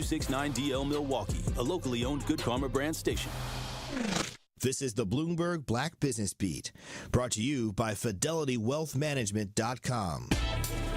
92.69 DL Milwaukee, a locally owned Good Karma brand station. This is the Bloomberg Black Business Beat, brought to you by FidelityWealthManagement.com.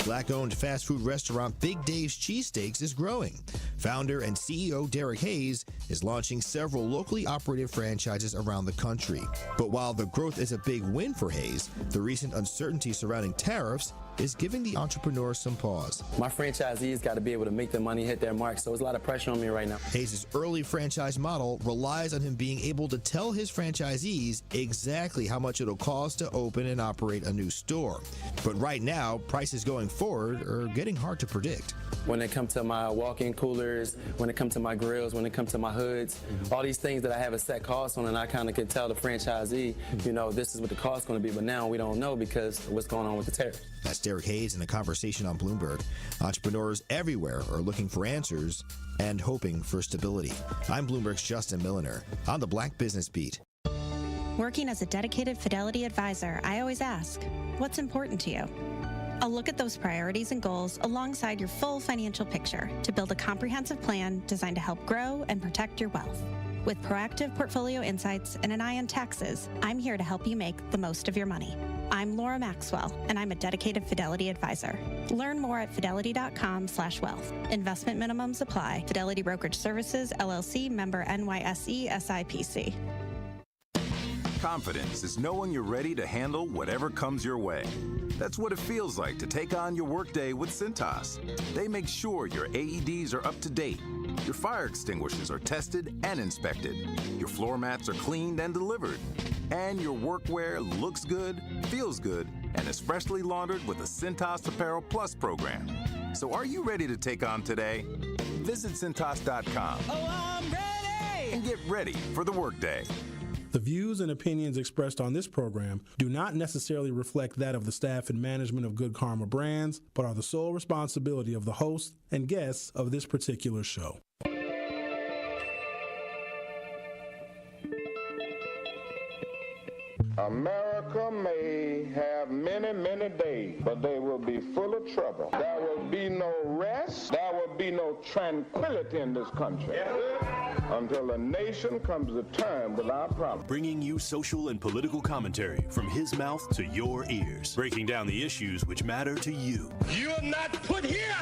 Black-owned fast food restaurant Big Dave's Cheesesteaks is growing. Founder and CEO Derek Hayes is launching several locally operated franchises around the country. But while the growth is a big win for Hayes, the recent uncertainty surrounding tariffs is giving the entrepreneur some pause. My franchisees got to be able to make their money, hit their mark, so there's a lot of pressure on me right now. Hayes' early franchise model relies on him being able to tell his franchisees exactly how much it'll cost to open and operate a new store. But right now, prices going forward are getting hard to predict. When it comes to my walk-in coolers, when it comes to my grills, when it comes to my hoods, all these things that I have a set cost on, and I kind of could tell the franchisee, this is what the cost is going to be, but now we don't know because of what's going on with the tariff. That's Derek Hayes in a conversation on Bloomberg. Entrepreneurs everywhere are looking for answers and hoping for stability. I'm Bloomberg's Justin Milliner on the Black Business Beat. Working as a dedicated Fidelity advisor, I always ask, what's important to you? I'll look at those priorities and goals alongside your full financial picture to build a comprehensive plan designed to help grow and protect your wealth. With proactive portfolio insights and an eye on taxes, I'm here to help you make the most of your money. I'm Laura Maxwell, and I'm a dedicated Fidelity advisor. Learn more at fidelity.com/wealth. Investment minimums apply. Fidelity Brokerage Services, LLC, member NYSE, SIPC. Confidence is knowing you're ready to handle whatever comes your way. That's what it feels like to take on your workday with Cintas. They make sure your AEDs are up to date, your fire extinguishers are tested and inspected, your floor mats are cleaned and delivered, and your workwear looks good, feels good, and is freshly laundered with the Cintas Apparel Plus program. So are you ready to take on today? Visit Cintas.com. Oh, I'm ready! And get ready for the workday. The views and opinions expressed on this program do not necessarily reflect that of the staff and management of Good Karma Brands, but are the sole responsibility of the host and guests of this particular show. America may have many, many days, but they will be full of trouble. There will be no rest. There will be no tranquility in this country until the nation comes to terms with our problems. Bringing you social and political commentary from his mouth to your ears, breaking down the issues which matter to you. You are not put here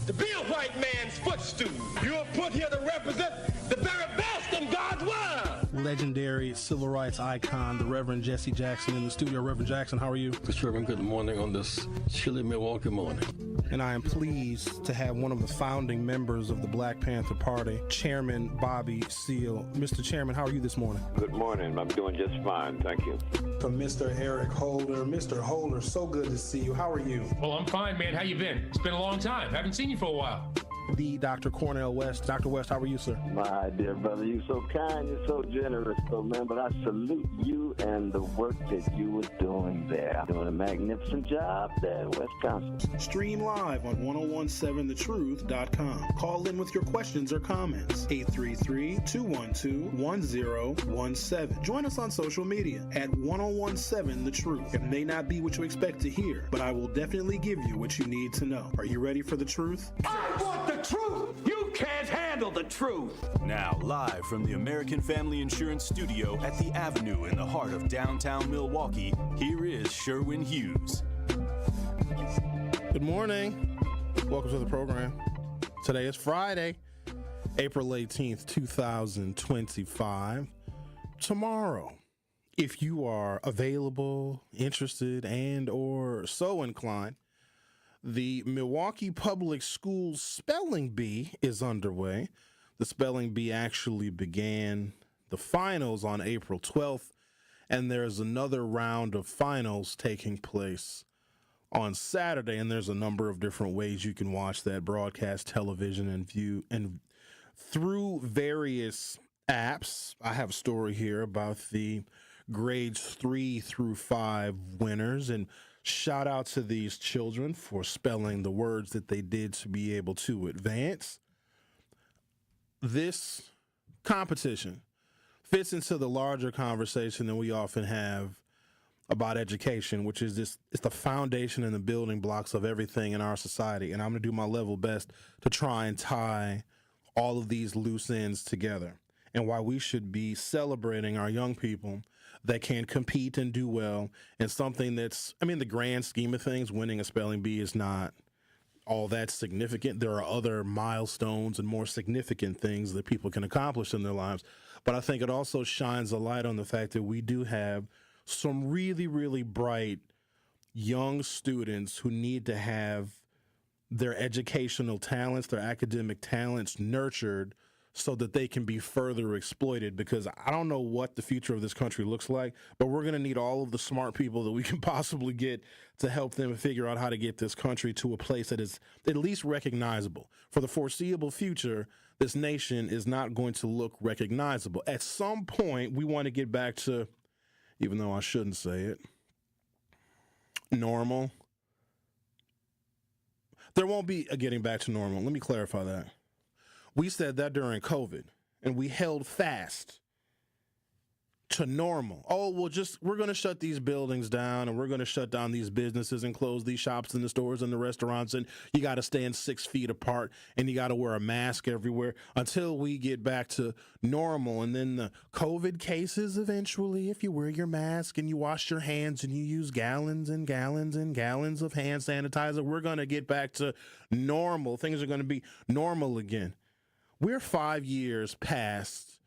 to be a white man's footstool. You are put here to represent the very best in God's word. Legendary civil rights icon, the Reverend Jesse Jackson in the studio. Reverend Jackson, how are you? Mr. Sherwin, good morning on this chilly Milwaukee morning. And I am pleased to have one of the founding members of the Black Panther Party, Chairman Bobby Seale. Mr. Chairman, how are you this morning? Good morning. I'm doing just fine. Thank you. From Mr. Eric Holder. Mr. Holder, so good to see you. How are you? Well, I'm fine, man. How you been? It's been a long time. Haven't seen you for a while. The Dr. Cornell West. Dr. West, how are you, sir? My dear brother, you're so kind, you're so generous, man, but I salute you and the work that you were doing there. Doing a magnificent job there in Wisconsin. Stream live on 1017thetruth.com. Call in with your questions or comments. 833-212-1017. Join us on social media at 1017 The Truth. It may not be what you expect to hear, but I will definitely give you what you need to know. Are you ready for the truth? I want the truth! You can't handle the truth! Now, live from the American Family Insurance Studio at the Avenue in the heart of downtown Milwaukee, here is Sherwin Hughes. Good morning. Welcome to the program. Today is Friday, April 18th, 2025. Tomorrow, if you are available, interested, and or so inclined, the Milwaukee Public Schools Spelling Bee is underway. The Spelling Bee actually began the finals on April 12th, and there's another round of finals taking place on Saturday, and there's a number of different ways you can watch that broadcast television and view and through various apps. I have a story here about the grades 3 through 5 winners, and shout out to these children for spelling the words that they did to be able to advance. This competition fits into the larger conversation that we often have about education, which is it's the foundation and the building blocks of everything in our society. And I'm going to do my level best to try and tie all of these loose ends together, and why we should be celebrating our young people that can compete and do well in something that's, I mean, the grand scheme of things, winning a spelling bee is not all that significant. There are other milestones and more significant things that people can accomplish in their lives. But I think it also shines a light on the fact that we do have some really, really bright young students who need to have their educational talents, their academic talents nurtured so that they can be further exploited, because I don't know what the future of this country looks like, but we're going to need all of the smart people that we can possibly get to help them figure out how to get this country to a place that is at least recognizable. For the foreseeable future, this nation is not going to look recognizable. At some point, we want to get back to, even though I shouldn't say it, normal. There won't be a getting back to normal. Let me clarify that. We said that during COVID, and we held fast to normal. Oh, we're going to shut these buildings down, and we're going to shut down these businesses and close these shops and the stores and the restaurants, and you got to stand 6 feet apart, and you got to wear a mask everywhere until we get back to normal. And then the COVID cases eventually, if you wear your mask and you wash your hands and you use gallons and gallons and gallons of hand sanitizer, we're going to get back to normal. Things are going to be normal again. We're 5 years past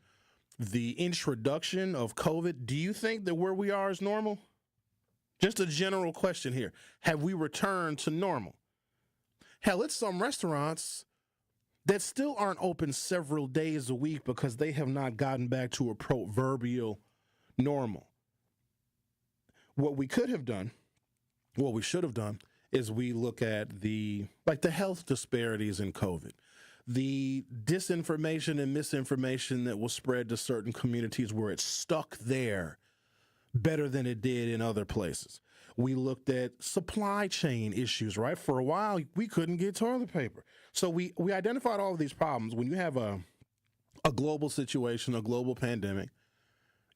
the introduction of COVID. Do you think that where we are is normal? Just a general question here. Have we returned to normal? Hell, it's some restaurants that still aren't open several days a week because they have not gotten back to a proverbial normal. What we could have done, what we should have done, is we look at the health disparities in COVID. The disinformation and misinformation that was spread to certain communities where it stuck there better than it did in other places. We looked at supply chain issues, right? For a while, we couldn't get toilet paper. So we identified all of these problems. When you have a global situation, a global pandemic,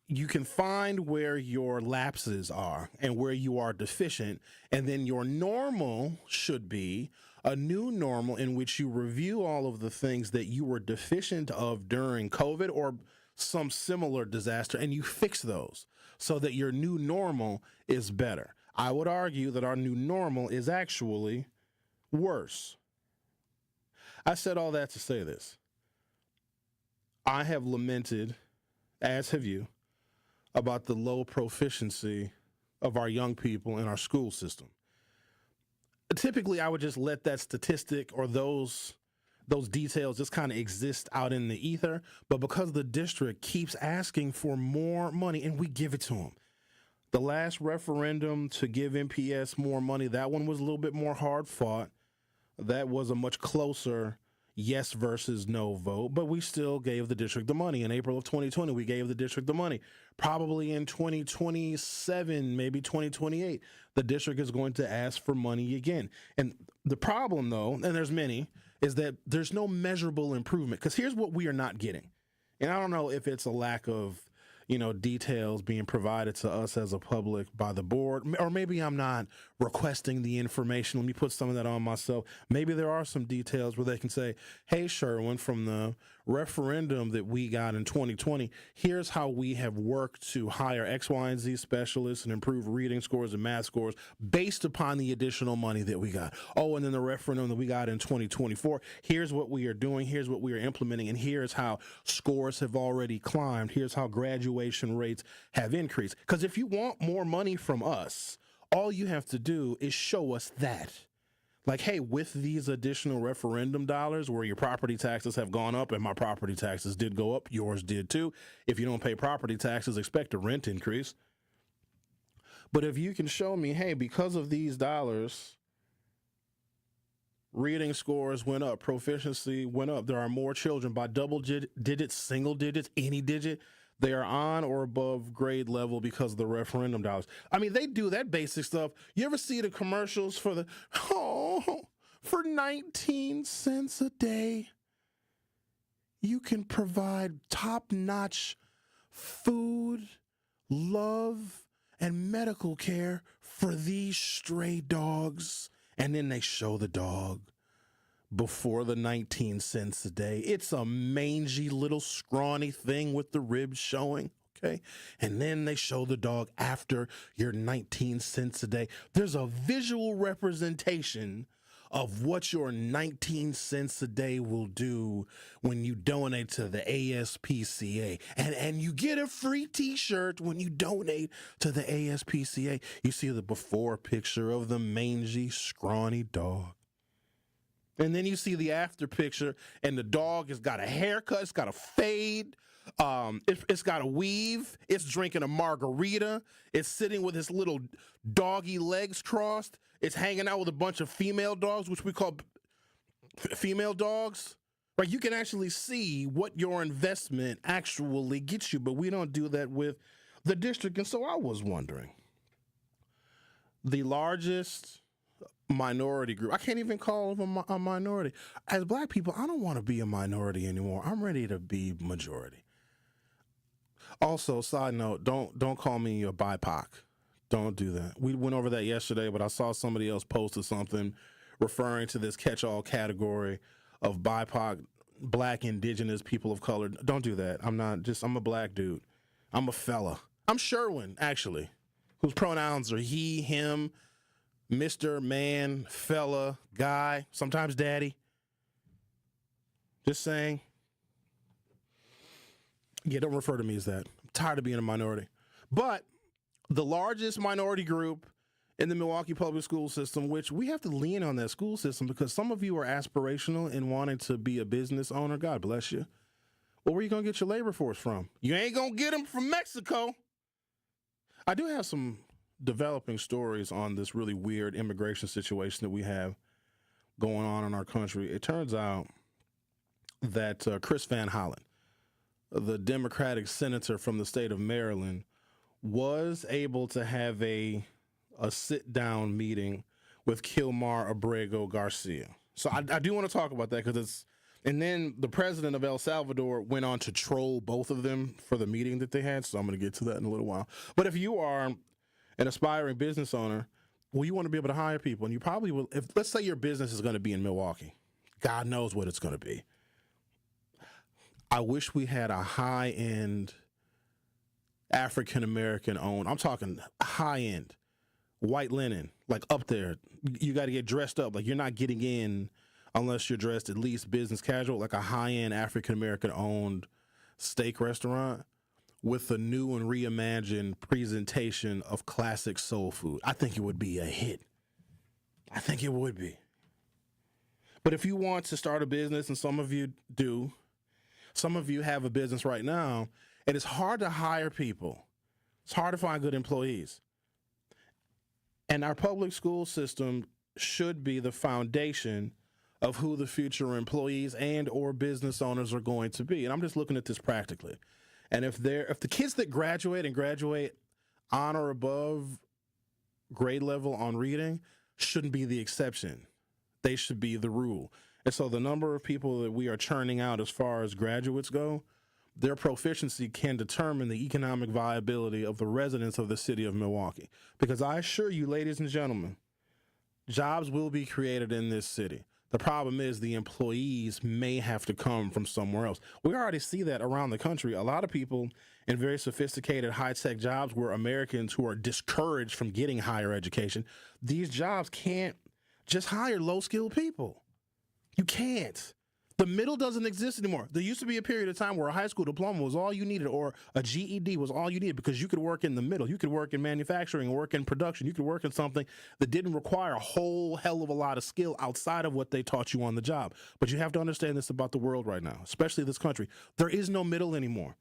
you can find where your lapses are and where you are deficient, and then your normal should be a new normal in which you review all of the things that you were deficient of during COVID or some similar disaster, and you fix those so that your new normal is better. I would argue that our new normal is actually worse. I said all that to say this. I have lamented, as have you, about the low proficiency of our young people in our school system. Typically, I would just let that statistic or those details just kind of exist out in the ether. But because the district keeps asking for more money, and we give it to them. The last referendum to give MPS more money, that one was a little bit more hard fought. That was a much closer yes versus no vote, but we still gave the district the money. In April of 2020, we gave the district the money. Probably in 2027, maybe 2028, the district is going to ask for money again. And the problem, though, and there's many, is that there's no measurable improvement. Because here's what we are not getting. And I don't know if it's a lack of, details being provided to us as a public by the board, or maybe I'm not requesting the information. Let me put some of that on myself. Maybe there are some details where they can say, hey, Sherwin, from the referendum that we got in 2020, here's how we have worked to hire X, Y, and Z specialists and improve reading scores and math scores based upon the additional money that we got. Oh, and then the referendum that we got in 2024, here's what we are doing, here's what we are implementing, and here's how scores have already climbed. Here's how graduation rates have increased. Because if you want more money from us, all you have to do is show us that. Like, hey, with these additional referendum dollars where your property taxes have gone up, and my property taxes did go up, yours did too. If you don't pay property taxes, expect a rent increase. But if you can show me, hey, because of these dollars, reading scores went up, proficiency went up, there are more children by double digits, single digits, any digit, they are on or above grade level because of the referendum dollars. I mean, they do that basic stuff. You ever see the commercials for for 19 cents a day, you can provide top-notch food, love, and medical care for these stray dogs. And then they show the dog before the 19 cents a day. It's a mangy little scrawny thing with the ribs showing, okay? And then they show the dog after your 19 cents a day. There's a visual representation of what your 19 cents a day will do when you donate to the ASPCA. And you get a free t-shirt when you donate to the ASPCA. You see the before picture of the mangy, scrawny dog. And then you see the after picture, and the dog has got a haircut, it's got a fade, it's got a weave, it's drinking a margarita, it's sitting with his little doggy legs crossed, it's hanging out with a bunch of female dogs, which we call female dogs. Right? You can actually see what your investment actually gets you, but we don't do that with the district. And so I was wondering, the largest minority group, I can't even call them a minority. As black people, I don't want to be a minority anymore. I'm ready to be majority. Also, side note, don't call me a BIPOC. Don't do that. We went over that yesterday, but I saw somebody else posted something referring to this catch-all category of BIPOC, black, indigenous, people of color. Don't do that. I'm a black dude. I'm a fella. I'm Sherwin, actually, whose pronouns are he, him, Mr., man, fella, guy, sometimes daddy. Just saying. Yeah, don't refer to me as that. I'm tired of being a minority. But the largest minority group in the Milwaukee public school system, which we have to lean on that school system because some of you are aspirational in wanting to be a business owner. God bless you. Well, where are you going to get your labor force from? You ain't going to get them from Mexico. I do have some developing stories on this really weird immigration situation that we have going on in our country. It turns out that Chris Van Hollen, the Democratic senator from the state of Maryland, was able to have a sit-down meeting with Kilmar Abrego Garcia. So I do want to talk about that because and then the president of El Salvador went on to troll both of them for the meeting that they had. So I'm going to get to that in a little while. But if you are an aspiring business owner, well, you want to be able to hire people, and you probably will. If let's say your business is going to be in Milwaukee, God knows what it's going to be. I wish we had a high-end African-American owned, I'm talking high-end, white linen, like up there. You got to get dressed up. Like you're not getting in unless you're dressed at least business casual, like a high-end African-American owned steak restaurant with a new and reimagined presentation of classic soul food. I think it would be a hit. I think it would be. But if you want to start a business, and some of you do, some of you have a business right now, and it's hard to hire people. It's hard to find good employees. And our public school system should be the foundation of who the future employees and or business owners are going to be. And I'm just looking at this practically. And if the kids that graduate on or above grade level on reading shouldn't be the exception. They should be the rule. And so the number of people that we are churning out as far as graduates go, their proficiency can determine the economic viability of the residents of the city of Milwaukee. Because I assure you, ladies and gentlemen, jobs will be created in this city. The problem is the employees may have to come from somewhere else. We already see that around the country. A lot of people in very sophisticated high-tech jobs where Americans who are discouraged from getting higher education, these jobs can't just hire low-skilled people. You can't. The middle doesn't exist anymore. There used to be a period of time where a high school diploma was all you needed, or a GED was all you needed, because you could work in the middle. You could work in manufacturing, work in production. You could work in something that didn't require a whole hell of a lot of skill outside of what they taught you on the job. But you have to understand this about the world right now, especially this country. There is no middle anymore.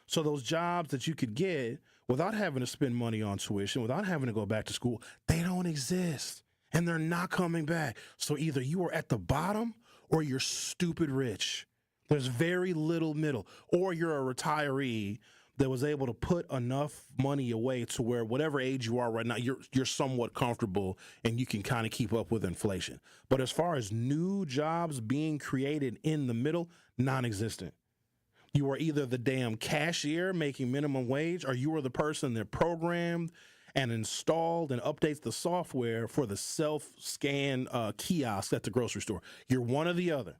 So those jobs that you could get without having to spend money on tuition, without having to go back to school, they don't exist. And they're not coming back. So either you are at the bottom or you're stupid rich. There's very little middle. Or you're a retiree that was able to put enough money away to where whatever age you are right now, you're somewhat comfortable and you can kind of keep up with inflation. But as far as new jobs being created in the middle, non-existent. You are either the damn cashier making minimum wage, or you are the person that programmed and installed and updates the software for the self-scan kiosk at the grocery store. You're one or the other.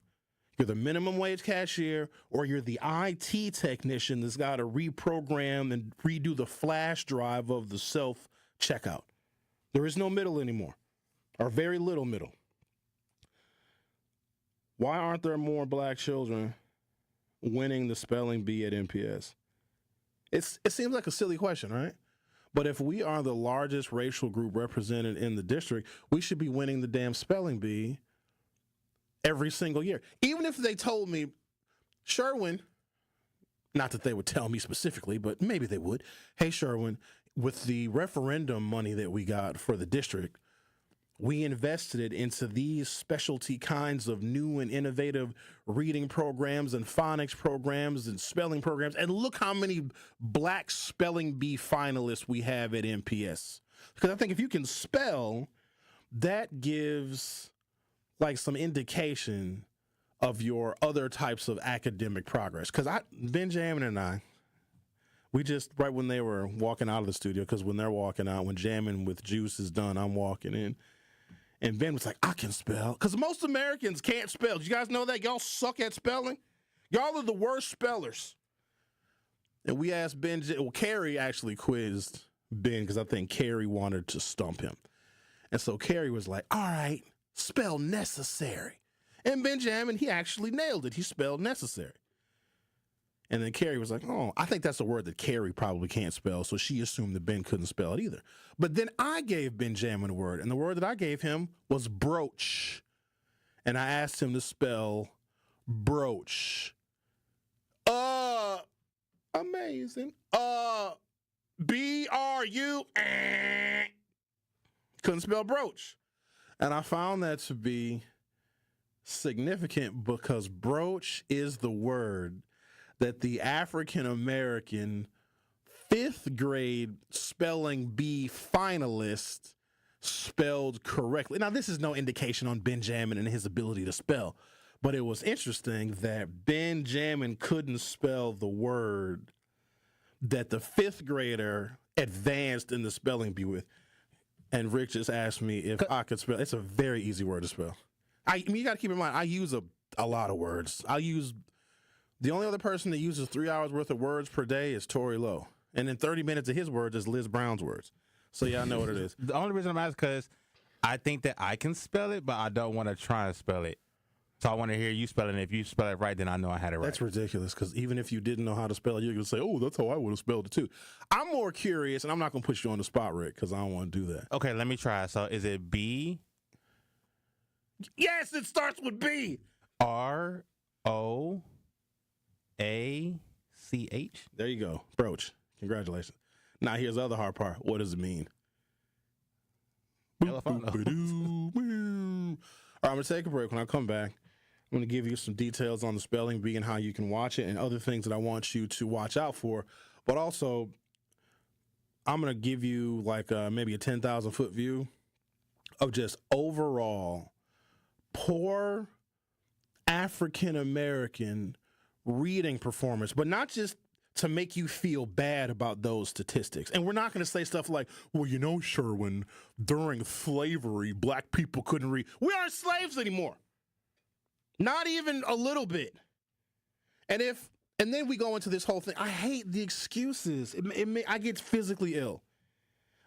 You're the minimum wage cashier, or you're the IT technician that's got to reprogram and redo the flash drive of the self-checkout. There is no middle anymore, or very little middle. Why aren't there more black children winning the spelling bee at MPS? It seems like a silly question, right? But if we are the largest racial group represented in the district, we should be winning the damn spelling bee every single year. Even if they told me, Sherwin, not that they would tell me specifically, but maybe they would. Hey, Sherwin, with the referendum money that we got for the district, we invested it into these specialty kinds of new and innovative reading programs and phonics programs and spelling programs. And look how many black spelling bee finalists we have at MPS. Because I think if you can spell, that gives like some indication of your other types of academic progress. Because Benjamin and I, we just, right when they were walking out of the studio, because when they're walking out, when jamming with Juice is done, I'm walking in. And Ben was like, I can spell. Because most Americans can't spell. Did you guys know that? Y'all suck at spelling. Y'all are the worst spellers. And we asked Ben, well, Carrie actually quizzed Ben because I think Carrie wanted to stump him. And so Carrie was like, all right, spell necessary. And Benjamin, he actually nailed it. He spelled necessary. And then Carrie was like, oh, I think that's a word that Carrie probably can't spell, so she assumed that Ben couldn't spell it either. But then I gave Benjamin a word, and the word that I gave him was brooch. And I asked him to spell brooch. Amazing. B-R-U. Couldn't spell brooch. And I found that to be significant because brooch is the word that the African-American 5th grade spelling bee finalist spelled correctly. Now, this is no indication on Benjamin and his ability to spell, but it was interesting that Benjamin couldn't spell the word that the 5th grader advanced in the spelling bee with. And Rick just asked me if I could spell. It's a very easy word to spell. I mean, you got to keep in mind, I use a lot of words. The only other person that uses 3 hours worth of words per day is Tory Lowe. And then 30 minutes of his words is Liz Brown's words. So y'all know what it is. The only reason I'm asking is because I think that I can spell it, but I don't want to try and spell it. So I want to hear you spell it. And if you spell it right, then I know I had it right. That's ridiculous because even if you didn't know how to spell it, you're going to say, oh, that's how I would have spelled it too. I'm more curious, and I'm not going to put you on the spot, Rick, because I don't want to do that. Okay, let me try. So is it B? Yes, it starts with B. R-O-A-C-H? There you go. Brooch. Congratulations. Now here's the other hard part. What does it mean? All right, I'm going to take a break. When I come back, I'm going to give you some details on the spelling bee and how you can watch it and other things that I want you to watch out for. But also, I'm going to give you like maybe a 10,000-foot view of just overall poor African-American reading performance, but not just to make you feel bad about those statistics. And we're not going to say stuff like, well, you know, Sherwin, during slavery, black people couldn't read. We aren't slaves anymore. Not even a little bit. And then we go into this whole thing. I hate the excuses. I get physically ill.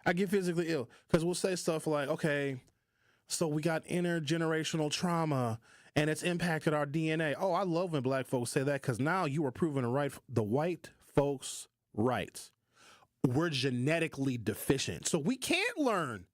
Because we'll say stuff like, okay, so we got intergenerational trauma and it's impacted our DNA. Oh, I love when black folks say that because now you are proving the white folks right. We're genetically deficient. So we can't learn.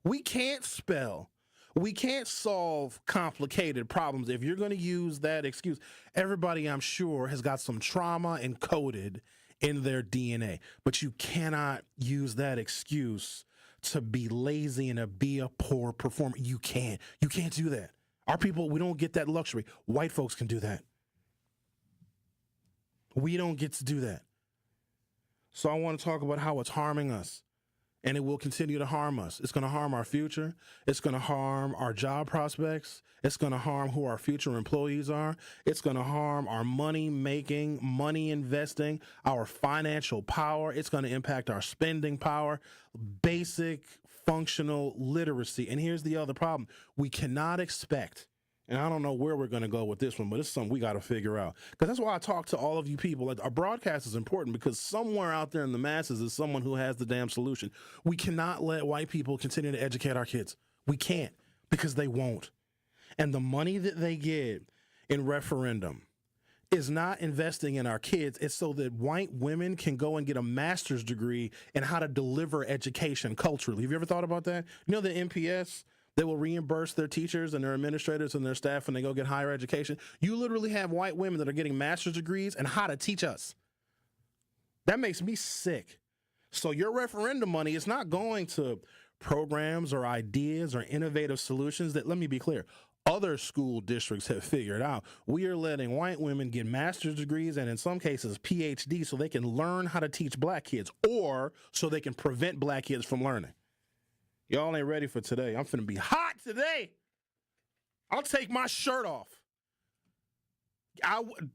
We can't spell. We can't solve complicated problems. If you're going to use that excuse, everybody, I'm sure, has got some trauma encoded in their DNA. But you cannot use that excuse to be lazy and to be a poor performer. You can't. You can't do that. Our people, we don't get that luxury. White folks can do that. We don't get to do that. So I want to talk about how it's harming us and it will continue to harm us. It's going to harm our future. It's going to harm our job prospects. It's going to harm who our future employees are. It's going to harm our money making, money investing, our financial power. It's going to impact our spending power, basic functional literacy. And here's the other problem. We cannot expect, and I don't know where we're going to go with this one, but it's something we got to figure out. Because that's why I talk to all of you people. Like, our broadcast is important because somewhere out there in the masses is someone who has the damn solution. We cannot let white people continue to educate our kids. We can't, because they won't. And the money that they get in referendum is not investing in our kids. It's so that white women can go and get a master's degree in how to deliver education culturally. Have you ever thought about that? You know, the NPS, they will reimburse their teachers and their administrators and their staff when they go get higher education. You literally have white women that are getting master's degrees in how to teach us. That makes me sick. So your referendum money is not going to programs or ideas or innovative solutions that, let me be clear, other school districts have figured out. We are letting white women get master's degrees and in some cases PhDs so they can learn how to teach black kids, or so they can prevent black kids from learning. Y'all ain't ready for today. I'm finna be hot today. I'll take my shirt off.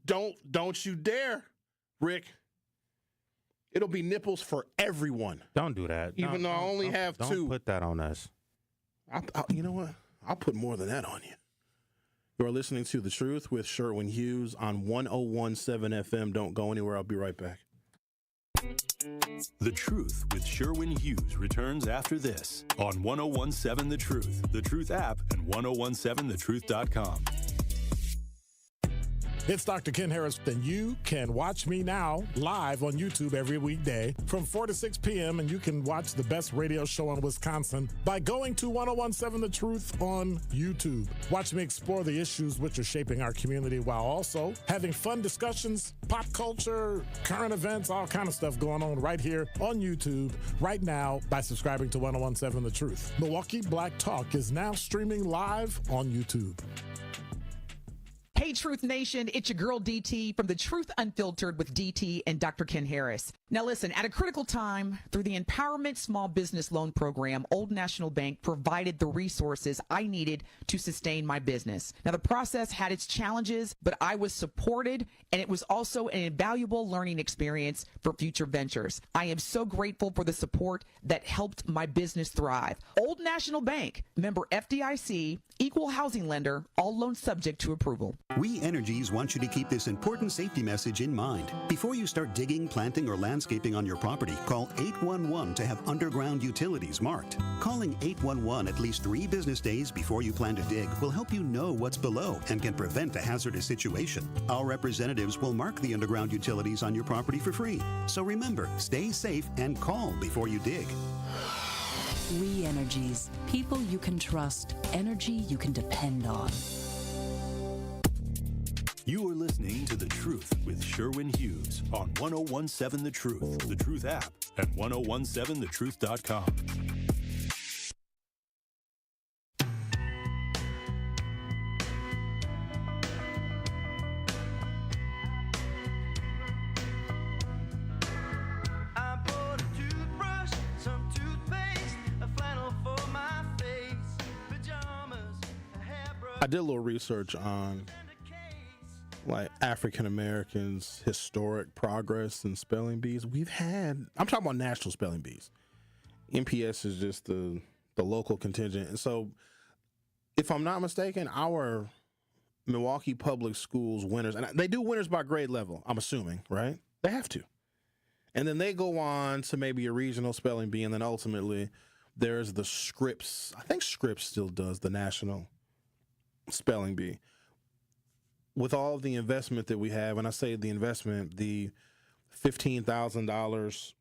Don't you dare, Rick. It'll be nipples for everyone. Don't do that. Even though I only have two. Don't put that on us. You know what? I'll put more than that on you. You're listening to The Truth with Sherwin Hughes on 101.7 FM. Don't go anywhere. I'll be right back. The Truth with Sherwin Hughes returns after this on 101.7 The Truth app, and 101.7thetruth.com. It's Dr. Ken Harris, and you can watch me now live on YouTube every weekday from 4 to 6 p.m., and you can watch the best radio show in Wisconsin by going to 101.7 The Truth on YouTube. Watch me explore the issues which are shaping our community while also having fun discussions, pop culture, current events, all kind of stuff going on right here on YouTube right now by subscribing to 101.7 The Truth. Milwaukee Black Talk is now streaming live on YouTube. Hey, Truth Nation, it's your girl DT from The Truth Unfiltered with DT and Dr. Ken Harris. Now listen, at a critical time, through the Empowerment Small Business Loan Program, Old National Bank provided the resources I needed to sustain my business. Now the process had its challenges, but I was supported, and it was also an invaluable learning experience for future ventures. I am so grateful for the support that helped my business thrive. Old National Bank, member FDIC, equal housing lender, all loans subject to approval. We Energies want you to keep this important safety message in mind. Before you start digging, planting, or landscaping on your property, call 811 to have underground utilities marked. Calling 811 at least 3 business days before you plan to dig will help you know what's below and can prevent a hazardous situation. Our representatives will mark the underground utilities on your property for free. So remember, stay safe and call before you dig. We Energies. People you can trust. Energy you can depend on. You are listening to The Truth with Sherwin Hughes on 101.7 The Truth app, and 101.7thetruth.com. I did a little research on like African Americans' historic progress in spelling bees. I'm talking about national spelling bees. NPS is just the local contingent. And so, if I'm not mistaken, our Milwaukee Public Schools winners, and they do winners by grade level, I'm assuming, right? They have to. And then they go on to maybe a regional spelling bee, and then ultimately there's the Scripps. I think Scripps still does the national spelling bee. With all of the investment that we have, and I say the investment, the $15,000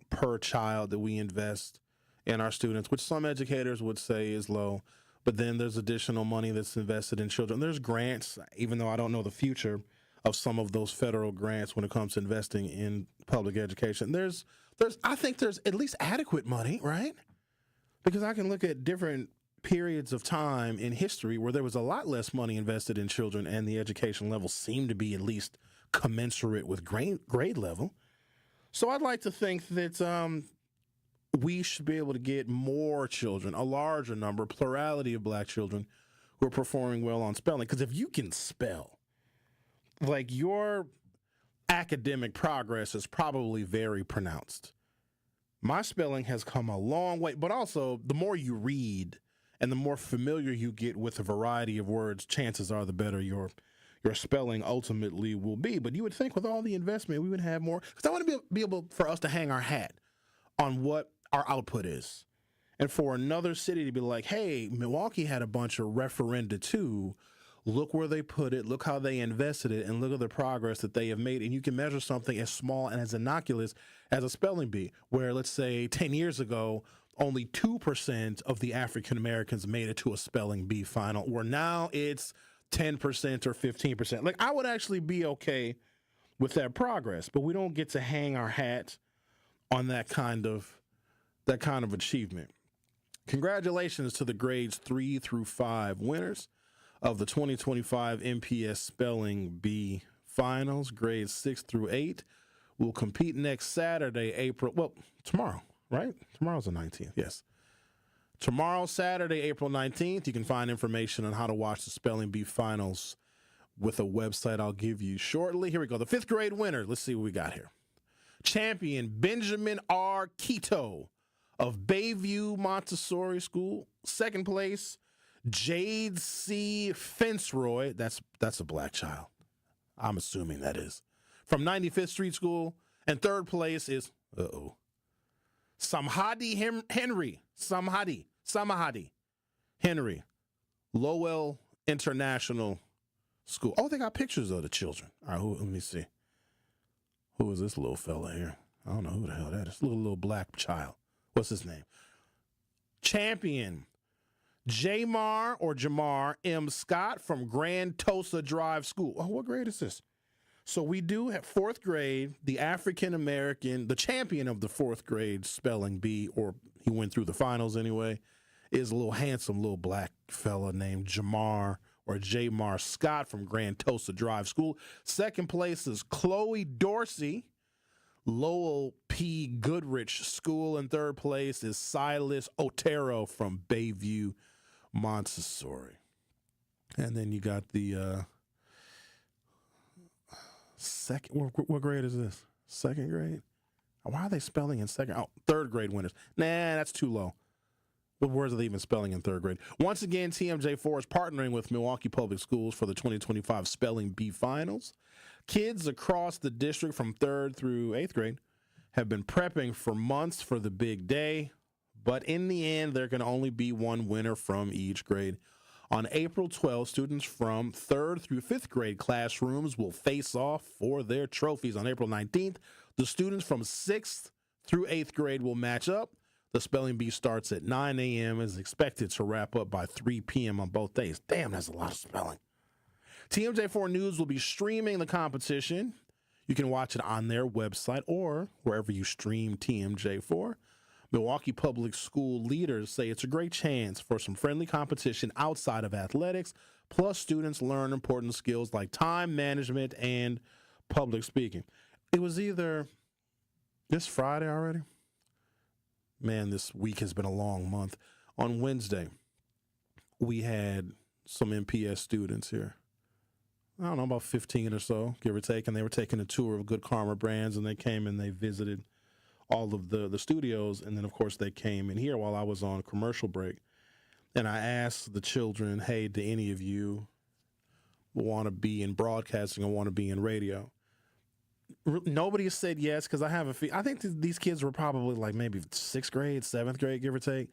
per child that we invest in our students, which some educators would say is low, but then there's additional money that's invested in children. There's grants, even though I don't know the future of some of those federal grants when it comes to investing in public education. I think there's at least adequate money, right? Because I can look at different periods of time in history where there was a lot less money invested in children and the education level seemed to be at least commensurate with grade level. So I'd like to think that we should be able to get more children, a larger number, plurality of black children who are performing well on spelling. Because if you can spell, like, your academic progress is probably very pronounced. My spelling has come a long way, but also the more you read and the more familiar you get with a variety of words, chances are the better your spelling ultimately will be. But you would think with all the investment, we would have more. Because I want to be able for us to hang our hat on what our output is. And for another city to be like, hey, Milwaukee had a bunch of referenda too. Look where they put it, look how they invested it, and look at the progress that they have made. And you can measure something as small and as innocuous as a spelling bee, where, let's say, 10 years ago, only 2% of the African Americans made it to a spelling bee final, where now it's 10% or 15%. Like, I would actually be okay with that progress, but we don't get to hang our hat on that kind of achievement. Congratulations to the grades 3 through 5 winners of the 2025 MPS Spelling Bee Finals. Grades 6 through 8 will compete next Saturday, tomorrow, right? Tomorrow's the 19th, yes. Tomorrow, Saturday, April 19th, you can find information on how to watch the Spelling Bee Finals with a website I'll give you shortly. Here we go. The 5th grade winner. Let's see what we got here. Champion Benjamin R. Quito of Bayview Montessori School. 2nd place, Jade C. Fitzroy. That's a black child. I'm assuming that is. From 95th Street School. And 3rd place is, Samhadi Henry. Lowell International School. Oh, they got pictures of the children. All right, let me see. Who is this little fella here? I don't know who the hell that is. Little black child. What's his name? Champion Jamar M. Scott from Grand Tosa Drive School. Oh, what grade is this? So we do have 4th grade, the African-American, the champion of the 4th grade spelling bee, or he went through the finals anyway, is a little handsome little black fella named Jamar Scott from Grand Tosa Drive School. 2nd place is Chloe Dorsey, Lowell P. Goodrich School. And 3rd place is Silas Otero from Bayview Montessori. And then you got the second, what grade is this? 2nd grade? Why are they spelling in 2nd? Oh, 3rd grade winners. Nah, that's too low. What words are they even spelling in 3rd grade? Once again, TMJ4 is partnering with Milwaukee Public Schools for the 2025 Spelling Bee Finals. Kids across the district from 3rd through 8th grade have been prepping for months for the big day, but in the end, there can only be one winner from each grade. On April 12th, students from 3rd through 5th grade classrooms will face off for their trophies. On April 19th, the students from 6th through 8th grade will match up. The spelling bee starts at 9 a.m. and is expected to wrap up by 3 p.m. on both days. Damn, that's a lot of spelling. TMJ4 News will be streaming the competition. You can watch it on their website or wherever you stream TMJ4. Milwaukee Public School leaders say it's a great chance for some friendly competition outside of athletics, plus students learn important skills like time management and public speaking. It was either this Friday already. Man, this week has been a long month. On Wednesday, we had some MPS students here. I don't know, about 15 or so, give or take, and they were taking a tour of Good Karma Brands, and they came and they visited all of the studios, and then, of course, they came in here while I was on commercial break. And I asked the children, hey, do any of you want to be in broadcasting or want to be in radio? Nobody said yes, because I have I think these kids were probably like maybe 6th grade, 7th grade, give or take.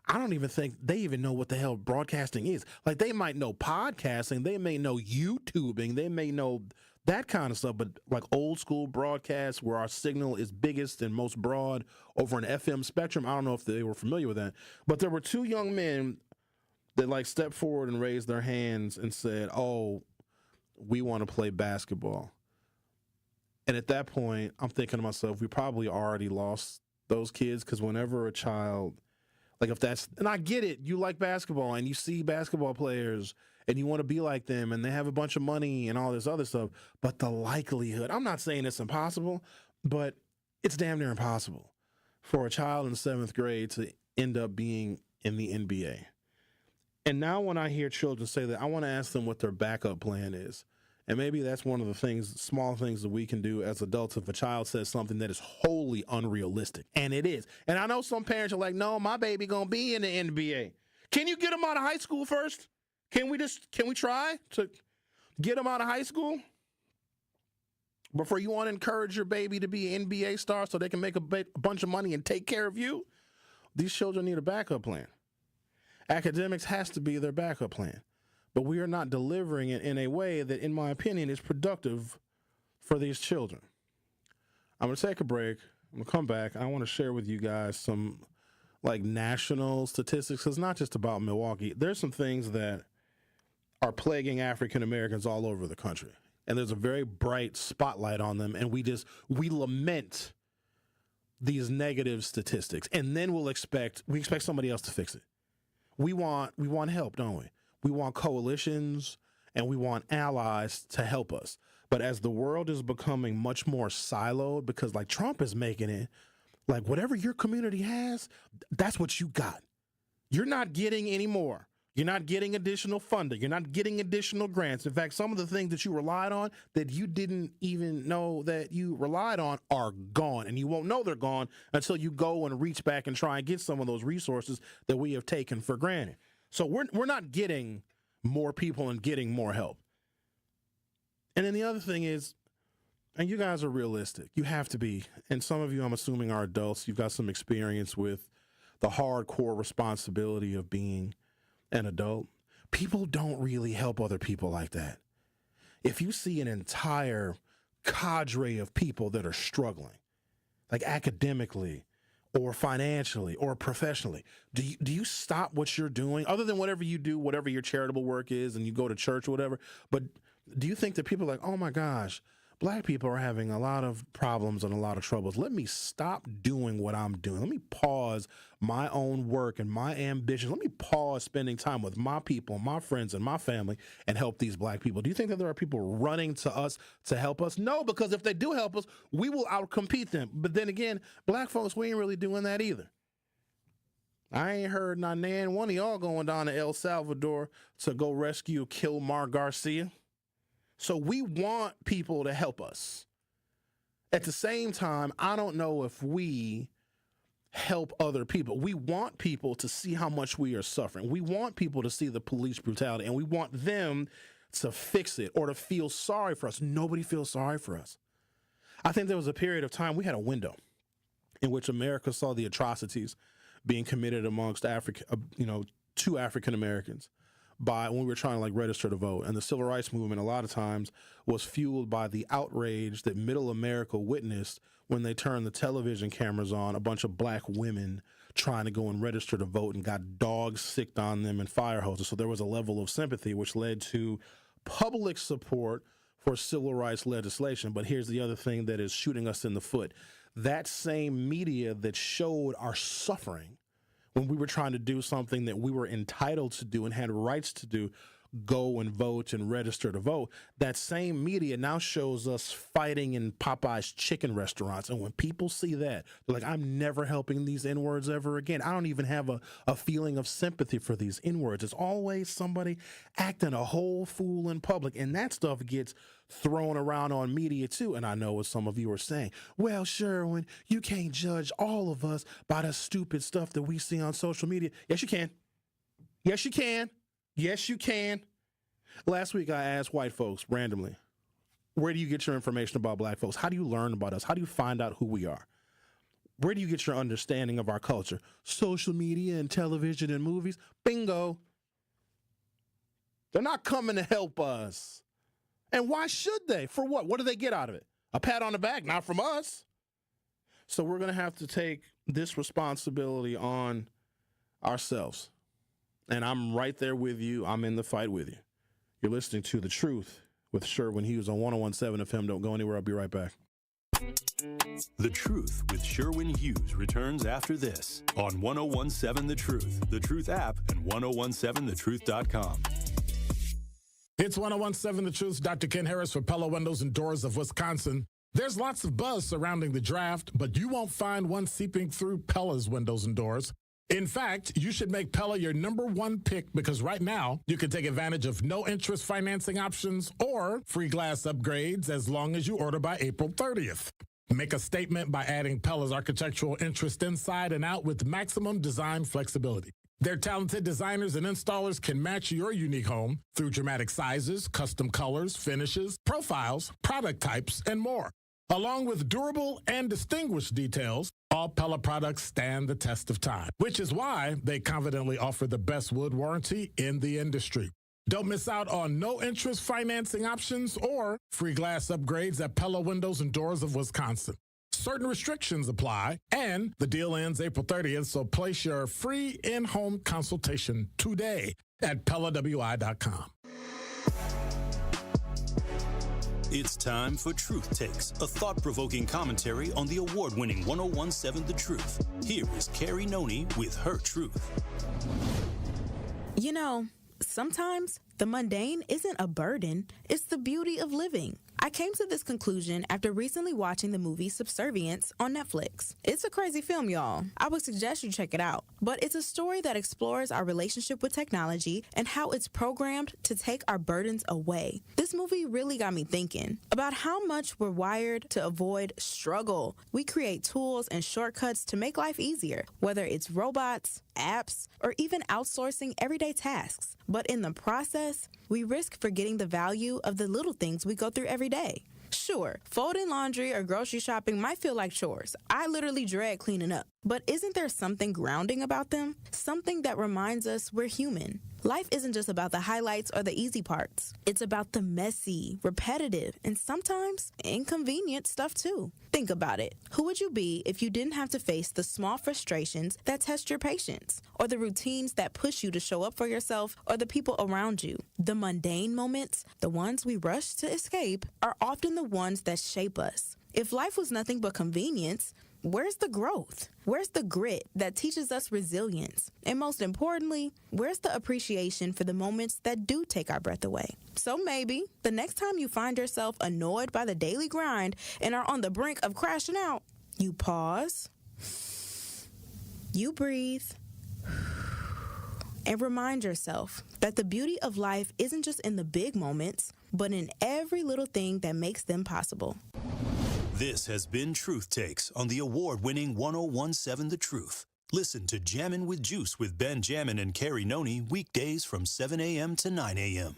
I don't even think they even know what the hell broadcasting is. Like, they might know podcasting, they may know YouTubing, they may know that kind of stuff, but like old school broadcasts where our signal is biggest and most broad over an FM spectrum, I don't know if they were familiar with that. But there were 2 young men that like stepped forward and raised their hands and said, oh, we want to play basketball. And at that point, I'm thinking to myself, we probably already lost those kids, because whenever a child, like if that's, and I get it, you like basketball and you see basketball players and you want to be like them and they have a bunch of money and all this other stuff, but the likelihood, I'm not saying it's impossible, but it's damn near impossible for a child in 7th grade to end up being in the NBA. And now when I hear children say that, I want to ask them what their backup plan is. And maybe that's one of the things, small things that we can do as adults if a child says something that is wholly unrealistic. And it is. And I know some parents are like, no, my baby going to be in the NBA. Can you get him out of high school first? Can we try to get him out of high school before you want to encourage your baby to be an NBA star so they can make a bunch of money and take care of you? These children need a backup plan. Academics has to be their backup plan. But we are not delivering it in a way that, in my opinion, is productive for these children. I'm going to take a break. I'm going to come back. I want to share with you guys some national statistics. It's not just about Milwaukee. There's some things that are plaguing African Americans all over the country. And there's a very bright spotlight on them. And we lament these negative statistics. And then we expect somebody else to fix it. We want help, don't we? We want coalitions and we want allies to help us. But as the world is becoming much more siloed, because Trump is making it whatever your community has, that's what you got. You're not getting any more. You're not getting additional funding. You're not getting additional grants. In fact, some of the things that you relied on that you didn't even know that you relied on are gone. And you won't know they're gone until you go and reach back and try and get some of those resources that we have taken for granted. So we're not getting more people and getting more help. And then the other thing is, and you guys are realistic. You have to be. And some of you, I'm assuming, are adults. You've got some experience with the hardcore responsibility of being an adult. People don't really help other people like that. If you see an entire cadre of people that are struggling, academically, or financially or professionally, do you stop what you're doing, other than whatever you do, whatever your charitable work is, and you go to church or whatever? But do you think that people are like, oh my gosh, Black people are having a lot of problems and a lot of troubles. Let me stop doing what I'm doing. Let me pause my own work and my ambitions. Let me pause spending time with my people, my friends, and my family and help these Black people. Do you think that there are people running to us to help us? No, because if they do help us, we will outcompete them. But then again, Black folks, we ain't really doing that either. I ain't heard not one of y'all going down to El Salvador to go rescue Kilmar Garcia. So we want people to help us. At the same time, I don't know if we help other people. We want people to see how much we are suffering. We want people to see the police brutality, and we want them to fix it or to feel sorry for us. Nobody feels sorry for us. I think there was a period of time, we had a window in which America saw the atrocities being committed amongst to African Americans when we were trying to register to vote. And the civil rights movement a lot of times was fueled by the outrage that middle America witnessed when they turned the television cameras on a bunch of Black women trying to go and register to vote and got dogs sicked on them and fire hoses. So there was a level of sympathy which led to public support for civil rights legislation. But here's the other thing that is shooting us in the foot. That same media that showed our suffering when we were trying to do something that we were entitled to do and had rights to do, go and vote and register to vote, that same media now shows us fighting in Popeye's chicken restaurants. And when people see that, they're like, I'm never helping these N-words ever again. I don't even have a feeling of sympathy for these N-words. It's always somebody acting a whole fool in public. And that stuff gets thrown around on media too. And I know what some of you are saying. Well, Sherwin, you can't judge all of us by the stupid stuff that we see on social media. Yes, you can. Yes, you can. Yes, you can. Last week, I asked white folks randomly, where do you get your information about Black folks? How do you learn about us? How do you find out who we are? Where do you get your understanding of our culture? Social media and television and movies? Bingo. They're not coming to help us. And why should they? For what? What do they get out of it? A pat on the back? Not from us. So we're going to have to take this responsibility on ourselves. And I'm right there with you. I'm in the fight with you. You're listening to The Truth with Sherwin Hughes on 101.7 FM. Don't go anywhere. I'll be right back. The Truth with Sherwin Hughes returns after this on 101.7 The Truth, The Truth app, and 1017thetruth.com. It's 101.7 The Truth. Dr. Ken Harris for Pella Windows and Doors of Wisconsin. There's lots of buzz surrounding the draft, but you won't find one seeping through Pella's windows and doors. In fact, you should make Pella your number one pick because right now you can take advantage of no interest financing options or free glass upgrades as long as you order by April 30th. Make a statement by adding Pella's architectural interest inside and out with maximum design flexibility. Their talented designers and installers can match your unique home through dramatic sizes, custom colors, finishes, profiles, product types, and more. Along with durable and distinguished details, all Pella products stand the test of time, which is why they confidently offer the best wood warranty in the industry. Don't miss out on no-interest financing options or free glass upgrades at Pella Windows and Doors of Wisconsin. Certain restrictions apply, and the deal ends April 30th, so place your free in-home consultation today at PellaWI.com. It's time for Truth Takes, a thought-provoking commentary on the award-winning 1017 The Truth. Here is Carrie Noni with her truth. You know, sometimes the mundane isn't a burden, it's the beauty of living. I came to this conclusion after recently watching the movie Subservience on Netflix. It's a crazy film, y'all. I would suggest you check it out. But it's a story that explores our relationship with technology and how it's programmed to take our burdens away. This movie really got me thinking about how much we're wired to avoid struggle. We create tools and shortcuts to make life easier, whether it's robots, apps, or even outsourcing everyday tasks. But in the process, we risk forgetting the value of the little things we go through every day. Sure, folding laundry or grocery shopping might feel like chores. I literally dread cleaning up. But isn't there something grounding about them? Something that reminds us we're human. Life isn't just about the highlights or the easy parts. It's about the messy, repetitive, and sometimes inconvenient stuff too. Think about it. Who would you be if you didn't have to face the small frustrations that test your patience, or the routines that push you to show up for yourself or the people around you? The mundane moments, the ones we rush to escape, are often the ones that shape us. If life was nothing but convenience, where's the growth? Where's the grit that teaches us resilience? And most importantly, where's the appreciation for the moments that do take our breath away? So maybe the next time you find yourself annoyed by the daily grind and are on the brink of crashing out, you pause, you breathe, and remind yourself that the beauty of life isn't just in the big moments, but in every little thing that makes them possible. This has been Truth Takes on the award-winning 1017 The Truth. Listen to Jammin' with Juice with Ben Jammin and Carrie Noni weekdays from 7 a.m. to 9 a.m.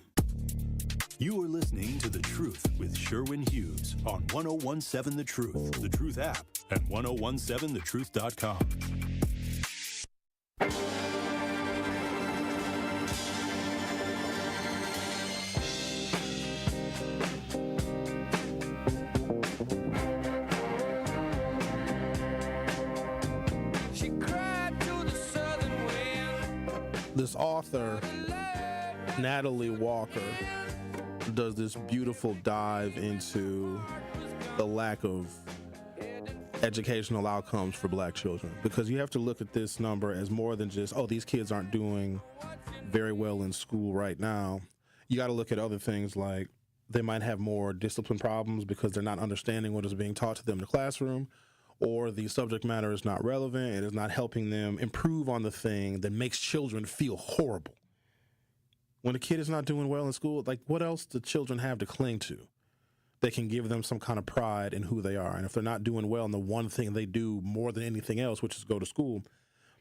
You are listening to The Truth with Sherwin Hughes on 1017 The Truth, The Truth app, and 1017thetruth.com. This author, Natalie Walker, does this beautiful dive into the lack of educational outcomes for black children, because you have to look at this number as more than just, oh, these kids aren't doing very well in school right now. You got to look at other things like they might have more discipline problems because they're not understanding what is being taught to them in the classroom, or the subject matter is not relevant and is not helping them improve on the thing that makes children feel horrible. When a kid is not doing well in school, like, what else do children have to cling to that can give them some kind of pride in who they are? And if they're not doing well in the one thing they do more than anything else, which is go to school,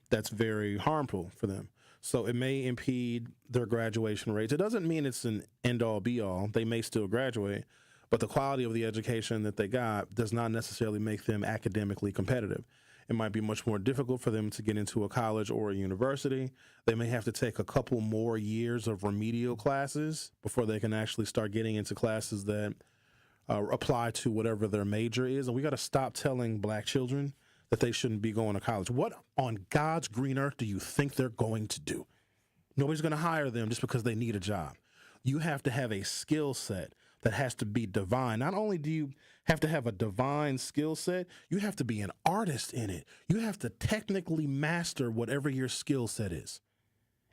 that's very harmful for them. So it may impede their graduation rates. It doesn't mean it's an end-all, be-all. They may still graduate, but the quality of the education that they got does not necessarily make them academically competitive. It might be much more difficult for them to get into a college or a university. They may have to take a couple more years of remedial classes before they can actually start getting into classes that apply to whatever their major is. And we got to stop telling black children that they shouldn't be going to college. What on God's green earth do you think they're going to do? Nobody's going to hire them just because they need a job. You have to have a skill set that has to be divine. Not only do you have to have a divine skill set, you have to be an artist in it. You have to technically master whatever your skill set is.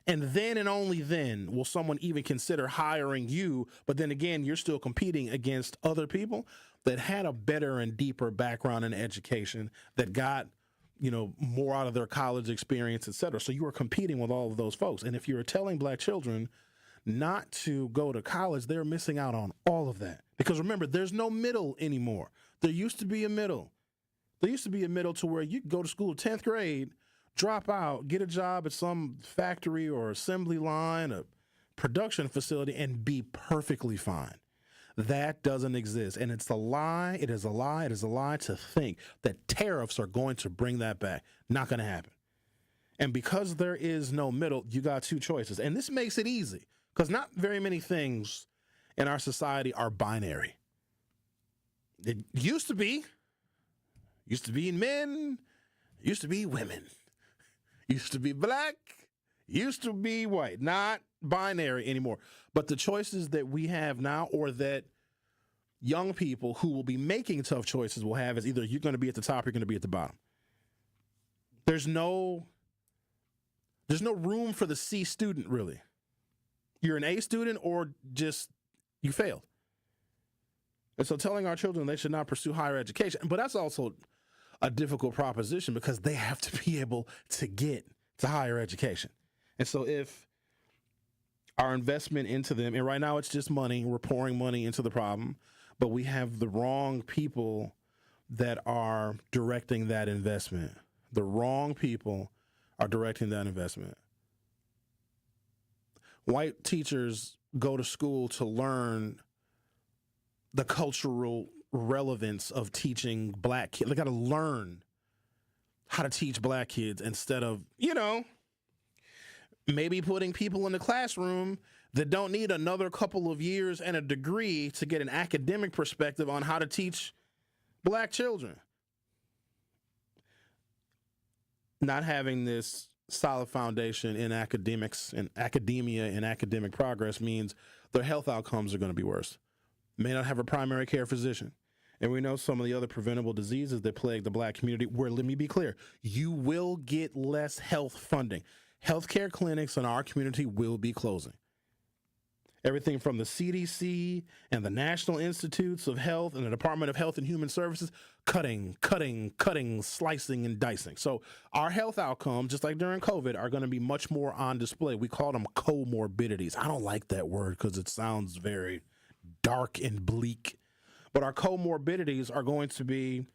And then and only then will someone even consider hiring you. But then again, you're still competing against other people. that had a better and deeper background in education, that got, more out of their college experience, et cetera. So you were competing with all of those folks. And if you were telling black children not to go to college, they're missing out on all of that. Because remember, there's no middle anymore. There used to be a middle. There used to be a middle to where you could go to school 10th grade, drop out, get a job at some factory or assembly line, a production facility, and be perfectly fine. That doesn't exist. And it's a lie. It is a lie. It is a lie to think that tariffs are going to bring that back. Not going to happen. And because there is no middle, you got two choices. And this makes it easy because not very many things in our society are binary. It used to be men, used to be women, used to be black, used to be white, not binary anymore. But the choices that we have now, or that young people who will be making tough choices will have, is either you're going to be at the top or you're going to be at the bottom. There's no room for the C student, really. You're an A student or just you failed. And so telling our children they should not pursue higher education, but that's also a difficult proposition because they have to be able to get to higher education. And so if our investment into them, and right now it's just money, we're pouring money into the problem, but we have the wrong people that are directing that investment. The wrong people are directing that investment. White teachers go to school to learn the cultural relevance of teaching black kids. They got to learn how to teach black kids instead of, maybe putting people in the classroom that don't need another couple of years and a degree to get an academic perspective on how to teach black children. Not having this solid foundation in academics and academia and academic progress means their health outcomes are going to be worse. May not have a primary care physician. And we know some of the other preventable diseases that plague the black community, where, let me be clear, you will get less health funding. Healthcare clinics in our community will be closing. Everything from the CDC and the National Institutes of Health and the Department of Health and Human Services, cutting, slicing, and dicing. So our health outcomes, just like during COVID, are going to be much more on display. We call them comorbidities. I don't like that word because it sounds very dark and bleak. But our comorbidities are going to be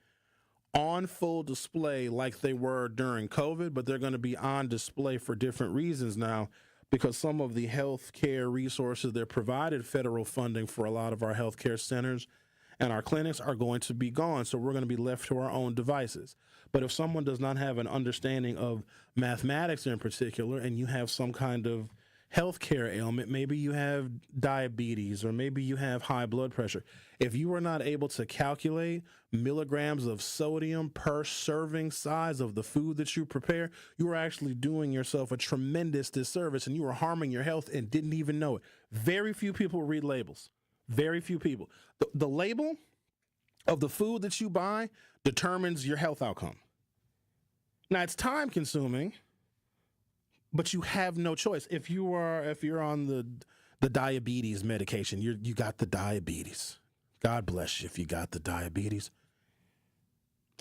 on full display like they were during COVID, but they're going to be on display for different reasons now, because some of the health care resources that provided federal funding for a lot of our healthcare centers and our clinics are going to be gone. So we're going to be left to our own devices. But if someone does not have an understanding of mathematics in particular, and you have some kind of healthcare ailment, maybe you have diabetes or maybe you have high blood pressure. If you are not able to calculate milligrams of sodium per serving size of the food that you prepare, you are actually doing yourself a tremendous disservice and you are harming your health and didn't even know it. Very few people read labels. Very few people. The label of the food that you buy determines your health outcome. Now, it's time consuming, but you have no choice. If you're on the diabetes medication, you got the diabetes. God bless you if you got the diabetes.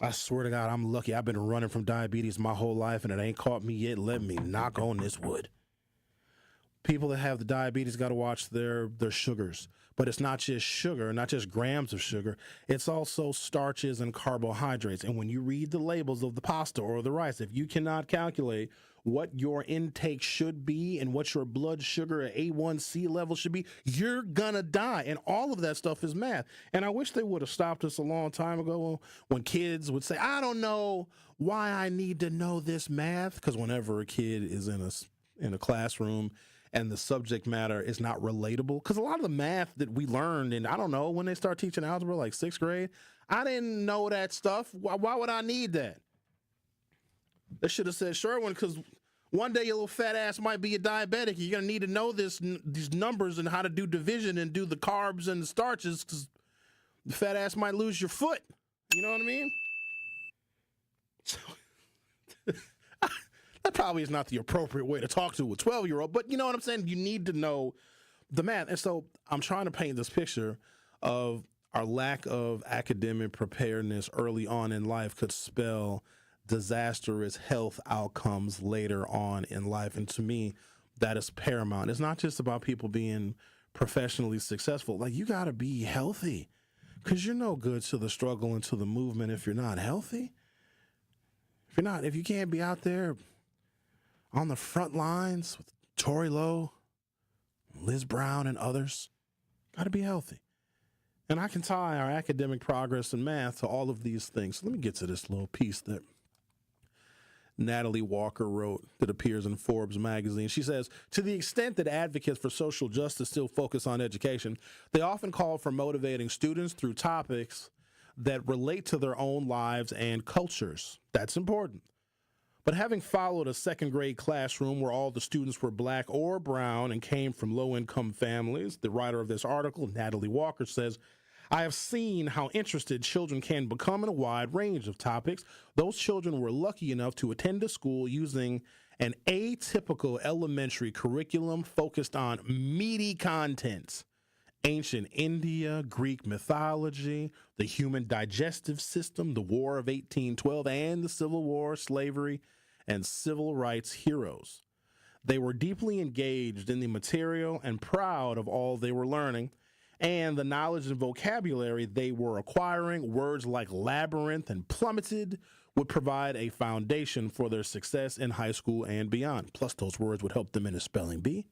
I swear to God, I'm lucky. I've been running from diabetes my whole life and it ain't caught me yet. Let me knock on this wood. People that have the diabetes got to watch their sugars. But it's not just sugar, not just grams of sugar. It's also starches and carbohydrates. And when you read the labels of the pasta or the rice, if you cannot calculate what your intake should be and what your blood sugar A1C level should be, you're gonna die. And all of that stuff is math. And I wish they would have stopped us a long time ago when kids would say, I don't know why I need to know this math. Because whenever a kid is in a classroom and the subject matter is not relatable, because a lot of the math that we learned, and I don't know, when they start teaching algebra like 6th grade, I didn't know that stuff. Why would I need that? They should have said Sherwin, because one day your little fat ass might be a diabetic. You're going to need to know these numbers and how to do division and do the carbs and the starches, because the fat ass might lose your foot. You know what I mean? So, that probably is not the appropriate way to talk to a 12-year-old, but you know what I'm saying? You need to know the math. And so I'm trying to paint this picture of our lack of academic preparedness early on in life could spell disastrous health outcomes later on in life. And to me, that is paramount. It's not just about people being professionally successful. Like, you got to be healthy, because you're no good to the struggle and to the movement if you're not healthy. If you can't be out there on the front lines with Tory Lowe, Liz Brown, and others, got to be healthy. And I can tie our academic progress in math to all of these things. So let me get to this little piece that Natalie Walker wrote that appears in Forbes magazine. She says, to the extent that advocates for social justice still focus on education, they often call for motivating students through topics that relate to their own lives and cultures. That's important. But having followed a second grade classroom where all the students were black or brown and came from low-income families, the writer of this article, Natalie Walker, says, I have seen how interested children can become in a wide range of topics. Those children were lucky enough to attend a school using an atypical elementary curriculum focused on meaty contents: ancient India, Greek mythology, the human digestive system, the War of 1812, and the Civil War, slavery, and civil rights heroes. They were deeply engaged in the material and proud of all they were learning and the knowledge and vocabulary they were acquiring. Words like labyrinth and plummeted would provide a foundation for their success in high school and beyond. Plus, those words would help them in a spelling bee.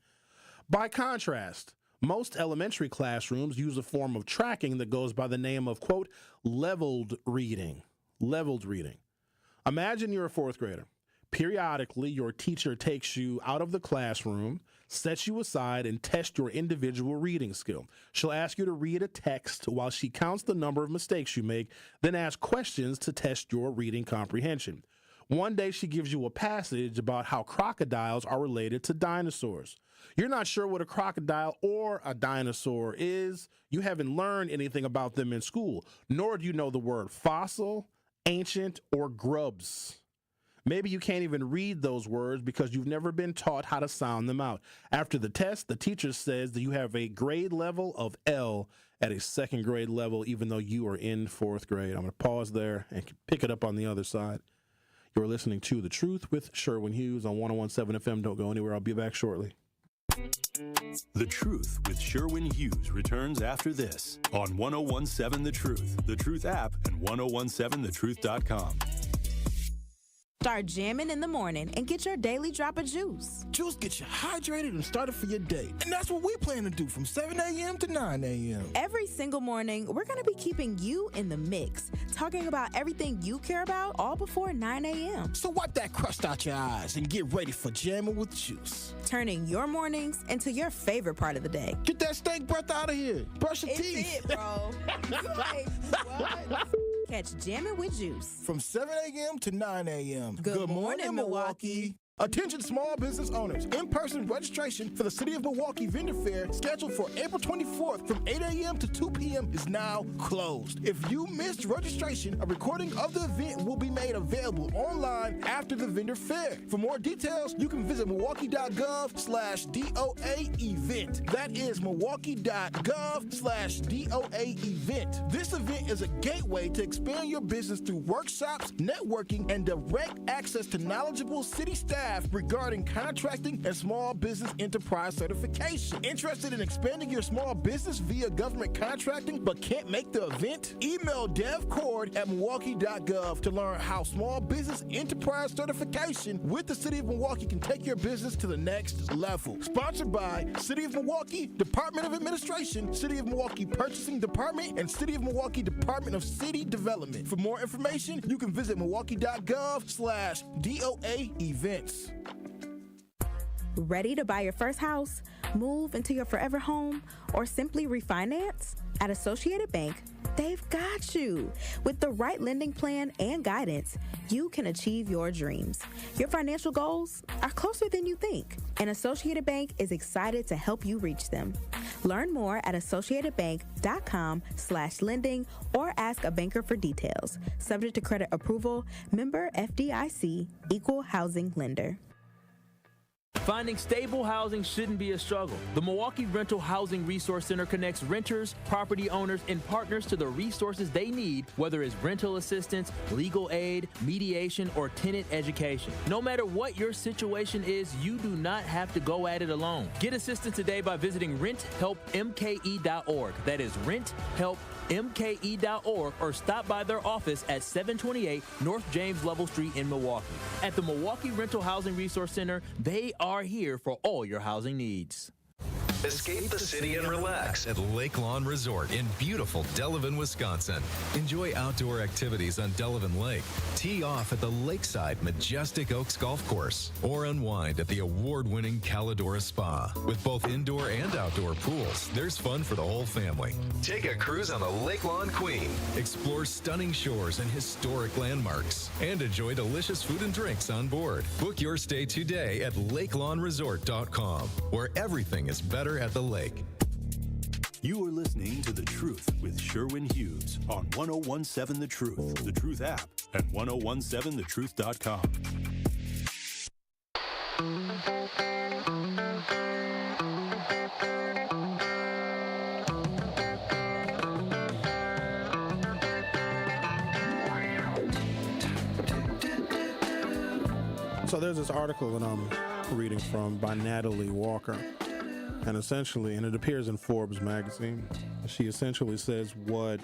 By contrast, most elementary classrooms use a form of tracking that goes by the name of, quote, leveled reading. Leveled reading. Imagine you're a fourth grader. Periodically, your teacher takes you out of the classroom, sets you aside, and tests your individual reading skill. She'll ask you to read a text while she counts the number of mistakes you make, then ask questions to test your reading comprehension. One day, she gives you a passage about how crocodiles are related to dinosaurs. You're not sure what a crocodile or a dinosaur is. You haven't learned anything about them in school, nor do you know the word fossil, ancient, or grubs. Maybe you can't even read those words because you've never been taught how to sound them out. After the test, the teacher says that you have a grade level of L at a second grade level, even though you are in fourth grade. I'm going to pause there and pick it up on the other side. You're listening to The Truth with Sherwin Hughes on 101.7 FM. Don't go anywhere. I'll be back shortly. The Truth with Sherwin Hughes returns after this on 101.7 The Truth, The Truth app, and 1017thetruth.com. Start jamming in the morning and get your daily drop of juice. Juice gets you hydrated and started for your day. And that's what we plan to do from 7 a.m. to 9 a.m. Every single morning, we're going to be keeping you in the mix, talking about everything you care about all before 9 a.m. So wipe that crust out your eyes and get ready for jamming with juice. Turning your mornings into your favorite part of the day. Get that stank breath out of here. Brush your teeth. It's it, bro. Like, what? Catch Jammin' with Juice from 7 a.m. to 9 a.m. Good morning, Milwaukee. Attention small business owners. In-person registration for the City of Milwaukee Vendor Fair scheduled for April 24th from 8 a.m. to 2 p.m. is now closed. If you missed registration, a recording of the event will be made available online after the vendor fair. For more details, you can visit milwaukee.gov/DOA event. That is milwaukee.gov/DOA event. This event is a gateway to expand your business through workshops, networking, and direct access to knowledgeable city staff regarding contracting and small business enterprise certification. Interested in expanding your small business via government contracting but can't make the event? Email devcord@milwaukee.gov to learn how small business enterprise certification with the City of Milwaukee can take your business to the next level. Sponsored by City of Milwaukee, Department of Administration, City of Milwaukee Purchasing Department, and City of Milwaukee Department of City Development. For more information, you can visit milwaukee.gov/DOA events. Ready to buy your first house, move into your forever home, or simply refinance? At Associated Bank, they've got you. With the right lending plan and guidance, you can achieve your dreams. Your financial goals are closer than you think, and Associated Bank is excited to help you reach them. Learn more at associatedbank.com/lending or ask a banker for details. Subject to credit approval, member FDIC, equal housing lender. Finding stable housing shouldn't be a struggle. The Milwaukee Rental Housing Resource Center connects renters, property owners, and partners to the resources they need, whether it's rental assistance, legal aid, mediation, or tenant education. No matter what your situation is, you do not have to go at it alone. Get assistance today by visiting renthelpmke.org. That is renthelpmke.org, or stop by their office at 728 North James Lovell Street in Milwaukee. At the Milwaukee Rental Housing Resource Center, they are here for all your housing needs. Escape the city and relax at Lake Lawn Resort in beautiful Delavan, Wisconsin. Enjoy outdoor activities on Delavan Lake. Tee off at the lakeside Majestic Oaks Golf Course, or unwind at the award-winning Calidora Spa. With both indoor and outdoor pools, there's fun for the whole family. Take a cruise on the Lake Lawn Queen. Explore stunning shores and historic landmarks, and enjoy delicious food and drinks on board. Book your stay today at lakelawnresort.com, where everything is better at the lake. You are listening to The Truth with Sherwin Hughes on 1017 The Truth, The Truth app, and 1017thetruth.com. So there's this article that I'm reading from by Natalie Walker. And essentially, and it appears in Forbes magazine, she essentially says what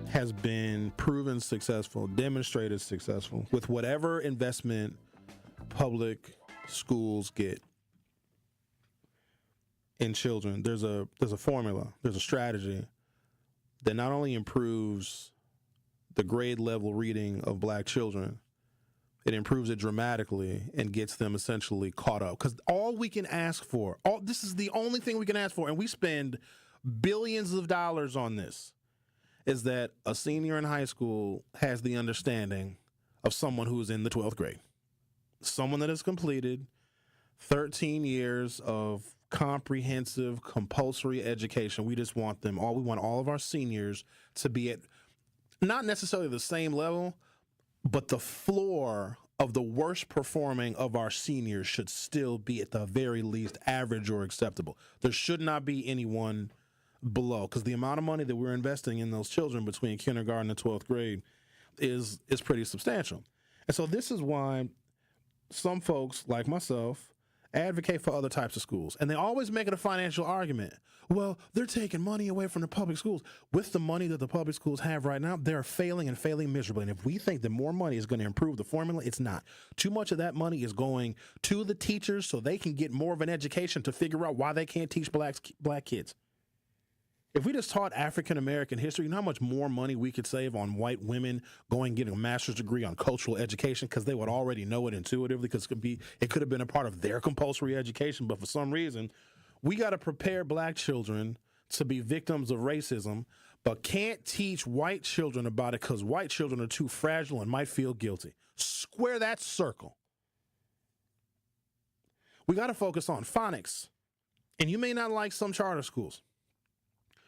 has been proven successful, demonstrated successful, with whatever investment public schools get in children. There's a formula, there's a strategy that not only improves the grade level reading of black children, it improves it dramatically and gets them essentially caught up. Because all we can ask for, this is the only thing we can ask for, and we spend billions of dollars on this, is that a senior in high school has the understanding of someone who is in the 12th grade. Someone that has completed 13 years of comprehensive, compulsory education. We just want we want all of our seniors to be at not necessarily the same level, but the floor of the worst performing of our seniors should still be at the very least average or acceptable. There should not be anyone below, because the amount of money that we're investing in those children between kindergarten and 12th grade is pretty substantial. And so this is why some folks like myself advocate for other types of schools. And they always make it a financial argument. Well, they're taking money away from the public schools. With the money that the public schools have right now, they're failing and failing miserably. And if we think that more money is going to improve the formula, it's not. Too much of that money is going to the teachers so they can get more of an education to figure out why they can't teach black kids. If we just taught African-American history, you know how much more money we could save on white women going getting a master's degree on cultural education, because they would already know it intuitively, because it could have been a part of their compulsory education. But for some reason, we got to prepare black children to be victims of racism, but can't teach white children about it because white children are too fragile and might feel guilty. Square that circle. We got to focus on phonics. And you may not like some charter schools.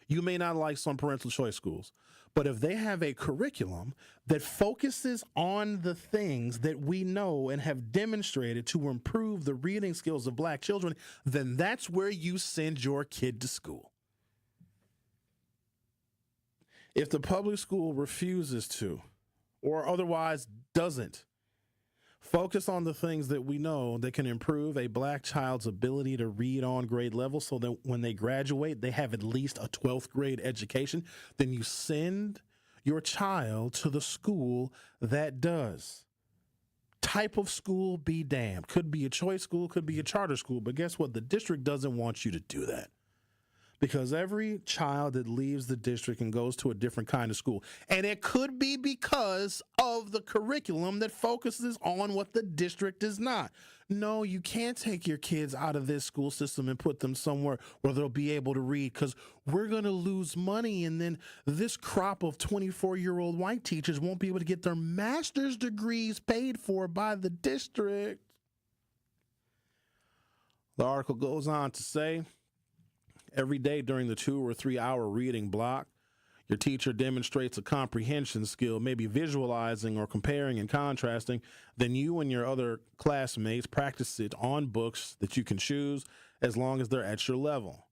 You may not like some parental choice schools, but if they have a curriculum that focuses on the things that we know and have demonstrated to improve the reading skills of black children, then that's where you send your kid to school. If the public school refuses to, or otherwise doesn't, focus on the things that we know that can improve a black child's ability to read on grade level so that when they graduate, they have at least a 12th grade education, then you send your child to the school that does. Type of school be damned. Could be a choice school, could be a charter school, but guess what? The district doesn't want you to do that. Because every child that leaves the district and goes to a different kind of school, and it could be because of the curriculum that focuses on what the district is not. No, you can't take your kids out of this school system and put them somewhere where they'll be able to read, because we're going to lose money, and then this crop of 24-year-old white teachers won't be able to get their master's degrees paid for by the district. The article goes on to say, every day during the 2 or 3 hour reading block, your teacher demonstrates a comprehension skill, maybe visualizing or comparing and contrasting, then you and your other classmates practice it on books that you can choose as long as they're at your level.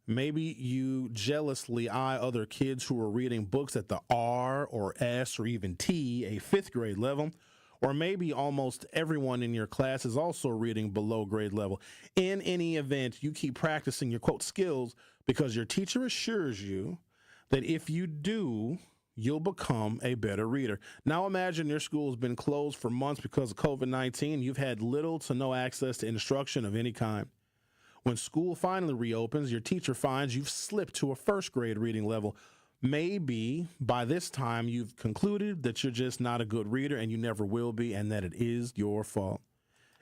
Maybe you jealously eye other kids who are reading books at the R or S or even T, a 5th grade level, or maybe almost everyone in your class is also reading below grade level. In any event, you keep practicing your, quote, skills because your teacher assures you that if you do, you'll become a better reader. Now imagine your school has been closed for months because of COVID-19. You've had little to no access to instruction of any kind. When school finally reopens, your teacher finds you've slipped to a 1st grade reading level. Maybe by this time you've concluded that you're just not a good reader and you never will be, and that it is your fault.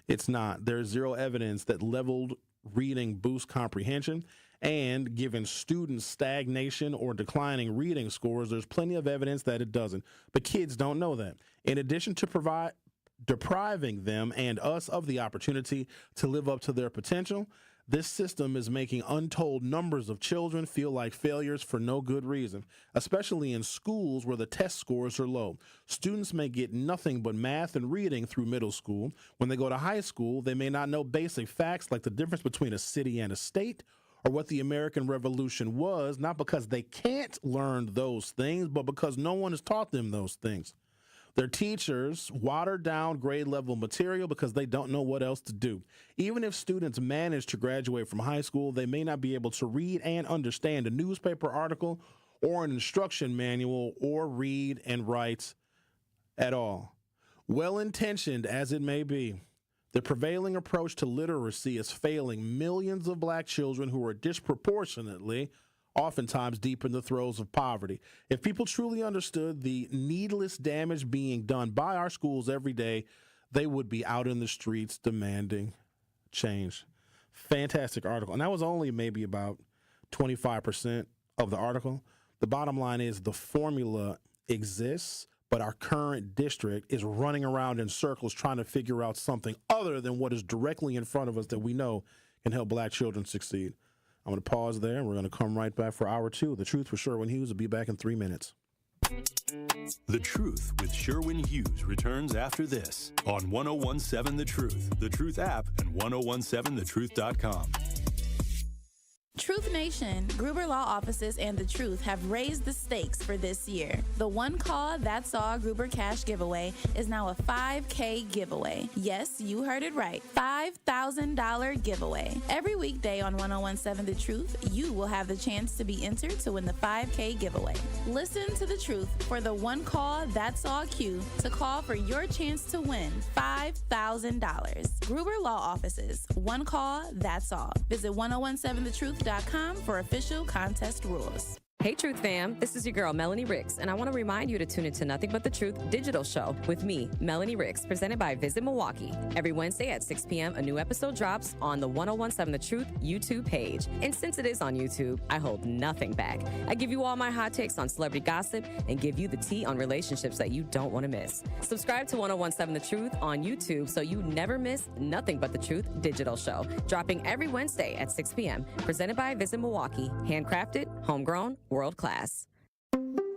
It's not. There's zero evidence that leveled reading boosts comprehension, and given students stagnation or declining reading scores, there's plenty of evidence that it doesn't. But kids don't know that. In addition to depriving them and us of the opportunity to live up to their potential, this system is making untold numbers of children feel like failures for no good reason, especially in schools where the test scores are low. Students may get nothing but math and reading through middle school. When they go to high school, they may not know basic facts like the difference between a city and a state, or what the American Revolution was, not because they can't learn those things, but because no one has taught them those things. Their teachers water down grade level material because they don't know what else to do. Even if students manage to graduate from high school, they may not be able to read and understand a newspaper article or an instruction manual or read and write at all. Well-intentioned as it may be, the prevailing approach to literacy is failing millions of black children who are disproportionately, oftentimes deep in the throes of poverty. If people truly understood the needless damage being done by our schools every day, they would be out in the streets demanding change. Fantastic article. And that was only maybe about 25% of the article. The bottom line is the formula exists, but our current district is running around in circles trying to figure out something other than what is directly in front of us that we know can help black children succeed. I'm going to pause there, and we're going to come right back for hour 2. The Truth with Sherwin Hughes will be back in 3 minutes. The Truth with Sherwin Hughes returns after this on 1017 The Truth app, and 1017thetruth.com. Truth Nation, Gruber Law Offices, and The Truth have raised the stakes for this year. The One Call That's All Gruber Cash Giveaway is now a $5K giveaway. Yes, you heard it right. $5,000 giveaway. Every weekday on 1017 The Truth, you will have the chance to be entered to win the $5K giveaway. Listen to The Truth for the One Call That's All cue to call for your chance to win $5,000. Gruber Law Offices, One Call That's All. Visit 1017thetruth.com for official contest rules. Hey, Truth fam. This is your girl, Melanie Ricks, and I want to remind you to tune into Nothing But the Truth digital show with me, Melanie Ricks, presented by Visit Milwaukee. Every Wednesday at 6 p.m., a new episode drops on the 1017 The Truth YouTube page. And since it is on YouTube, I hold nothing back. I give you all my hot takes on celebrity gossip and give you the tea on relationships that you don't want to miss. Subscribe to 1017 The Truth on YouTube so you never miss Nothing But the Truth digital show, dropping every Wednesday at 6 p.m., presented by Visit Milwaukee. Handcrafted, homegrown, world class.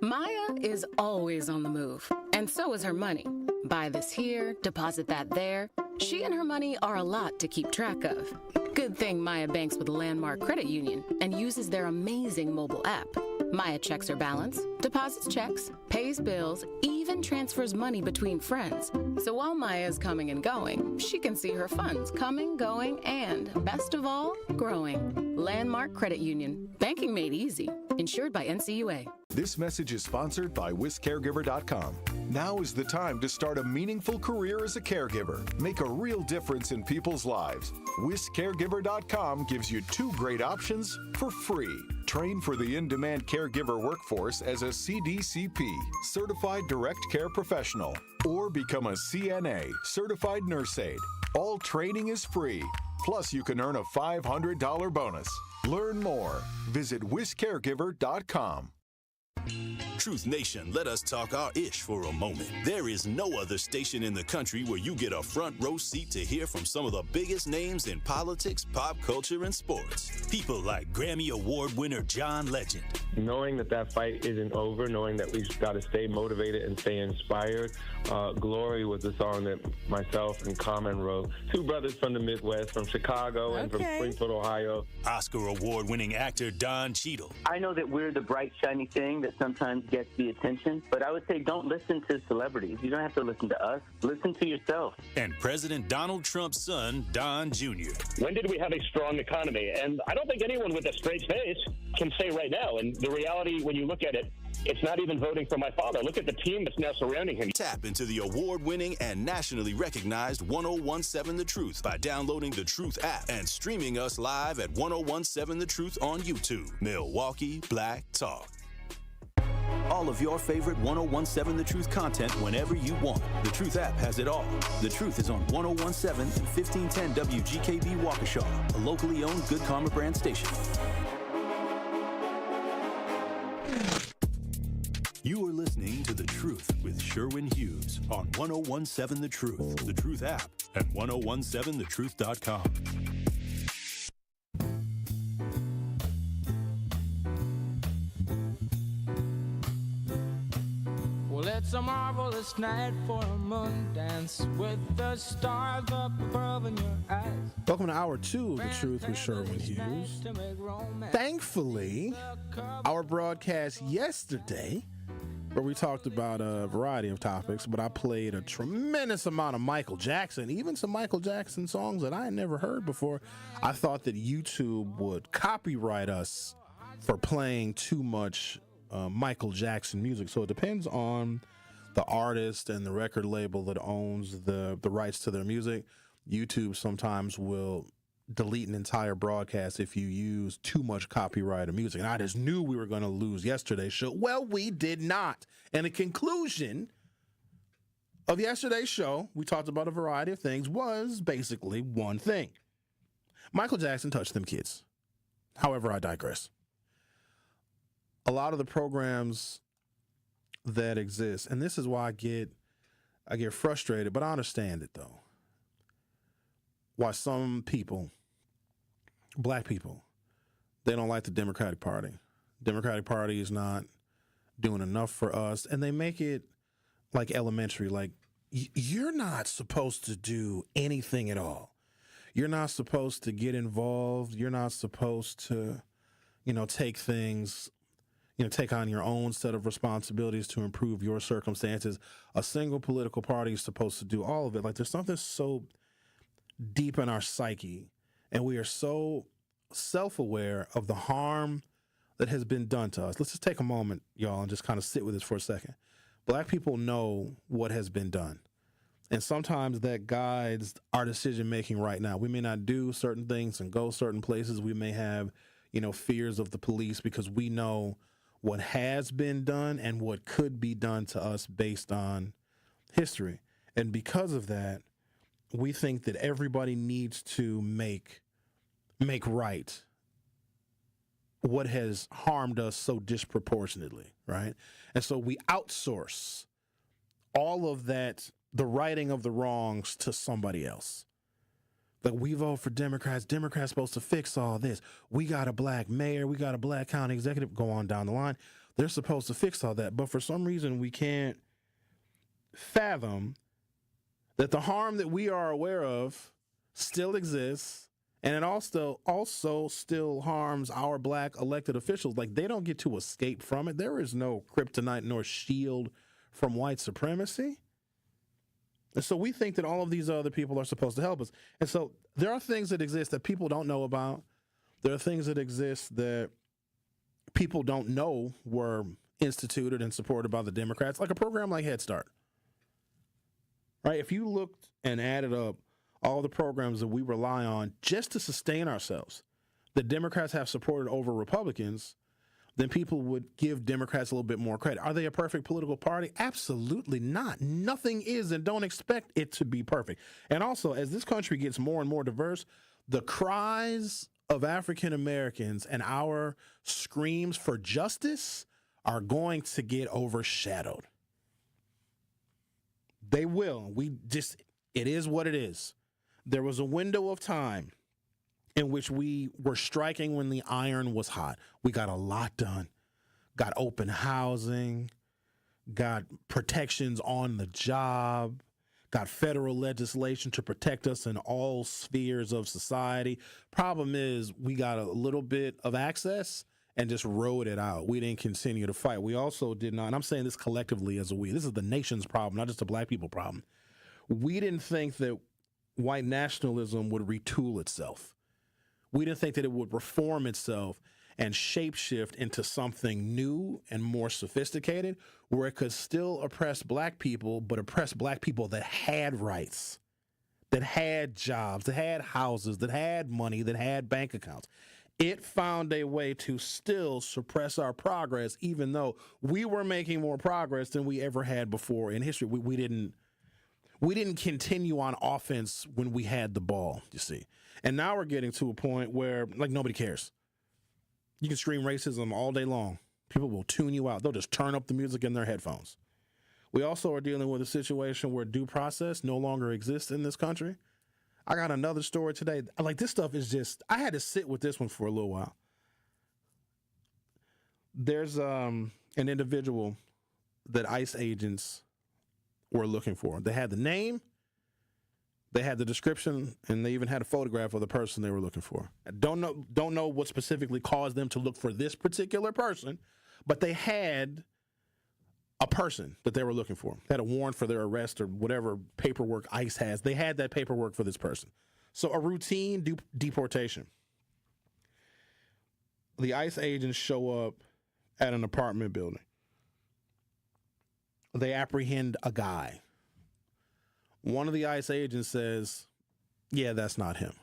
Maya is always on the move, and so is her money. Buy this here, deposit that there. She and her money are a lot to keep track of. Good thing Maya banks with Landmark Credit Union and uses their amazing mobile app. Maya checks her balance, deposits checks, pays bills, even transfers money between friends. So while Maya is coming and going, she can see her funds coming, going, and, best of all, growing. Landmark Credit Union. Banking made easy. Insured by NCUA. This message is sponsored by WisCaregiver.com. Now is the time to start a meaningful career as a caregiver. Make a real difference in people's lives. WisCaregiver.com gives you 2 great options for free. Train for the in-demand caregiver workforce as a CDCP, Certified Direct Care Professional, or become a CNA, Certified Nurse Aide. All training is free. Plus, you can earn a $500 bonus. Learn more. Visit WisCaregiver.com. Truth Nation, let us talk our ish for a moment. There is no other station in the country where you get a front row seat to hear from some of the biggest names in politics, pop culture, and sports. People like Grammy Award winner John Legend. Knowing that fight isn't over, knowing that we've got to stay motivated and stay inspired. Glory was the song that myself and Common wrote. Two brothers from the Midwest, from Chicago and from Springfield, Ohio. Oscar Award winning actor Don Cheadle. I know that we're the bright, shiny thing that sometimes gets the attention, but I would say don't listen to celebrities. You don't have to listen to us. Listen to yourself. And President Donald Trump's son, Don Jr. When did we have a strong economy? And I don't think anyone with a straight face can say right now. And the reality, when you look at it, it's not even voting for my father. Look at the team that's now surrounding him. Tap into the award-winning and nationally recognized 1017 The Truth by downloading the Truth app and streaming us live at 1017 The Truth on YouTube. Milwaukee Black Talk. All of your favorite 1017 The Truth content whenever you want. The Truth app has it all. The Truth is on 1017 and 1510 WGKB Waukesha, a locally owned Good Karma brand station. You are listening to The Truth with Sherwin Hughes on 1017 The Truth, The Truth app, and 1017thetruth.com. Well, it's a marvelous night for a moon dance with the stars up above in your eyes. Welcome to Hour 2 of The Truth with Sherwin Hughes. Thankfully, our broadcast yesterday, where we talked about a variety of topics, but I played a tremendous amount of Michael Jackson, even some Michael Jackson songs that I had never heard before. I thought that YouTube would copyright us for playing too much Michael Jackson music. So it depends on the artist and the record label that owns the rights to their music. YouTube sometimes will delete an entire broadcast if you use too much copyrighted music. And I just knew we were going to lose yesterday's show. Well, we did not. And the conclusion of yesterday's show, we talked about a variety of things, was basically one thing. Michael Jackson touched them kids. However, I digress. A lot of the programs that exist, and this is why I get frustrated, but I understand it though. Why some people, black people, they don't like the Democratic Party. Democratic Party is not doing enough for us, and they make it like elementary, like you're not supposed to do anything at all. You're not supposed to get involved. You're not supposed to, take things, take on your own set of responsibilities to improve your circumstances. A single political party is supposed to do all of it. Like there's something so deep in our psyche, and we are so self-aware of the harm that has been done to us. Let's just take a moment, y'all, and just kind of sit with this for a second. Black people know what has been done, and sometimes that guides our decision-making right now. We may not do certain things and go certain places. We may have, fears of the police because we know what has been done and what could be done to us based on history. And because of that, we think that everybody needs to make right what has harmed us so disproportionately, right? And so we outsource all of that, the righting of the wrongs, to somebody else. Like, we vote for Democrats. Democrats supposed to fix all this. We got a black mayor. We got a black county executive. Go on down the line. They're supposed to fix all that. But for some reason, we can't fathom that the harm that we are aware of still exists, and it also still harms our black elected officials. Like, they don't get to escape from it. There is no kryptonite nor shield from white supremacy. And so we think that all of these other people are supposed to help us. And so there are things that exist that people don't know about. There are things that exist that people don't know were instituted and supported by the Democrats, like a program like Head Start. Right? If you looked and added up all the programs that we rely on just to sustain ourselves, that Democrats have supported over Republicans, then people would give Democrats a little bit more credit. Are they a perfect political party? Absolutely not. Nothing is, and don't expect it to be perfect. And also, as this country gets more and more diverse, the cries of African Americans and our screams for justice are going to get overshadowed. They will. It is what it is. There was a window of time in which we were striking when the iron was hot. We got a lot done. Got open housing, got protections on the job, got federal legislation to protect us in all spheres of society. Problem is, we got a little bit of access and just rode it out. We didn't continue to fight. We also did not, and I'm saying this collectively as a we, this is the nation's problem, not just a black people problem. We didn't think that white nationalism would retool itself. We didn't think that it would reform itself and shapeshift into something new and more sophisticated, where it could still oppress black people, but oppress black people that had rights, that had jobs, that had houses, that had money, that had bank accounts. It found a way to still suppress our progress, even though we were making more progress than we ever had before in history. We didn't continue on offense when we had the ball, you see. And now we're getting to a point where, like, nobody cares. You can scream racism all day long. People will tune you out. They'll just turn up the music in their headphones. We also are dealing with a situation where due process no longer exists in this country. I got another story today. Like, this stuff is just, I had to sit with this one for a little while. There's an individual that ICE agents were looking for. They had the name, they had the description, and they even had a photograph of the person they were looking for. I don't know what specifically caused them to look for this particular person, but they had a person that they were looking for. They had a warrant for their arrest or whatever paperwork ICE has. They had that paperwork for this person. So a routine deportation. The ICE agents show up at an apartment building. They apprehend a guy. One of the ICE agents says, yeah, that's not him.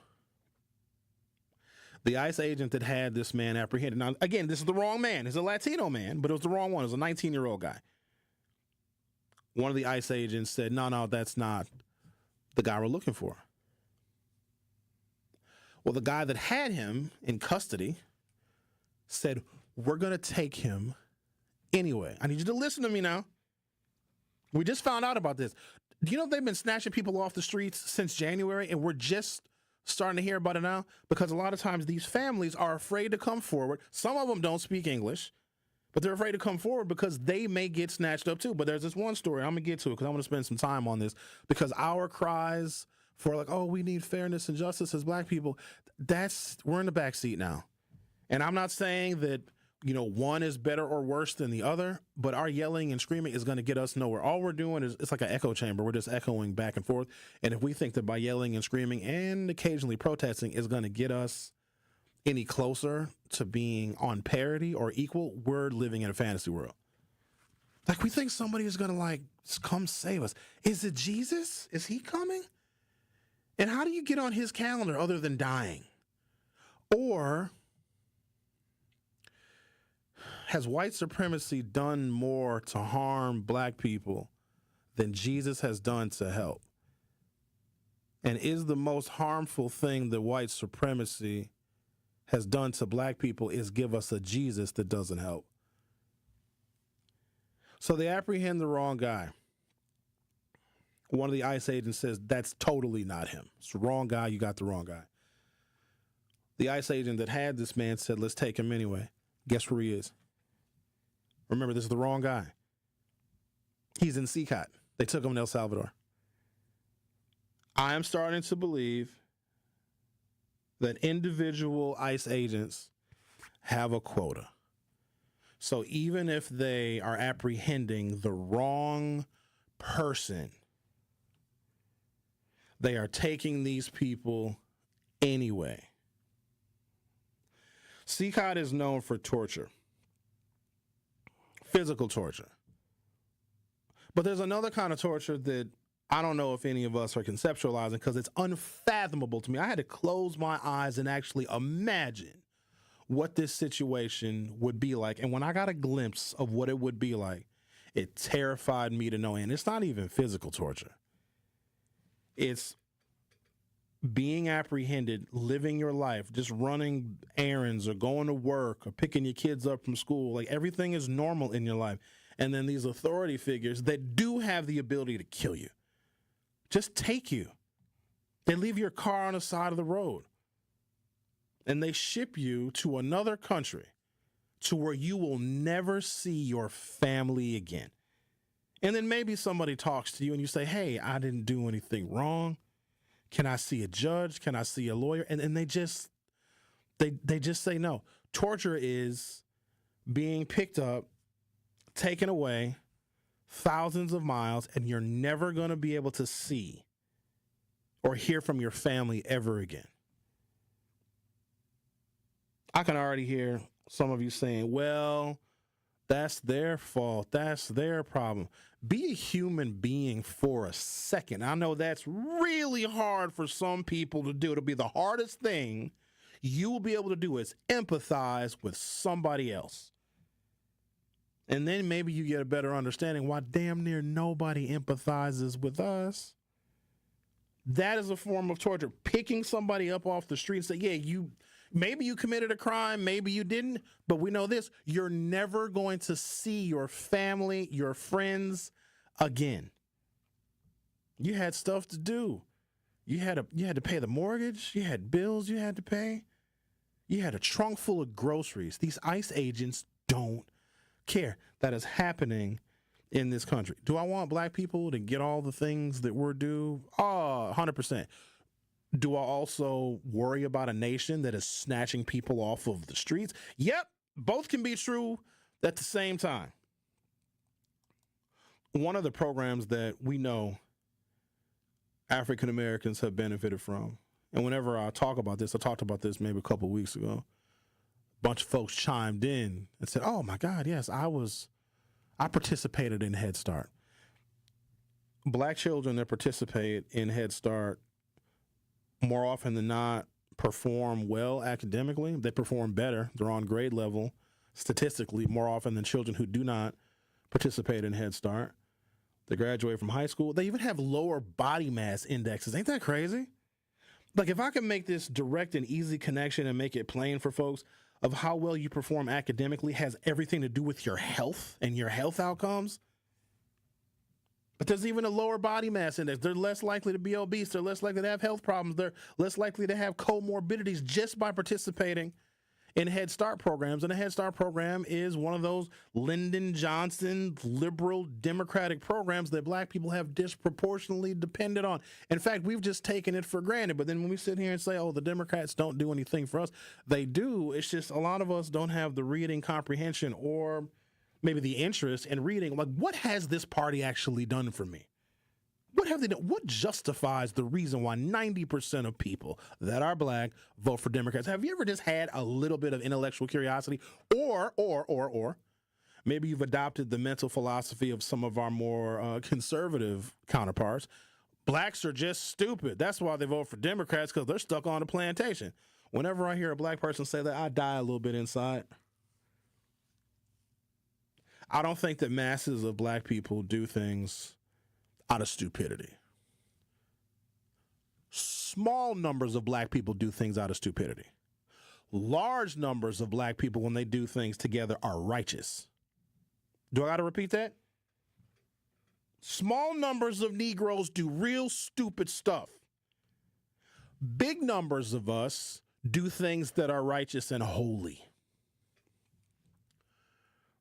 The ICE agent that had this man apprehended. Now, again, this is the wrong man. It's a Latino man, but it was the wrong one. It was a 19-year-old guy. One of the ICE agents said, no, that's not the guy we're looking for. Well, the guy that had him in custody said, we're going to take him anyway. I need you to listen to me now. We just found out about this. Do you know they've been snatching people off the streets since January, and we're just starting to hear about it now? Because a lot of times these families are afraid to come forward. Some of them don't speak English, but they're afraid to come forward because they may get snatched up too. But there's this one story, I'm going to get to it because I want to spend some time on this, because our cries for like, oh, we need fairness and justice as black people, we're in the backseat now. And I'm not saying that, one is better or worse than the other, but our yelling and screaming is going to get us nowhere. All we're doing is, it's like an echo chamber. We're just echoing back and forth. And if we think that by yelling and screaming and occasionally protesting is going to get us any closer to being on parity or equal, we're living in a fantasy world. Like, we think somebody is going to come save us. Is it Jesus? Is he coming? And how do you get on his calendar other than dying? Or has white supremacy done more to harm black people than Jesus has done to help? And is the most harmful thing that white supremacy has done to black people is give us a Jesus that doesn't help? So they apprehend the wrong guy. One of the ICE agents says, that's totally not him. It's the wrong guy. You got the wrong guy. The ICE agent that had this man said, let's take him anyway. Guess where he is? Remember, this is the wrong guy. He's in CCOT. They took him in El Salvador. I am starting to believe that individual ICE agents have a quota. So even if they are apprehending the wrong person, they are taking these people anyway. CCOT is known for torture. Physical torture. But there's another kind of torture that I don't know if any of us are conceptualizing because it's unfathomable to me. I had to close my eyes and actually imagine what this situation would be like. And when I got a glimpse of what it would be like, it terrified me to no end. It's not even physical torture. It's being apprehended, living your life, just running errands or going to work or picking your kids up from school, like everything is normal in your life. And then these authority figures that do have the ability to kill you just take you. They leave your car on the side of the road and they ship you to another country to where you will never see your family again. And then maybe somebody talks to you and you say, hey, I didn't do anything wrong. Can I see a judge? Can I see a lawyer? And they just say no. Torture is being picked up, taken away thousands of miles, and you're never going to be able to see or hear from your family ever again. I can already hear some of you saying, well, that's their fault. That's their problem. Be a human being for a second. I know that's really hard for some people to do. It'll be the hardest thing you will be able to do is empathize with somebody else. And then maybe you get a better understanding why damn near nobody empathizes with us. That is a form of torture. Picking somebody up off the street and say, yeah, maybe you committed a crime, maybe you didn't, but we know this, you're never going to see your family, your friends again. You had stuff to do. You had to pay the mortgage, you had bills you had to pay. You had a trunk full of groceries. These ICE agents don't care. That is happening in this country. Do I want black people to get all the things that we're due? 100%. Do I also worry about a nation that is snatching people off of the streets? Yep, both can be true at the same time. One of the programs that we know African Americans have benefited from, and whenever I talk about this, I talked about this maybe a couple of weeks ago, a bunch of folks chimed in and said, oh my God, yes, I participated in Head Start. Black children that participate in Head Start more often than not perform well academically. They perform better. They're on grade level statistically more often than children who do not participate in Head Start. They graduate from high school. They even have lower body mass indexes. Ain't that crazy? Like, if I can make this direct and easy connection and make it plain for folks of how well you perform academically has everything to do with your health and your health outcomes. But there's even a lower body mass index. They're less likely to be obese. They're less likely to have health problems. They're less likely to have comorbidities just by participating in Head Start programs. And a Head Start program is one of those Lyndon Johnson liberal democratic programs that black people have disproportionately depended on. In fact, we've just taken it for granted. But then when we sit here and say, oh, the Democrats don't do anything for us, they do. It's just a lot of us don't have the reading comprehension or maybe the interest in reading. Like, what has this party actually done for me? What have they done? What justifies the reason why 90% of people that are black vote for Democrats? Have you ever just had a little bit of intellectual curiosity? Or maybe you've adopted the mental philosophy of some of our more conservative counterparts. Blacks are just stupid. That's why they vote for Democrats, because they're stuck on a plantation. Whenever I hear a black person say that, I die a little bit inside. I don't think that masses of black people do things out of stupidity. Small numbers of black people do things out of stupidity. Large numbers of black people, when they do things together, are righteous. Do I got to repeat that? Small numbers of Negroes do real stupid stuff. Big numbers of us do things that are righteous and holy.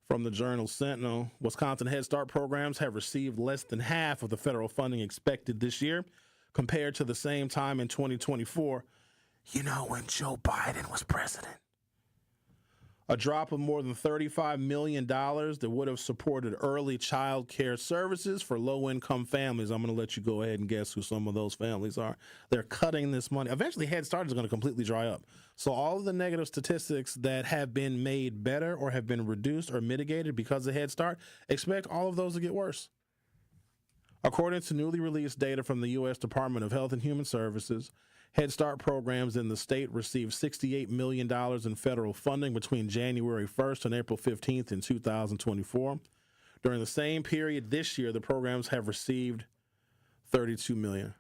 From the Journal Sentinel, Wisconsin Head Start programs have received less than half of the federal funding expected this year compared to the same time in 2024, when Joe Biden was president. A drop of more than $35 million that would have supported early child care services for low-income families. I'm going to let you go ahead and guess who some of those families are. They're cutting this money. Eventually, Head Start is going to completely dry up. So all of the negative statistics that have been made better or have been reduced or mitigated because of Head Start, expect all of those to get worse. According to newly released data from the U.S. Department of Health and Human Services, Head Start programs in the state received $68 million in federal funding between January 1st and April 15th in 2024. During the same period this year, the programs have received $32 million.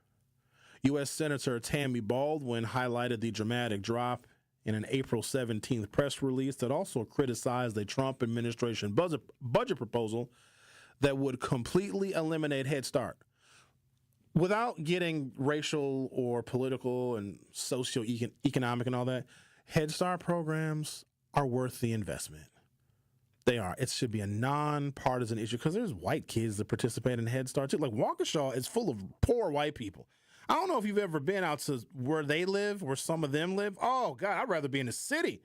U.S. Senator Tammy Baldwin highlighted the dramatic drop in an April 17th press release that also criticized a Trump administration budget proposal that would completely eliminate Head Start. Without getting racial or political and socio-economic and all that, Head Start programs are worth the investment. They are. It should be a nonpartisan issue because there's white kids that participate in Head Start too. Like Waukesha is full of poor white people. I don't know if you've ever been out to where they live, where some of them live. Oh, God, I'd rather be in the city.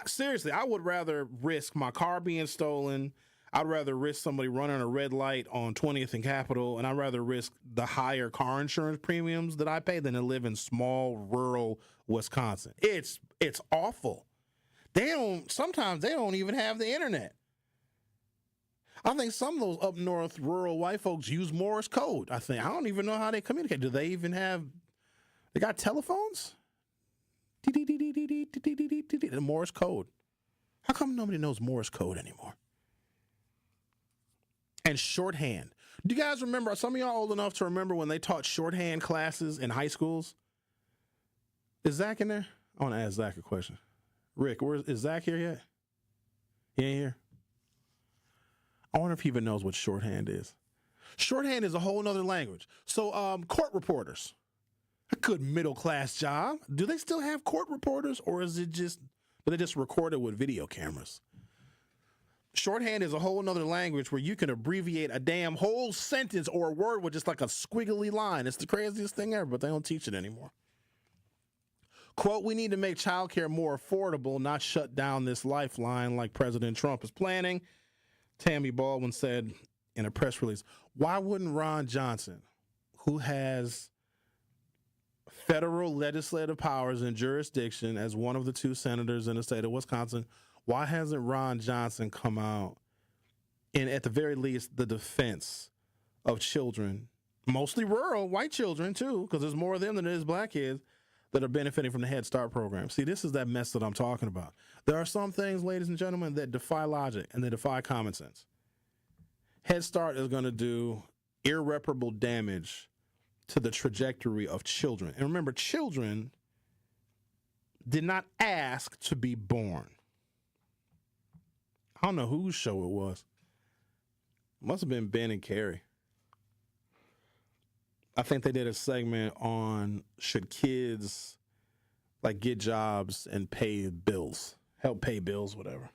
Seriously, I would rather risk my car being stolen. I'd rather risk somebody running a red light on 20th and Capitol, and I'd rather risk the higher car insurance premiums that I pay than to live in small, rural Wisconsin. It's awful. Sometimes they don't even have the internet. I think some of those up north rural white folks use Morse code. I don't even know how they communicate. Do they even they got telephones? The Morse code. How come nobody knows Morse code anymore? And shorthand. Do you guys remember, some of y'all old enough to remember when they taught shorthand classes in high schools? Is Zach in there? I want to ask Zach a question. Rick, is Zach here yet? He ain't here? I wonder if he even knows what shorthand is. Shorthand is a whole nother language. So court reporters, a good middle-class job. Do they still have court reporters, or is it do they just record it with video cameras? Shorthand is a whole nother language where you can abbreviate a damn whole sentence or a word with just like a squiggly line. It's the craziest thing ever, but they don't teach it anymore. Quote, we need to make childcare more affordable, not shut down this lifeline like President Trump is planning. Tammy Baldwin said in a press release, why wouldn't Ron Johnson, who has federal legislative powers and jurisdiction as one of the two senators in the state of Wisconsin, why hasn't Ron Johnson come out in, at the very least, the defense of children, mostly rural, white children too, because there's more of them than there is black kids that are benefiting from the Head Start program. See, this is that mess that I'm talking about. There are some things, ladies and gentlemen, that defy logic and they defy common sense. Head Start is going to do irreparable damage to the trajectory of children. And remember, children did not ask to be born. I don't know whose show it was. It must have been Ben and Carrie. I think they did a segment on should kids like get jobs and pay bills, help pay bills, whatever.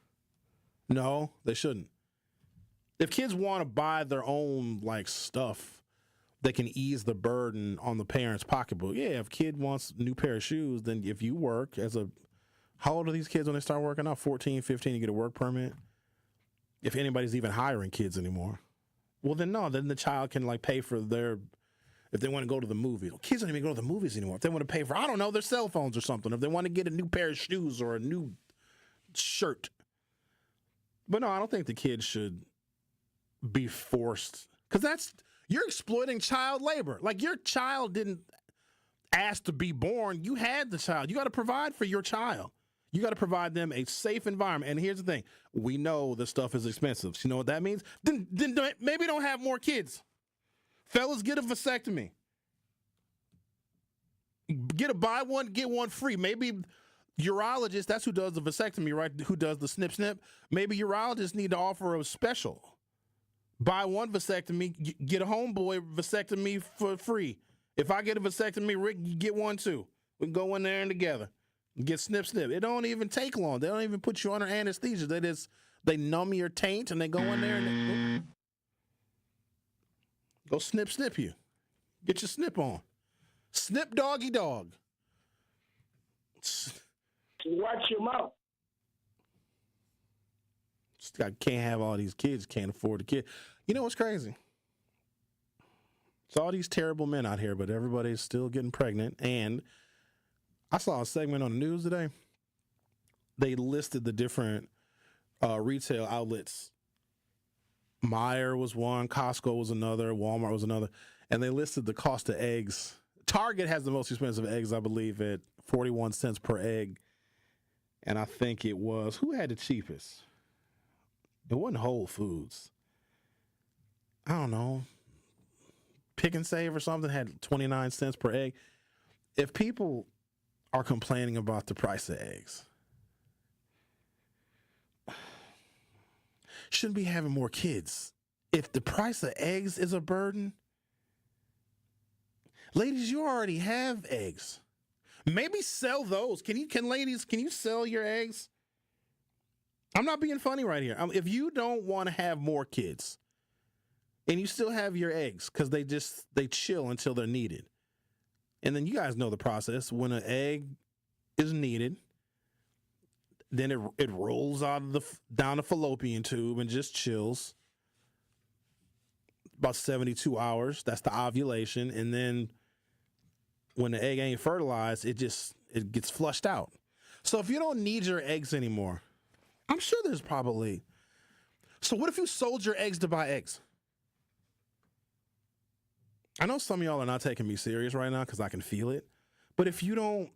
No, they shouldn't. If kids want to buy their own like stuff, they can ease the burden on the parents' pocketbook. Yeah, if kid wants a new pair of shoes, then if you work how old are these kids when they start working out? 14, 15, you get a work permit. If anybody's even hiring kids anymore. Well, then the child can like pay for if they want to go to the movies. Well, kids don't even go to the movies anymore. If they want to pay for, I don't know, their cell phones or something. If they want to get a new pair of shoes or a new shirt. But no, I don't think the kids should be forced. Because you're exploiting child labor. Like your child didn't ask to be born. You had the child. You got to provide for your child. You got to provide them a safe environment. And here's the thing. We know this stuff is expensive. So you know what that means? Then maybe don't have more kids. Fellas, get a vasectomy. Get a buy one, get one free. Maybe urologist, that's who does the vasectomy, right? Who does the snip. Maybe urologists need to offer a special. Buy one vasectomy, get a homeboy vasectomy for free. If I get a vasectomy, Rick, you get one too. We can go in there and together. Get snip. It don't even take long. They don't even put you under anesthesia. They numb your taint and they go in there and go snip you. Get your snip on. Snip doggy dog. Watch your mouth. I can't have all these kids, can't afford a kid. You know what's crazy? It's all these terrible men out here, but everybody's still getting pregnant. And I saw a segment on the news today. They listed the different retail outlets. Meijer was one, Costco was another, Walmart was another, and they listed the cost of eggs. Target has the most expensive eggs, I believe, at 41 cents per egg. And I think it was, who had the cheapest? It wasn't Whole Foods. I don't know. Pick and Save or something had 29 cents per egg. If people are complaining about the price of eggs, shouldn't be having more kids. If the price of eggs is a burden, ladies, you already have eggs. Maybe sell those. Can you sell your eggs? I'm not being funny right here. If you don't want to have more kids and you still have your eggs because they chill until they're needed. And then you guys know the process. When an egg is needed, then it rolls out of down the fallopian tube and just chills. About 72 hours. That's the ovulation. And then when the egg ain't fertilized, it gets flushed out. So if you don't need your eggs anymore, I'm sure there's probably. So what if you sold your eggs to buy eggs? I know some of y'all are not taking me serious right now because I can feel it. But if you don't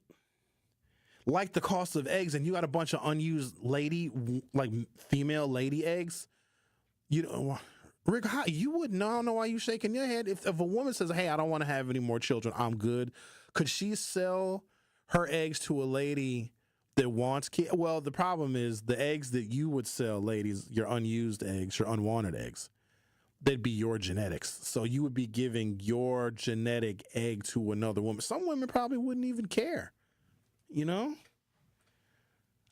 like the cost of eggs and you got a bunch of unused female lady eggs, Rick, you wouldn't know. I don't know why you shaking your head. If a woman says, hey, I don't want to have any more children, I'm good, could she sell her eggs to a lady that wants kids? Well, the problem is the eggs that you would sell, ladies, your unused eggs, your unwanted eggs, they'd be your genetics. So you would be giving your genetic egg to another woman. Some women probably wouldn't even care, I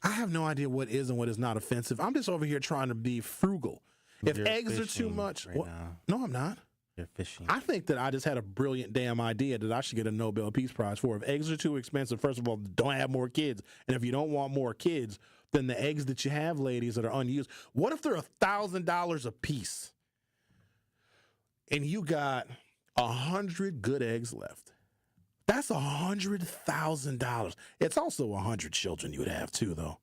have no idea what is and what is not offensive. I'm just over here trying to be frugal. If eggs are too much, no, I'm not. You're fishing. I think that I just had a brilliant damn idea that I should get a Nobel Peace Prize for. If eggs are too expensive, first of all, don't have more kids. And if you don't want more kids, then the eggs that you have, ladies, that are unused, what if they're $1,000 a piece? And you got 100 good eggs left. That's $100,000. It's also 100 children you would have too, though.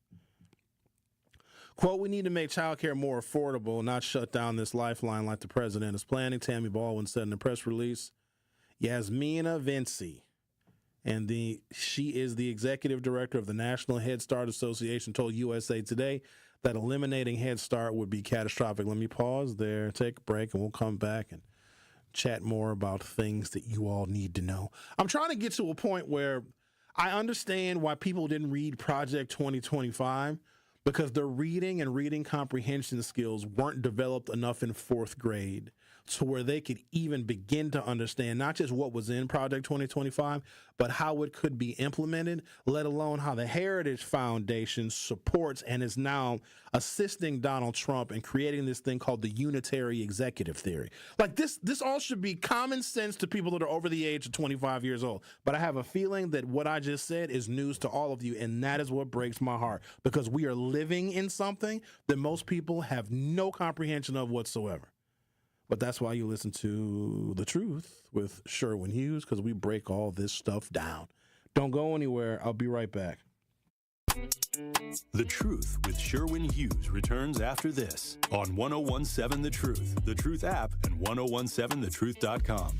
Quote, we need to make childcare more affordable, not shut down this lifeline like the president is planning, Tammy Baldwin said in a press release. Yasmina Vinci, she is the executive director of the National Head Start Association, told USA Today that eliminating Head Start would be catastrophic. Let me pause there, take a break, and we'll come back and chat more about things that you all need to know. I'm trying to get to a point where I understand why people didn't read Project 2025, because their reading and reading comprehension skills weren't developed enough in fourth grade to where they could even begin to understand not just what was in Project 2025, but how it could be implemented, let alone how the Heritage Foundation supports and is now assisting Donald Trump in creating this thing called the Unitary executive theory. Like this all should be common sense to people that are over the age of 25 years old. But I have a feeling that what I just said is news to all of you, and that is what breaks my heart, because we are living in something that most people have no comprehension of whatsoever. But that's why you listen to The Truth with Sherwin Hughes, because we break all this stuff down. Don't go anywhere. I'll be right back. The Truth with Sherwin Hughes returns after this on 1017 The Truth app, and 1017thetruth.com.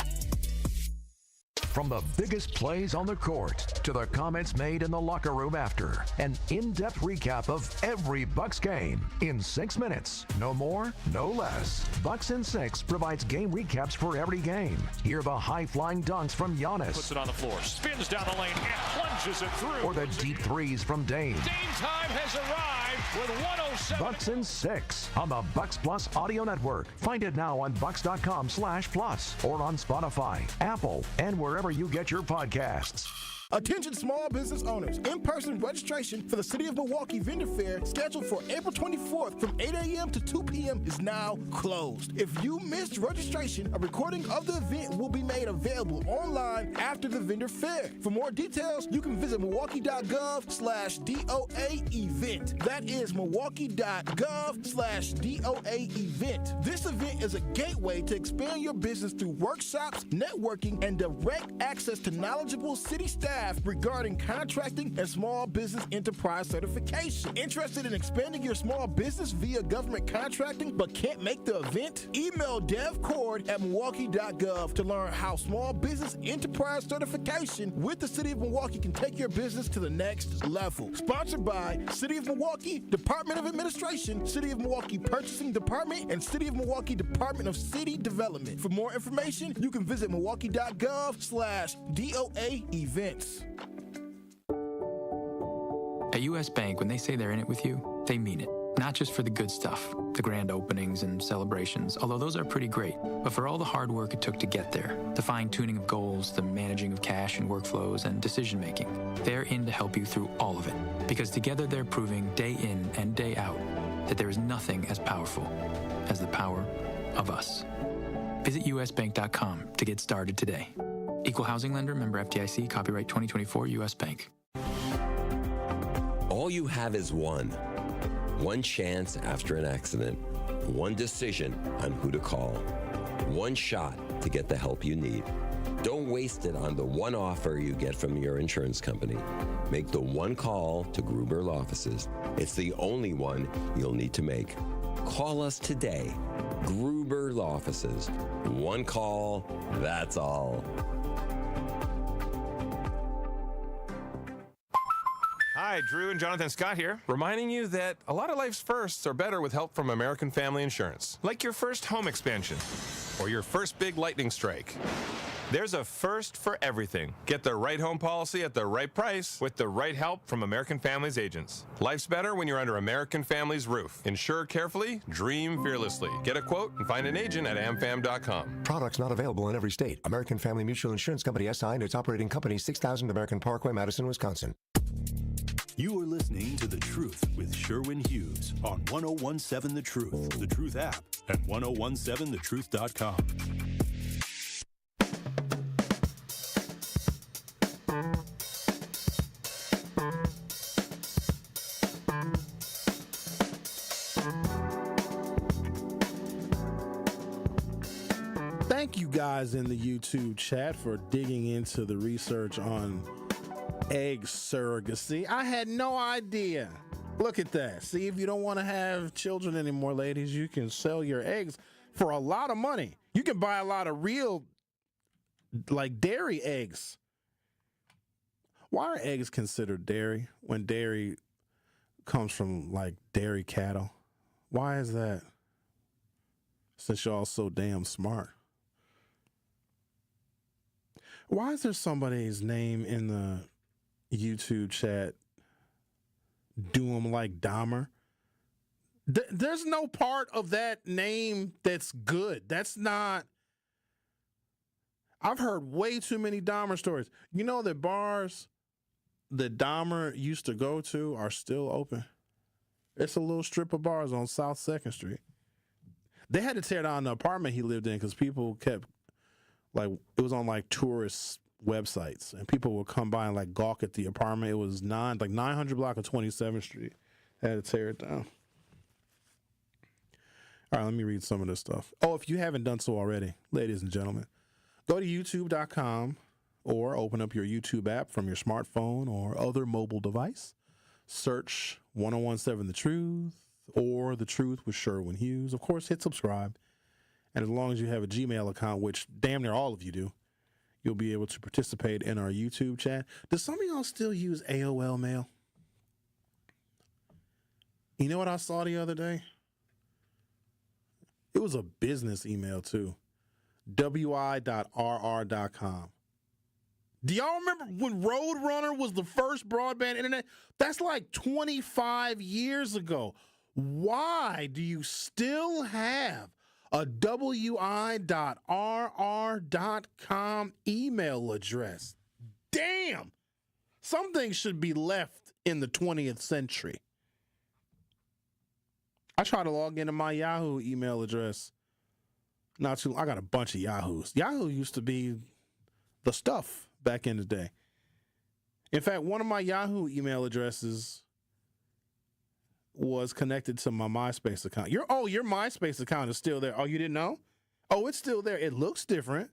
From the biggest plays on the court to the comments made in the locker room after, an in-depth recap of every Bucks game in 6 minutes. No more, no less. Bucks in 6 provides game recaps for every game. Hear the high-flying dunks from Giannis. Puts it on the floor, spins down the lane, and plunges it through. Or the deep threes from Dame. Dame time has arrived with 107. Bucks in 6 on the Bucks Plus Audio Network. Find it now on bucks.com/plus or on Spotify, Apple, and wherever you get your podcasts. Attention small business owners. In-person registration for the City of Milwaukee Vendor Fair scheduled for April 24th from 8 a.m. to 2 p.m. is now closed. If you missed registration, a recording of the event will be made available online after the vendor fair. For more details, you can visit milwaukee.gov/DOA event. That is milwaukee.gov/DOA event. This event is a gateway to expand your business through workshops, networking, and direct access to knowledgeable city staff staff regarding contracting and small business enterprise certification. Interested in expanding your small business via government contracting but can't make the event? Email devcord@milwaukee.gov to learn how small business enterprise certification with the City of Milwaukee can take your business to the next level. Sponsored by City of Milwaukee, Department of Administration, City of Milwaukee Purchasing Department, and City of Milwaukee Department of City Development. For more information, you can visit milwaukee.gov/DOA events. At U.S. Bank, when they say they're in it with you, they mean it. Not just for the good stuff, the grand openings and celebrations, although those are pretty great, but for all the hard work it took to get there, the fine-tuning of goals, the managing of cash and workflows, and decision-making. They're in to help you through all of it, because together they're proving day in and day out that there is nothing as powerful as the power of us. Visit usbank.com to get started today. Equal housing lender, member FDIC, copyright 2024 U.S. Bank. All you have is one chance after an accident, one decision on who to call, one shot to get the help you need. Don't waste it on the one offer you get from your insurance company. Make the one call to Gruber Law Offices. It's the only one you'll need to make. Call us today. Gruber Law Offices. One call, that's all. Hi, Drew and Jonathan Scott here, reminding you that a lot of life's firsts are better with help from American Family Insurance. Like your first home expansion or your first big lightning strike. There's a first for everything. Get the right home policy at the right price with the right help from American Family's agents. Life's better when you're under American Family's roof. Insure carefully, dream fearlessly. Get a quote and find an agent at amfam.com. Products not available in every state. American Family Mutual Insurance Company SI and its operating company 6000 American Parkway, Madison, Wisconsin. You are listening to The Truth with Sherwin Hughes on 1017 The Truth, The Truth app, and 1017thetruth.com. Thank you guys in the YouTube chat for digging into the research on egg surrogacy. I had no idea. Look at that. See, if you don't want to have children anymore, ladies, you can sell your eggs for a lot of money. You can buy a lot of real, like, dairy eggs. Why are eggs considered dairy when dairy comes from, like, dairy cattle? Why is that? Since y'all so damn smart. Why is there somebody's name in the YouTube chat, do them like Dahmer? There's no part of that name that's good. That's not. I've heard way too many Dahmer stories. You know that bars that Dahmer used to go to are still open. It's a little strip of bars on South 2nd Street. They had to tear down the apartment he lived in because people kept, like, it was on like tourist websites and people would come by and like gawk at the apartment. It was 900 block of 27th Street. They had to tear it down. All right, let me read some of this stuff. Oh, if you haven't done so already, ladies and gentlemen, go to youtube.com or open up your YouTube app from your smartphone or other mobile device. Search 1017 The Truth or The Truth with Sherwin Hughes. Of course, hit subscribe. And as long as you have a Gmail account, which damn near all of you do, you'll be able to participate in our YouTube chat. Does some of y'all still use AOL mail? You know what I saw the other day? It was a business email too. wi.rr.com. Do y'all remember when Roadrunner was the first broadband internet? That's like 25 years ago. Why do you still have a wi.rr.com email address? Damn! Some things should be left in the 20th century. I tried to log into my Yahoo email address. I got a bunch of Yahoos. Yahoo used to be the stuff back in the day. In fact, one of my Yahoo email addresses was connected to my MySpace account. Your MySpace account is still there. Oh, you didn't know? Oh, it's still there. It looks different,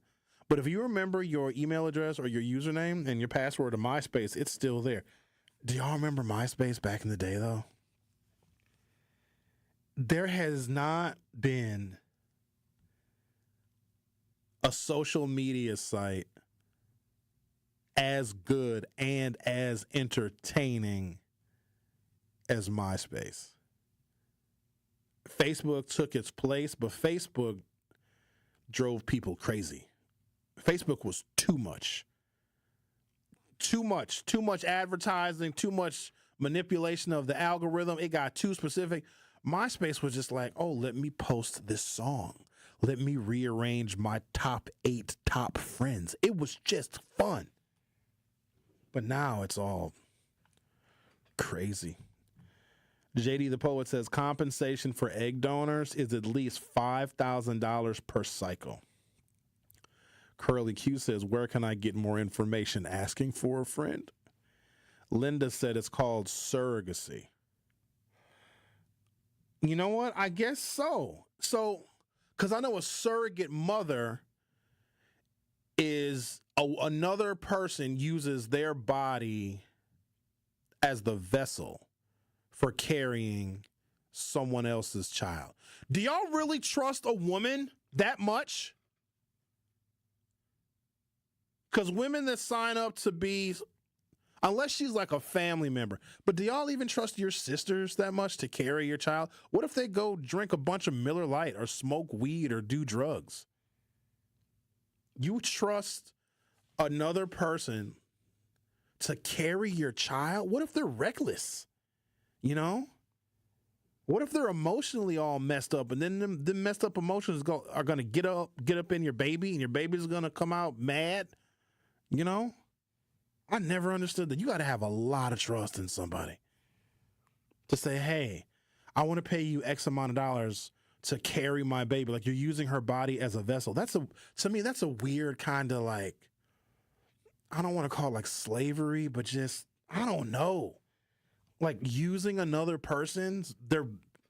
But if you remember your email address or your username and your password to MySpace, it's still there. Do y'all remember MySpace back in the day, though? There has not been a social media site as good and as entertaining as MySpace. Facebook took its place, but Facebook drove people crazy. Facebook was too much. Too much advertising, too much manipulation of the algorithm. It got too specific. MySpace was just like, oh, let me post this song. Let me rearrange my top 8 top friends. It was just fun. But now it's all crazy. JD the Poet says compensation for egg donors is at least $5,000 per cycle. Curly Q says, where can I get more information? Asking for a friend. Linda said it's called surrogacy. You know what? I guess so. So, because I know a surrogate mother is another person uses their body as the vessel for carrying someone else's child. Do y'all really trust a woman that much? Because women that sign up to be, unless she's like a family member, but do y'all even trust your sisters that much to carry your child? What if they go drink a bunch of Miller Lite or smoke weed or do drugs? You trust another person to carry your child? What if they're reckless? You know? What if they're emotionally all messed up and then them messed up emotions are going to get up in your baby and your baby's going to come out mad? You know? I never understood that. You got to have a lot of trust in somebody to say, hey, I want to pay you X amount of dollars to carry my baby. Like you're using her body as a vessel. To me, that's a weird kind of like, I don't want to call it like slavery, but just, I don't know. Like using another person's, their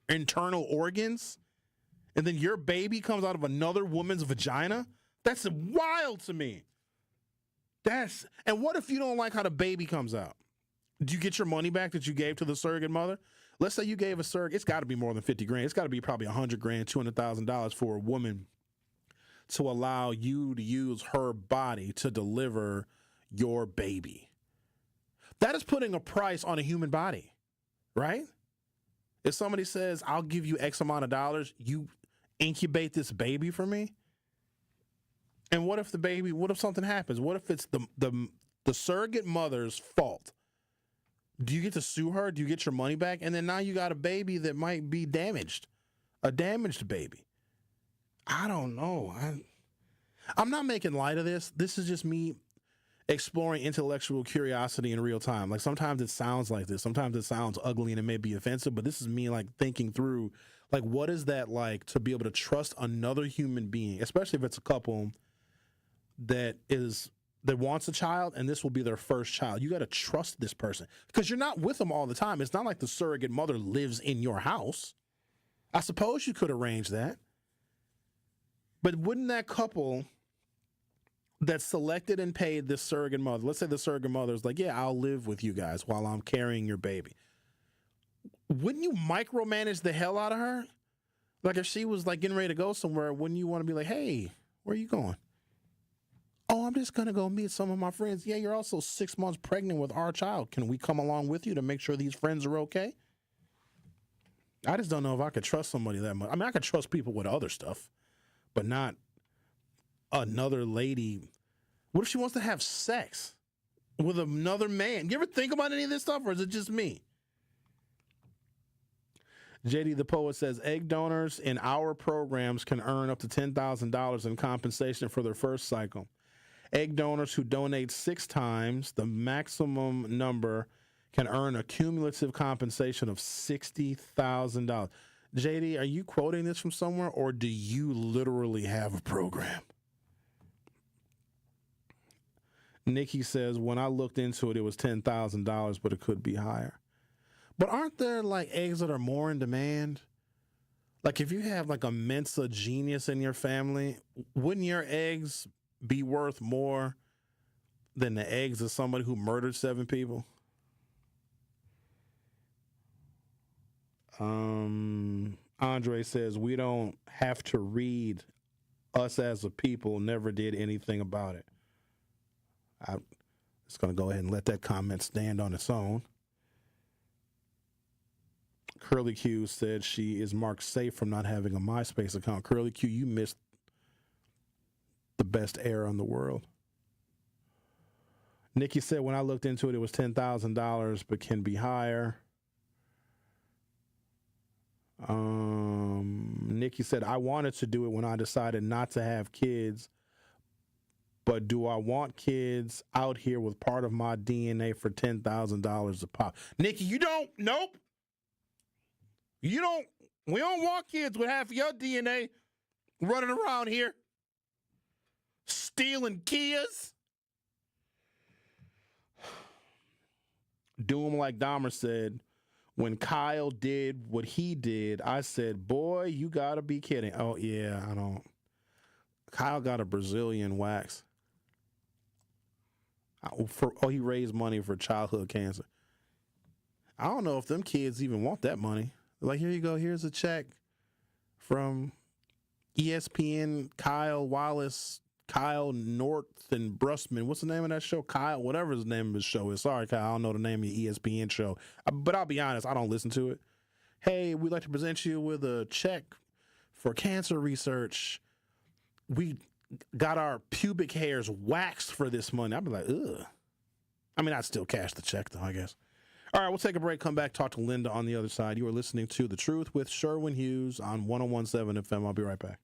internal organs, and then your baby comes out of another woman's vagina. That's wild to me. And what if you don't like how the baby comes out? Do you get your money back that you gave to the surrogate mother? Let's say you gave a surrogate, it's got to be more than 50 grand. It's got to be probably $100 grand, $200,000 for a woman to allow you to use her body to deliver your baby. That is putting a price on a human body, right? If somebody says, I'll give you X amount of dollars, you incubate this baby for me. And what if something happens? What if it's the surrogate mother's fault? Do you get to sue her? Do you get your money back? And then now you got a baby that might be damaged, a damaged baby. I don't know. I'm not making light of this. This is just me exploring intellectual curiosity in real time. Like sometimes it sounds like this. Sometimes it sounds ugly and it may be offensive, but this is me like thinking through like what is that like to be able to trust another human being, especially if it's a couple that wants a child and this will be their first child. You got to trust this person because you're not with them all the time. It's not like the surrogate mother lives in your house. I suppose you could arrange that. But wouldn't that couple that selected and paid this surrogate mother, let's say the surrogate mother is like, yeah, I'll live with you guys while I'm carrying your baby. Wouldn't you micromanage the hell out of her? Like if she was like getting ready to go somewhere, wouldn't you want to be like, hey, where are you going? Oh, I'm just going to go meet some of my friends. Yeah, you're also 6 months pregnant with our child. Can we come along with you to make sure these friends are okay? I just don't know if I could trust somebody that much. I mean, I could trust people with other stuff, but not another lady. What if she wants to have sex with another man? You ever think about any of this stuff, or is it just me? JD the Poet says, egg donors in our programs can earn up to $10,000 in compensation for their first cycle. Egg donors who donate 6 times the maximum number can earn a cumulative compensation of $60,000. JD, are you quoting this from somewhere, or do you literally have a program? Nikki says, when I looked into it, it was $10,000, but it could be higher. But aren't there like eggs that are more in demand? Like if you have like a Mensa genius in your family, wouldn't your eggs be worth more than the eggs of somebody who murdered 7 people? Andre says, we don't have to read. Us as a people never did anything about it. I'm just going to go ahead and let that comment stand on its own. Curly Q said she is marked safe from not having a MySpace account. Curly Q, you missed the best era in the world. Nikki said, when I looked into it, it was $10,000, but can be higher. Nikki said, I wanted to do it when I decided not to have kids, but do I want kids out here with part of my DNA for $10,000 a pop? Nikki, you don't. Nope. You don't. We don't want kids with half of your DNA running around here stealing Kias. Doom like Dahmer said, when Kyle did what he did, I said, boy, you got to be kidding. Oh, yeah, I don't. Kyle got a Brazilian wax. He raised money for childhood cancer. I don't know if them kids even want that money. Like, here you go. Here's a check from ESPN, Kyle Wallace, Kyle North and Brustman. What's the name of that show? Kyle, whatever the name of his show is. Sorry, Kyle, I don't know the name of your ESPN show. But I'll be honest, I don't listen to it. Hey, we'd like to present you with a check for cancer research. We got our pubic hairs waxed for this money. I'd be like, ugh. I mean, I'd still cash the check, though, I guess. All right, we'll take a break, come back, talk to Linda on the other side. You are listening to The Truth with Sherwin Hughes on 101.7 FM. I'll be right back.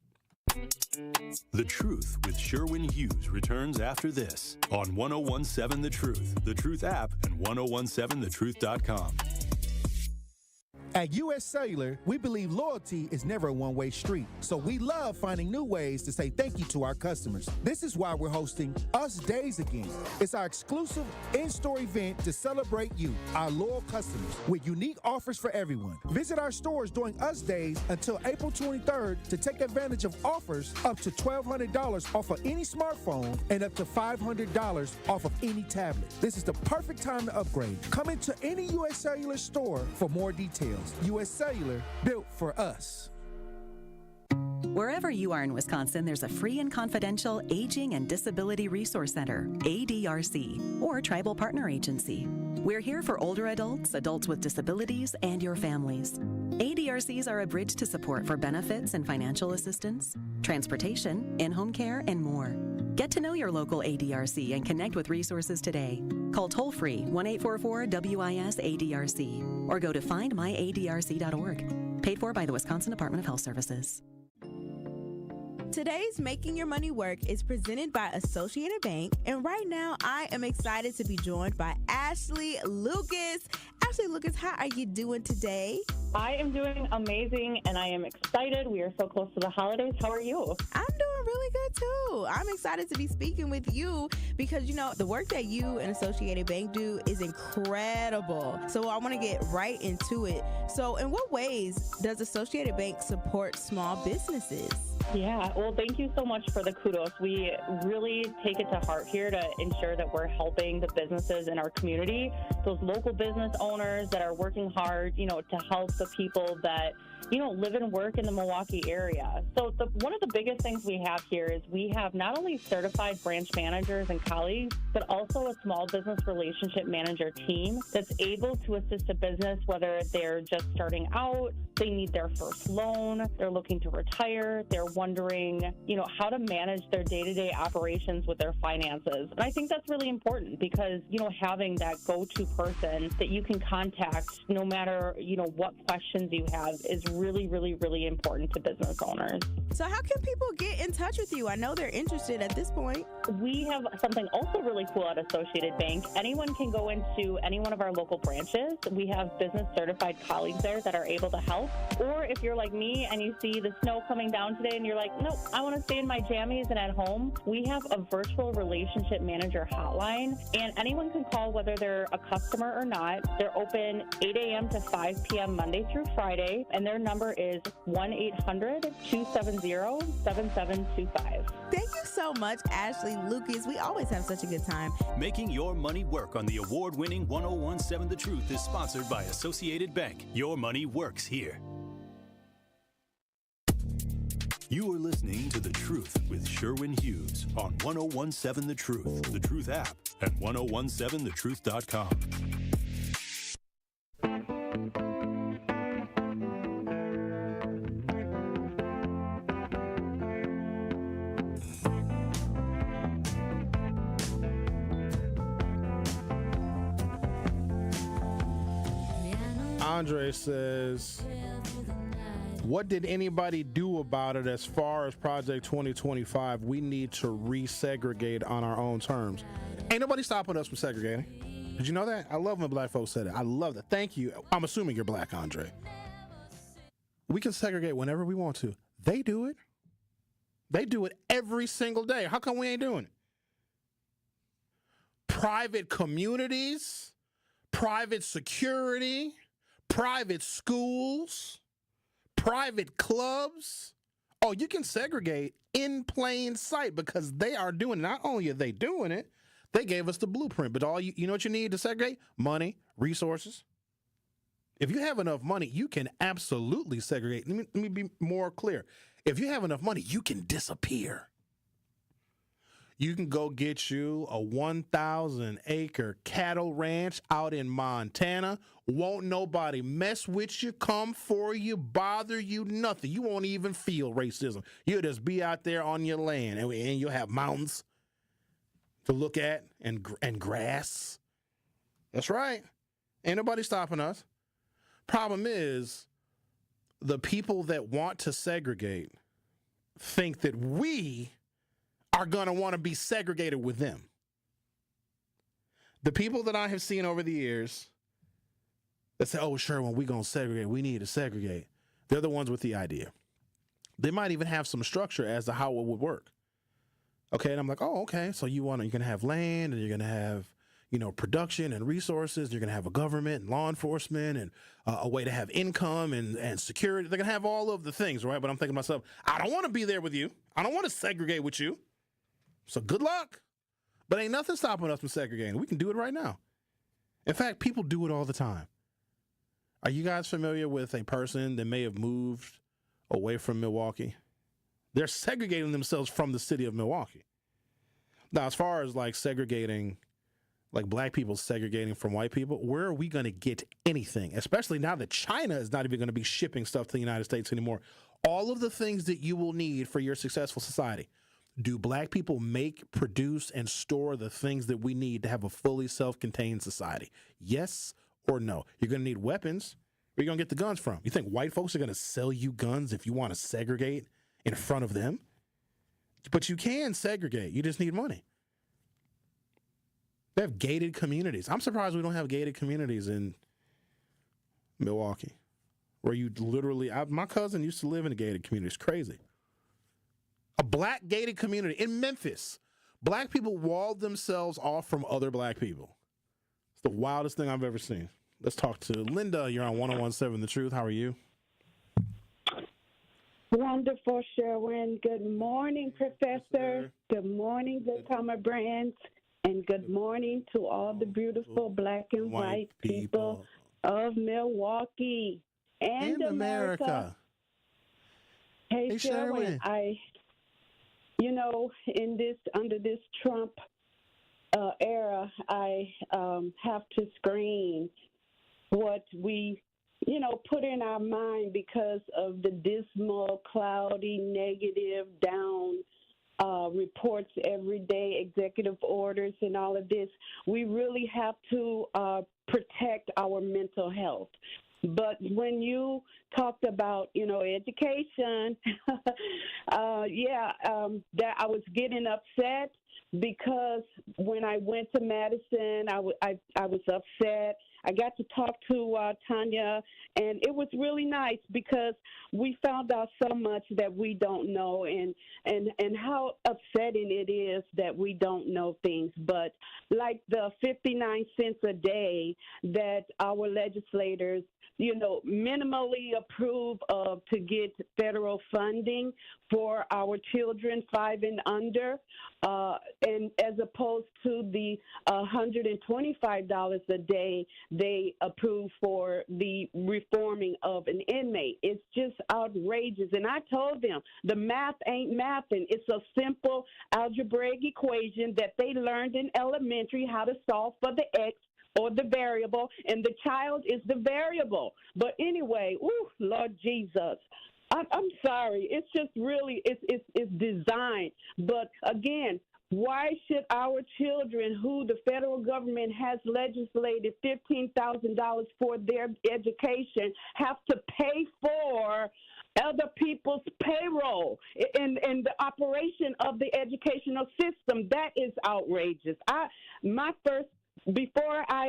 The Truth with Sherwin Hughes returns after this on 101.7 The Truth app, and 1017thetruth.com. At U.S. Cellular, we believe loyalty is never a one-way street, so we love finding new ways to say thank you to our customers. This is why we're hosting Us Days again. It's our exclusive in-store event to celebrate you, our loyal customers, with unique offers for everyone. Visit our stores during Us Days until April 23rd to take advantage of offers up to $1,200 off of any smartphone and up to $500 off of any tablet. This is the perfect time to upgrade. Come into any U.S. Cellular store for more details. U.S. Cellular, built for us. Wherever you are in Wisconsin, there's a free and confidential Aging and Disability Resource Center, ADRC, or Tribal Partner Agency. We're here for older adults, adults with disabilities, and your families. ADRCs are a bridge to support for benefits and financial assistance, transportation, in-home care, and more. Get to know your local ADRC and connect with resources today. Call toll-free 1-844-WIS-ADRC or go to findmyadrc.org. Paid for by the Wisconsin Department of Health Services. Today's Making Your Money Work is presented by Associated Bank, and right now I am excited to be joined by Ashley Lucas. Ashley Lucas, how are you doing today? I am doing amazing, and I am excited. We are so close to the holidays. How are you? I'm doing really good, too. I'm excited to be speaking with you because, you know, the work that you and Associated Bank do is incredible. So I want to get right into it. So in what ways does Associated Bank support small businesses? Yeah, well, thank you so much for the kudos. We really take it to heart here to ensure that we're helping the businesses in our community, those local business owners that are working hard, you know, to help the people that, you know, live and work in the Milwaukee area. So one of the biggest things we have here is we have not only certified branch managers and colleagues, but also a small business relationship manager team that's able to assist a business, whether they're just starting out, they need their first loan, they're looking to retire, they're wondering, you know, how to manage their day-to-day operations with their finances. And I think that's really important because, you know, having that go-to person that you can contact no matter, you know, what questions you have is really, really, really important to business owners. So how can people get in touch with you? I know they're interested at this point. We have something also really cool at Associated Bank. Anyone can go into any one of our local branches. We have business certified colleagues there that are able to help. school. Or if you're like me and you see the snow coming down today and you're like, nope, I want to stay in my jammies and at home, we have a virtual relationship manager hotline, and anyone can call whether they're a customer or not. They're open 8 a.m. to 5 p.m. Monday through Friday, and their number is 1-800-270-7725. Thank you so much, Ashley Lucas. We always have such a good time. Making your money work on the award-winning 1017 The Truth is sponsored by Associated Bank. Your money works here. You are listening to The Truth with Sherwin Hughes on 1017 The Truth, The Truth app, and 1017thetruth.com. Andre says, what did anybody do about it as far as Project 2025? We need to resegregate on our own terms. Ain't nobody stopping us from segregating. Did you know that? I love when black folks say that. I love that. Thank you. I'm assuming you're black, Andre. We can segregate whenever we want to. They do it. They do it every single day. How come we ain't doing it? Private communities, private security, private schools, private clubs. Oh, you can segregate in plain sight because they are doing it. Not only are they doing it, they gave us the blueprint. But all you know what you need to segregate? Money, resources. If you have enough money, you can absolutely segregate. Let me be more clear. If you have enough money, you can disappear. You can go get you a 1,000-acre cattle ranch out in Montana. Won't nobody mess with you, come for you, bother you, nothing. You won't even feel racism. You'll just be out there on your land, and you'll have mountains to look at and grass. That's right. Ain't nobody stopping us. Problem is, the people that want to segregate think that we are going to want to be segregated with them. The people that I have seen over the years that say, oh, Sherwin, we're going to segregate. We need to segregate. They're the ones with the idea. They might even have some structure as to how it would work. Okay, and I'm like, oh, okay. So you're going to have land, and you're going to have, production and resources. You're going to have a government and law enforcement and a way to have income and security. They're going to have all of the things, right? But I'm thinking to myself, I don't want to be there with you. I don't want to segregate with you. So good luck. But ain't nothing stopping us from segregating. We can do it right now. In fact, people do it all the time. Are you guys familiar with a person that may have moved away from Milwaukee? They're segregating themselves from the city of Milwaukee. Now, as far as like segregating, like black people segregating from white people, where are we going to get anything? Especially now that China is not even going to be shipping stuff to the United States anymore. All of the things that you will need for your successful society. Do black people make, produce, and store the things that we need to have a fully self-contained society? Yes or no? You're going to need weapons. Where are you going to get the guns from? You think white folks are going to sell you guns if you want to segregate in front of them? But you can segregate. You just need money. They have gated communities. I'm surprised we don't have gated communities in Milwaukee, where you literally, my cousin used to live in a gated community. It's crazy. A black gated community in Memphis. Black people walled themselves off from other black people. It's the wildest thing I've ever seen. Let's talk to Linda. You're on 1017 The Truth. How are you? Wonderful, Sherwin. Good morning, Professor. Good morning, the Comer Brands. And good morning to all the beautiful black and white people of Milwaukee and America. Hey, Sherwin, under this Trump era, I have to screen what we, put in our mind because of the dismal, cloudy, negative, down reports every day, executive orders and all of this. We really have to protect our mental health. But when you talked about, education, that I was getting upset because when I went to Madison, I was upset. I got to talk to Tanya, and it was really nice because we found out so much that we don't know, and how upsetting it is that we don't know things. But like the 59 cents a day that our legislators, minimally approve of to get federal funding for our children 5 and under, and as opposed to the $125 a day they approve for the reforming of an inmate. It's just outrageous. And I told them the math ain't mathing. It's a simple algebraic equation that they learned in elementary how to solve for the X or the variable, and the child is the variable. But anyway, Lord Jesus, I'm sorry. It's just really, it's designed. But again, why should our children, who the federal government has legislated $15,000 for their education, have to pay for other people's payroll and the operation of the educational system? That is outrageous. Before I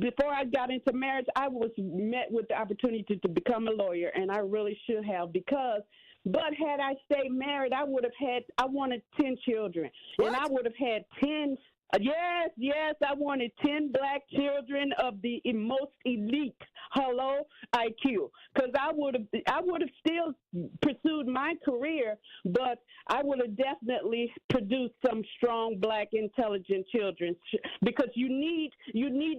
before I got into marriage, I was met with the opportunity to become a lawyer, and I really should have but had I stayed married, I wanted 10 children. What? And I would have had 10. Yes, I wanted 10 black children of the most elite IQ, because I would have still pursued my career, but I would have definitely produced some strong black intelligent children, because you need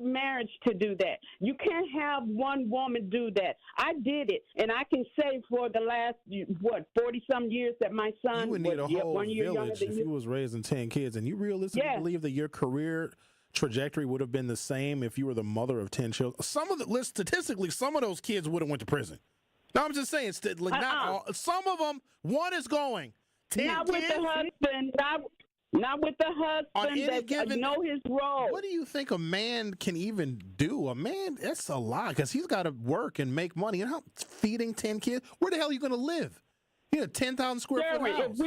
marriage to do that. You can't have one woman do that. I did it, and I can say for the last 40-some years that my son you would need a whole 1 year village if you was raising 10 kids, and you realistically believe that your career trajectory would have been the same if you were the mother of 10 children. Statistically, some of those kids would have went to prison. No, I'm just saying, not all. Some of them, one is going. 10 not kids? With the husband. Not with the husband that know his role. What do you think a man can even do? A man, that's a lot, because he's got to work and make money. And how feeding 10 kids? Where the hell are you going to live? You know, 10,000 square foot house.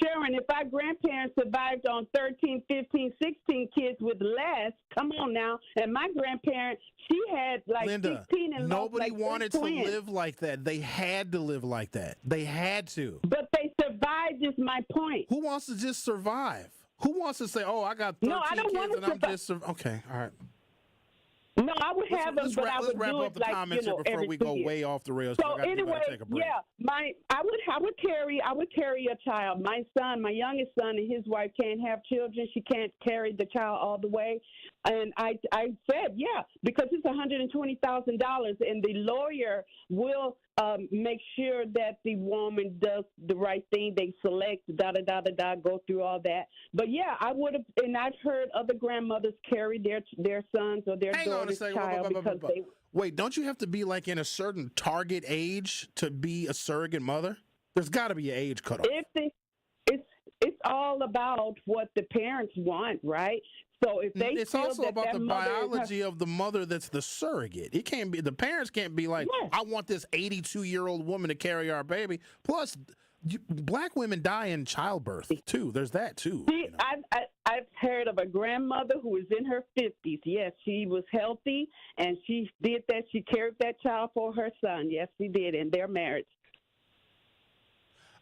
Sharon, if our grandparents survived on 13, 15, 16 kids with less, come on now. And my grandparent, she had like Linda, 16 and nobody like wanted to twins. live like that. They had to live like that. They had to. But they survived is my point. Who wants to just survive? Who wants to say, oh, I got 13 kids and I'm just okay, all right. No, I would have them, but I would wrap do up it the like, comments here before we go way off the rails. So anyway, I would carry a child. My youngest son, and his wife can't have children. She can't carry the child all the way. And I said, because it's $120,000, and the lawyer will make sure that the woman does the right thing. They select, go through all that. But I would have, and I've heard other grandmothers carry their sons or their daughter's child because they. Wait, don't you have to be like in a certain target age to be a surrogate mother? There's got to be an age cutoff. It's all about what the parents want, right? So if they it's feel also that about that the mother biology of the mother that's the surrogate. It can't be, the parents can't be like, I want this 82-year-old woman to carry our baby. Plus, black women die in childbirth too. There's that too. See, I've heard of a grandmother who was in her 50s. Yes, she was healthy, and she did that. She carried that child for her son. Yes, she did, and they're married.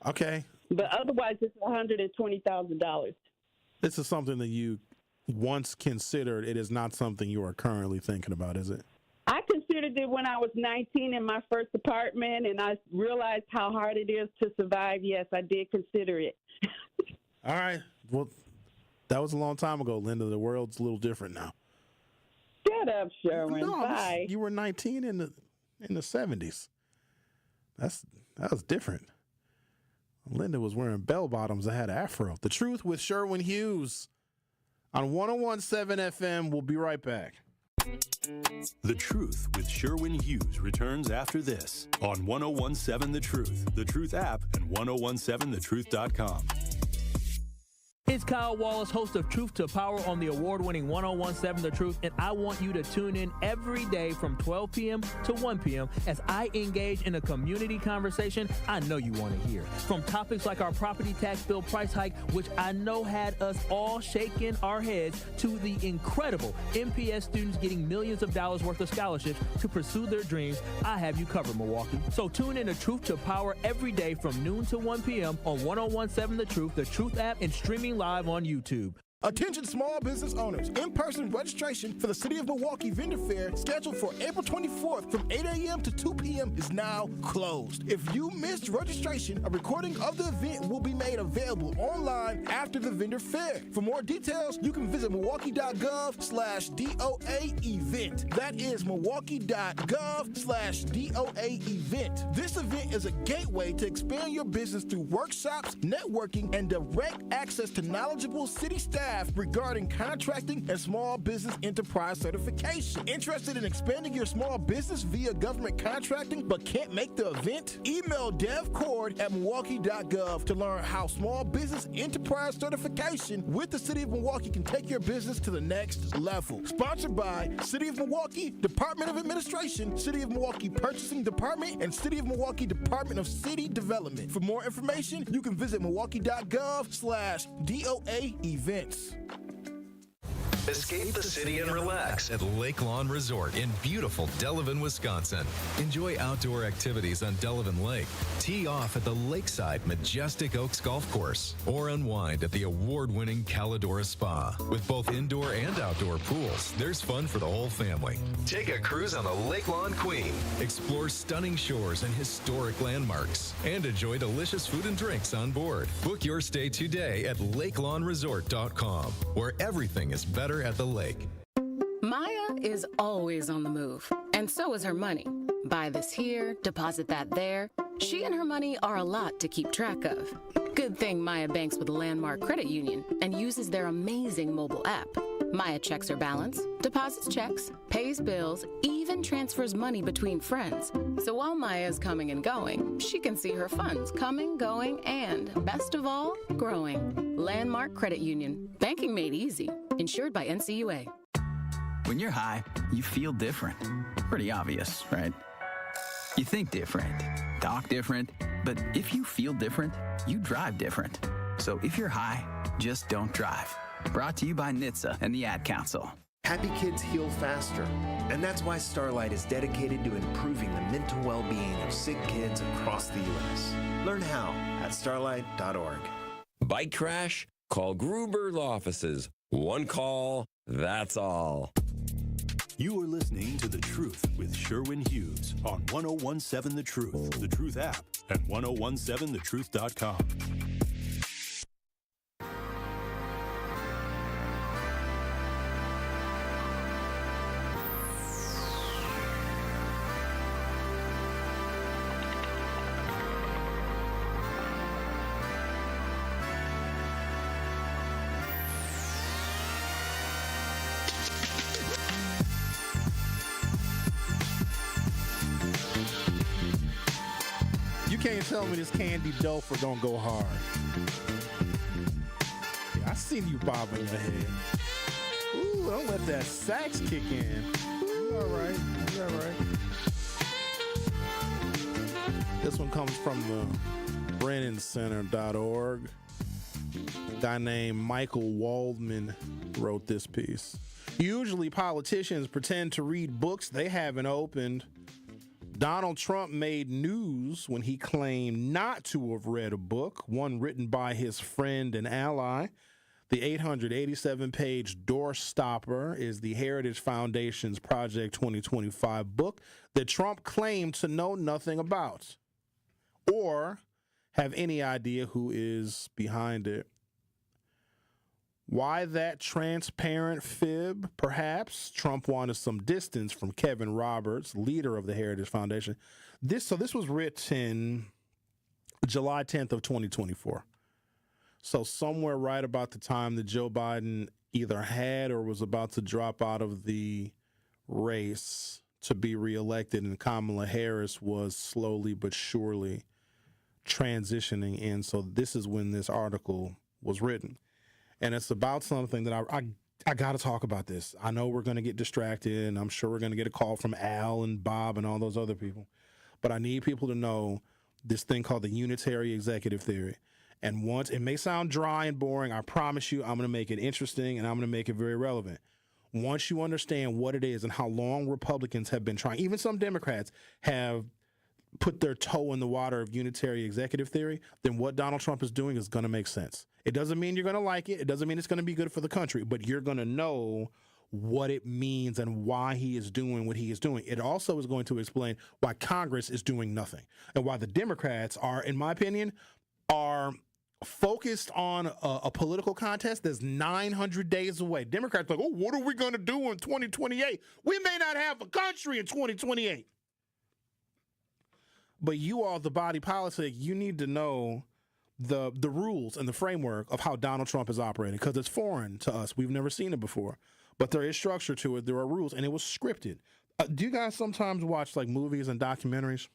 Okay. But otherwise, it's $120,000. This is something that you once considered. It is not something you are currently thinking about, is it? I considered it when I was 19 in my first apartment, and I realized how hard it is to survive. Yes, I did consider it. All right. Well, that was a long time ago, Linda. The world's a little different now. Shut up, Sherwin. No, bye. You were 19 in the 70s. That was different. Linda was wearing bell bottoms that had an afro. The Truth with Sherwin Hughes on 101.7 FM. We'll be right back. The Truth with Sherwin Hughes returns after this on 101.7 The Truth, The Truth app, and 1017thetruth.com. It's Kyle Wallace, host of Truth to Power on the award-winning 1017 The Truth, and I want you to tune in every day from 12 p.m. to 1 p.m. as I engage in a community conversation I know you want to hear. From topics like our property tax bill price hike, which I know had us all shaking our heads, to the incredible MPS students getting millions of dollars worth of scholarships to pursue their dreams, I have you covered, Milwaukee. So tune in to Truth to Power every day from noon to 1 p.m. on 1017 The Truth app, and streaming live on YouTube. Attention small business owners. In-person registration for the City of Milwaukee Vendor Fair, scheduled for April 24th from 8 a.m. to 2 p.m. is now closed. If you missed registration, a recording of the event will be made available online after the vendor fair. For more details, you can visit milwaukee.gov/DOA event. That is milwaukee.gov/DOA event. This event is a gateway to expand your business through workshops, networking, and direct access to knowledgeable city staff regarding contracting and small business enterprise certification. Interested in expanding your small business via government contracting but can't make the event? Email devcord@milwaukee.gov to learn how small business enterprise certification with the City of Milwaukee can take your business to the next level. Sponsored by City of Milwaukee Department of Administration, City of Milwaukee Purchasing Department, and City of Milwaukee Department of City Development. For more information, you can visit milwaukee.gov/DOA events. Escape the city and relax at Lake Lawn Resort in beautiful Delavan, Wisconsin. Enjoy outdoor activities on Delavan Lake, tee off at the lakeside Majestic Oaks Golf Course, or unwind at the award-winning Calidora Spa. With both indoor and outdoor pools, there's fun for the whole family. Take a cruise on the Lake Lawn Queen, explore stunning shores and historic landmarks, and enjoy delicious food and drinks on board. Book your stay today at lakelawnresort.com, where everything is better at the lake. Maya is always on the move, and so is her money. Buy this here, deposit that there. She and her money are a lot to keep track of. Good thing Maya banks with Landmark Credit Union and uses their amazing mobile app. Maya checks her balance, deposits checks, pays bills, even transfers money between friends. So while Maya is coming and going, she can see her funds coming, going, and, best of all, growing. Landmark Credit Union. Banking made easy. Insured by NCUA. When you're high, you feel different. Pretty obvious, right? You think different, talk different, but if you feel different, you drive different. So if you're high, just don't drive. Brought to you by NHTSA and the Ad Council. Happy kids heal faster, and that's why Starlight is dedicated to improving the mental well-being of sick kids across the U.S. Learn how at starlight.org. Bike crash? Call Gruber Law Offices. One call, that's all. You are listening to The Truth with Sherwin Hughes on 1017 The Truth, The Truth app, and 1017thetruth.com. Can't tell me this candy dope or don't go hard. Yeah, I seen you bobbing your head. Ooh, don't let that sax kick in. You all right? You all right? This one comes from the BrennanCenter.org. A guy named Michael Waldman wrote this piece. Usually politicians pretend to read books they haven't opened. Donald Trump made news when he claimed not to have read a book, one written by his friend and ally. The 887-page Doorstopper is the Heritage Foundation's Project 2025 book that Trump claimed to know nothing about or have any idea who is behind it. Why that transparent fib? Perhaps Trump wanted some distance from Kevin Roberts, leader of the Heritage Foundation. This was written July 10th of 2024. So somewhere right about the time that Joe Biden either had or was about to drop out of the race to be reelected, and Kamala Harris was slowly but surely transitioning in. So this is when this article was written. and it's about something that I got to talk about this. I know we're going to get distracted, and I'm sure we're going to get a call from Al and Bob and all those other people. But I need people to know this thing called the Unitary Executive Theory. And once, it may sound dry and boring, I promise you I'm going to make it interesting, and I'm going to make it very relevant. Once you understand what it is and how long Republicans have been trying, even some Democrats have put their toe in the water of Unitary Executive Theory, then what Donald Trump is doing is going to make sense. It doesn't mean you're going to like it. It doesn't mean it's going to be good for the country, but you're going to know what it means and why he is doing what he is doing. It also is going to explain why Congress is doing nothing and why the Democrats are, in my opinion, are focused on a political contest that's 900 days away. Democrats are like, oh, what are we going to do in 2028? We may not have a country in 2028. But you all, the body politic, you need to know the rules and the framework of how Donald Trump is operating, because it's foreign to us. We've never seen it before. But there is structure to it. There are rules, and it was scripted. Do you guys sometimes watch like movies and documentaries?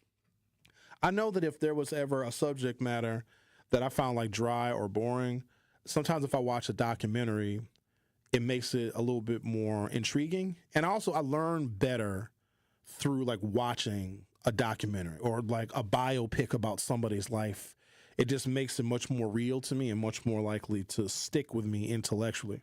I know that if there was ever a subject matter that I found like dry or boring, sometimes if I watch a documentary, it makes it a little bit more intriguing. And also I learn better through like watching a documentary or like a biopic about somebody's life. It just makes it much more real to me and much more likely to stick with me intellectually.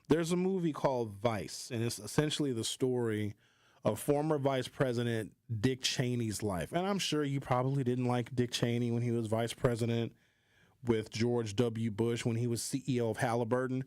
There's a movie called Vice, and it's essentially the story of former Vice President Dick Cheney's life. And I'm sure you probably didn't like Dick Cheney when he was vice president with George W. Bush when he was CEO of Halliburton.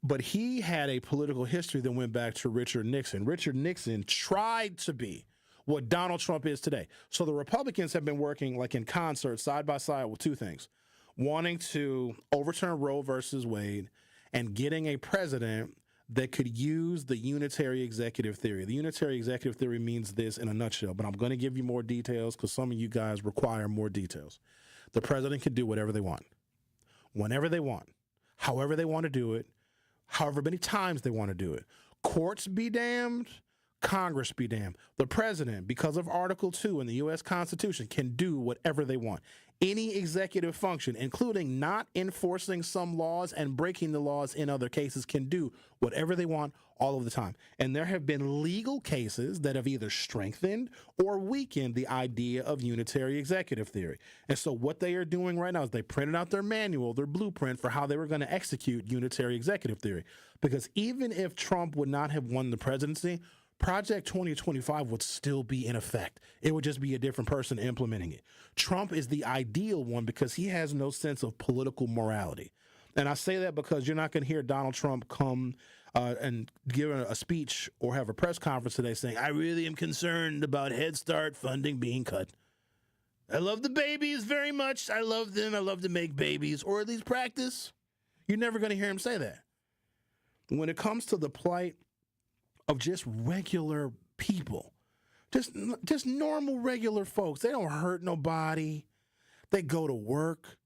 But he had a political history that went back to Richard Nixon. Richard Nixon tried to be what Donald Trump is today. So the Republicans have been working like in concert, side by side, with two things: wanting to overturn Roe versus Wade and getting a president that could use the Unitary Executive Theory. The Unitary Executive Theory means this in a nutshell, but I'm going to give you more details because some of you guys require more details. The president can do whatever they want, whenever they want, however they want to do it, however many times they want to do it. Courts be damned, Congress be damned. The president, because of Article 2 in the U.S. Constitution, can do whatever they want. Any executive function, including not enforcing some laws and breaking the laws in other cases, can do whatever they want all of the time. And there have been legal cases that have either strengthened or weakened the idea of Unitary Executive Theory. And so what they are doing right now is they printed out their manual, their blueprint for how they were going to execute Unitary Executive Theory. Because even if Trump would not have won the presidency, Project 2025 would still be in effect. It would just be a different person implementing it. Trump is the ideal one because he has no sense of political morality. And I say that because you're not going to hear Donald Trump come and give a speech or have a press conference today saying, I really am concerned about Head Start funding being cut. I love the babies very much. I love them. I love to make babies, or at least practice. You're never going to hear him say that. When it comes to the plight of just regular people, just normal, regular folks. They don't hurt nobody. They go to work.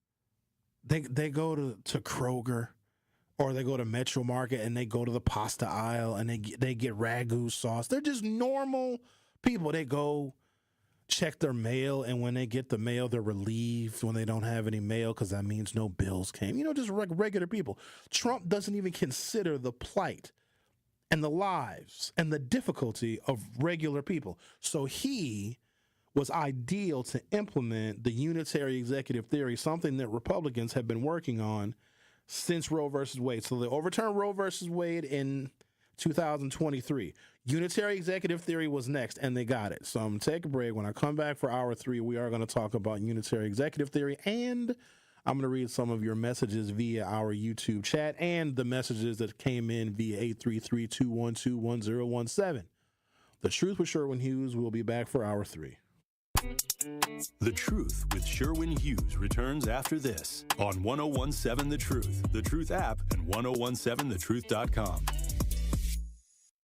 They go to Kroger, or they go to Metro Market and they go to the pasta aisle and they get ragu sauce. They're just normal people. They go check their mail, and when they get the mail, they're relieved when they don't have any mail because that means no bills came. You know, just regular people. Trump doesn't even consider the plight and the lives and the difficulty of regular people. So he was ideal to implement the Unitary Executive Theory, something that Republicans have been working on since Roe versus Wade. So they overturned Roe versus Wade in 2023. Unitary Executive Theory was next, and they got it. So I'm going to take a break. When I come back for hour 3, we are going to talk about Unitary Executive Theory, and I'm going to read some of your messages via our YouTube chat and the messages that came in via 833-212-1017. The Truth with Sherwin Hughes will be back for hour 3. The Truth with Sherwin Hughes returns after this on 1017 The Truth, The Truth app, and 1017thetruth.com.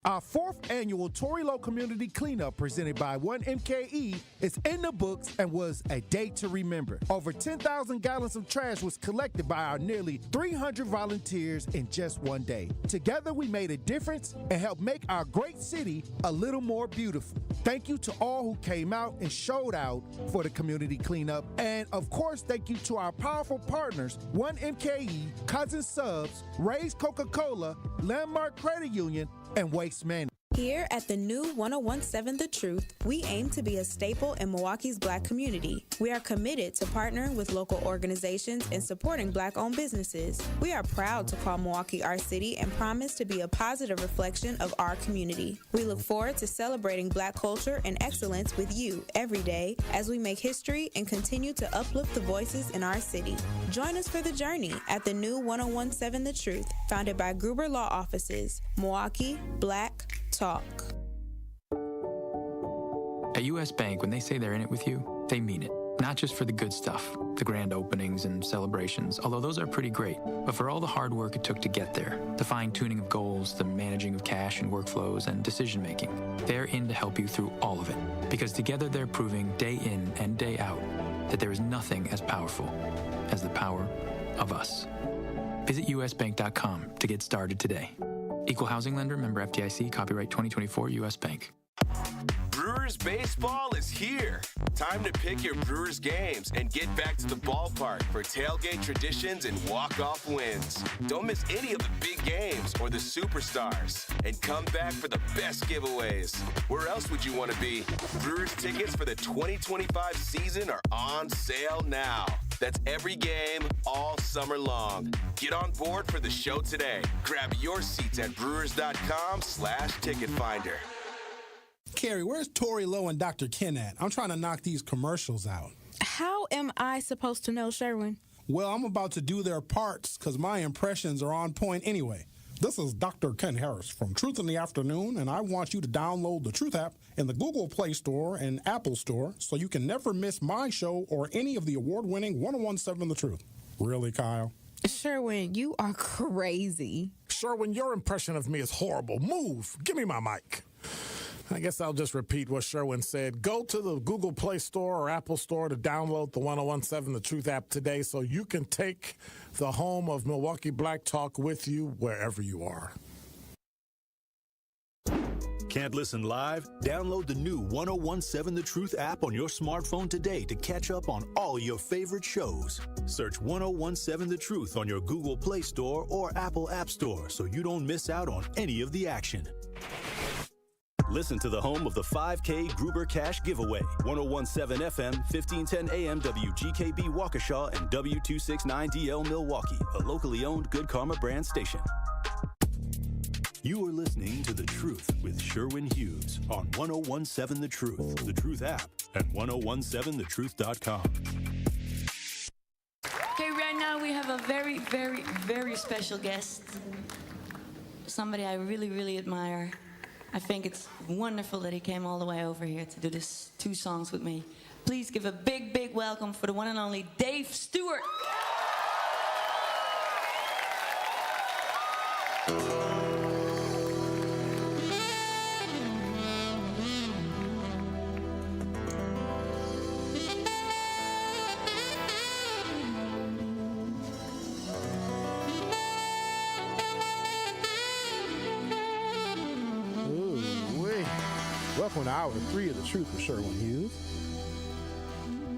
Our 4th annual Tory Low Community Cleanup presented by 1MKE is in the books and was a day to remember. Over 10,000 gallons of trash was collected by our nearly 300 volunteers in just one day. Together we made a difference and helped make our great city a little more beautiful. Thank you to all who came out and showed out for the community cleanup. And of course, thank you to our powerful partners, 1MKE, Cousin Subs, Ray's Coca-Cola, Landmark Credit Union, and Waste Management. Here at the new 1017 The Truth, we aim to be a staple in Milwaukee's Black community. We are committed to partnering with local organizations and supporting Black-owned businesses. We are proud to call Milwaukee our city and promise to be a positive reflection of our community. We look forward to celebrating Black culture and excellence with you every day as we make history and continue to uplift the voices in our city. Join us for the journey at the new 1017 The Truth, founded by Gruber Law Offices, Milwaukee Black Talk. At U.S. Bank, when they say they're in it with you, they mean it. Not just for the good stuff, the grand openings and celebrations, although those are pretty great, but for all the hard work it took to get there, the fine-tuning of goals, the managing of cash and workflows, and decision-making. They're in to help you through all of it, because together they're proving day in and day out that there is nothing as powerful as the power of us. Visit usbank.com to get started today. Equal housing lender, member FDIC, copyright 2024, U.S. Bank. Brewers baseball is here. Time to pick your Brewers games and get back to the ballpark for tailgate traditions and walk-off wins. Don't miss any of the big games or the superstars. And come back for the best giveaways. Where else would you want to be? Brewers tickets for the 2025 season are on sale now. That's every game all summer long. Get on board for the show today. Grab your seats at brewers.com/ticket finder. Carrie, where's Tory Lowe and Dr. Ken at? I'm trying to knock these commercials out. How am I supposed to know, Sherwin? Well, I'm about to do their parts because my impressions are on point anyway. This is Dr. Ken Harris from Truth in the Afternoon, and I want you to download the Truth app in the Google Play Store and Apple Store so you can never miss my show or any of the award-winning 1017 The Truth. Really, Kyle? Sherwin, you are crazy. Sherwin, your impression of me is horrible. Move. Give me my mic. I guess I'll just repeat what Sherwin said. Go to the Google Play Store or Apple Store to download the 1017 The Truth app today so you can take the home of Milwaukee Black Talk with you wherever you are. Can't listen live? Download the new 1017 The Truth app on your smartphone today to catch up on all your favorite shows. Search 1017 The Truth on your Google Play Store or Apple App Store so you don't miss out on any of the action. Listen to the home of the 5K Gruber Cash Giveaway. 1017 FM, 1510 AM, WGKB Waukesha, and W269DL Milwaukee, a locally owned Good Karma brand station. You are listening to The Truth with Sherwin Hughes on 1017 The Truth, The Truth app, and 1017thetruth.com. Okay, right now we have a very, very, very special guest. Somebody I really, really admire. I think it's wonderful that he came all the way over here to do this 2 songs with me. Please give a big, big welcome for the one and only Dave Stewart. Welcome to Hour 3 of The Truth with Sherwin Hughes.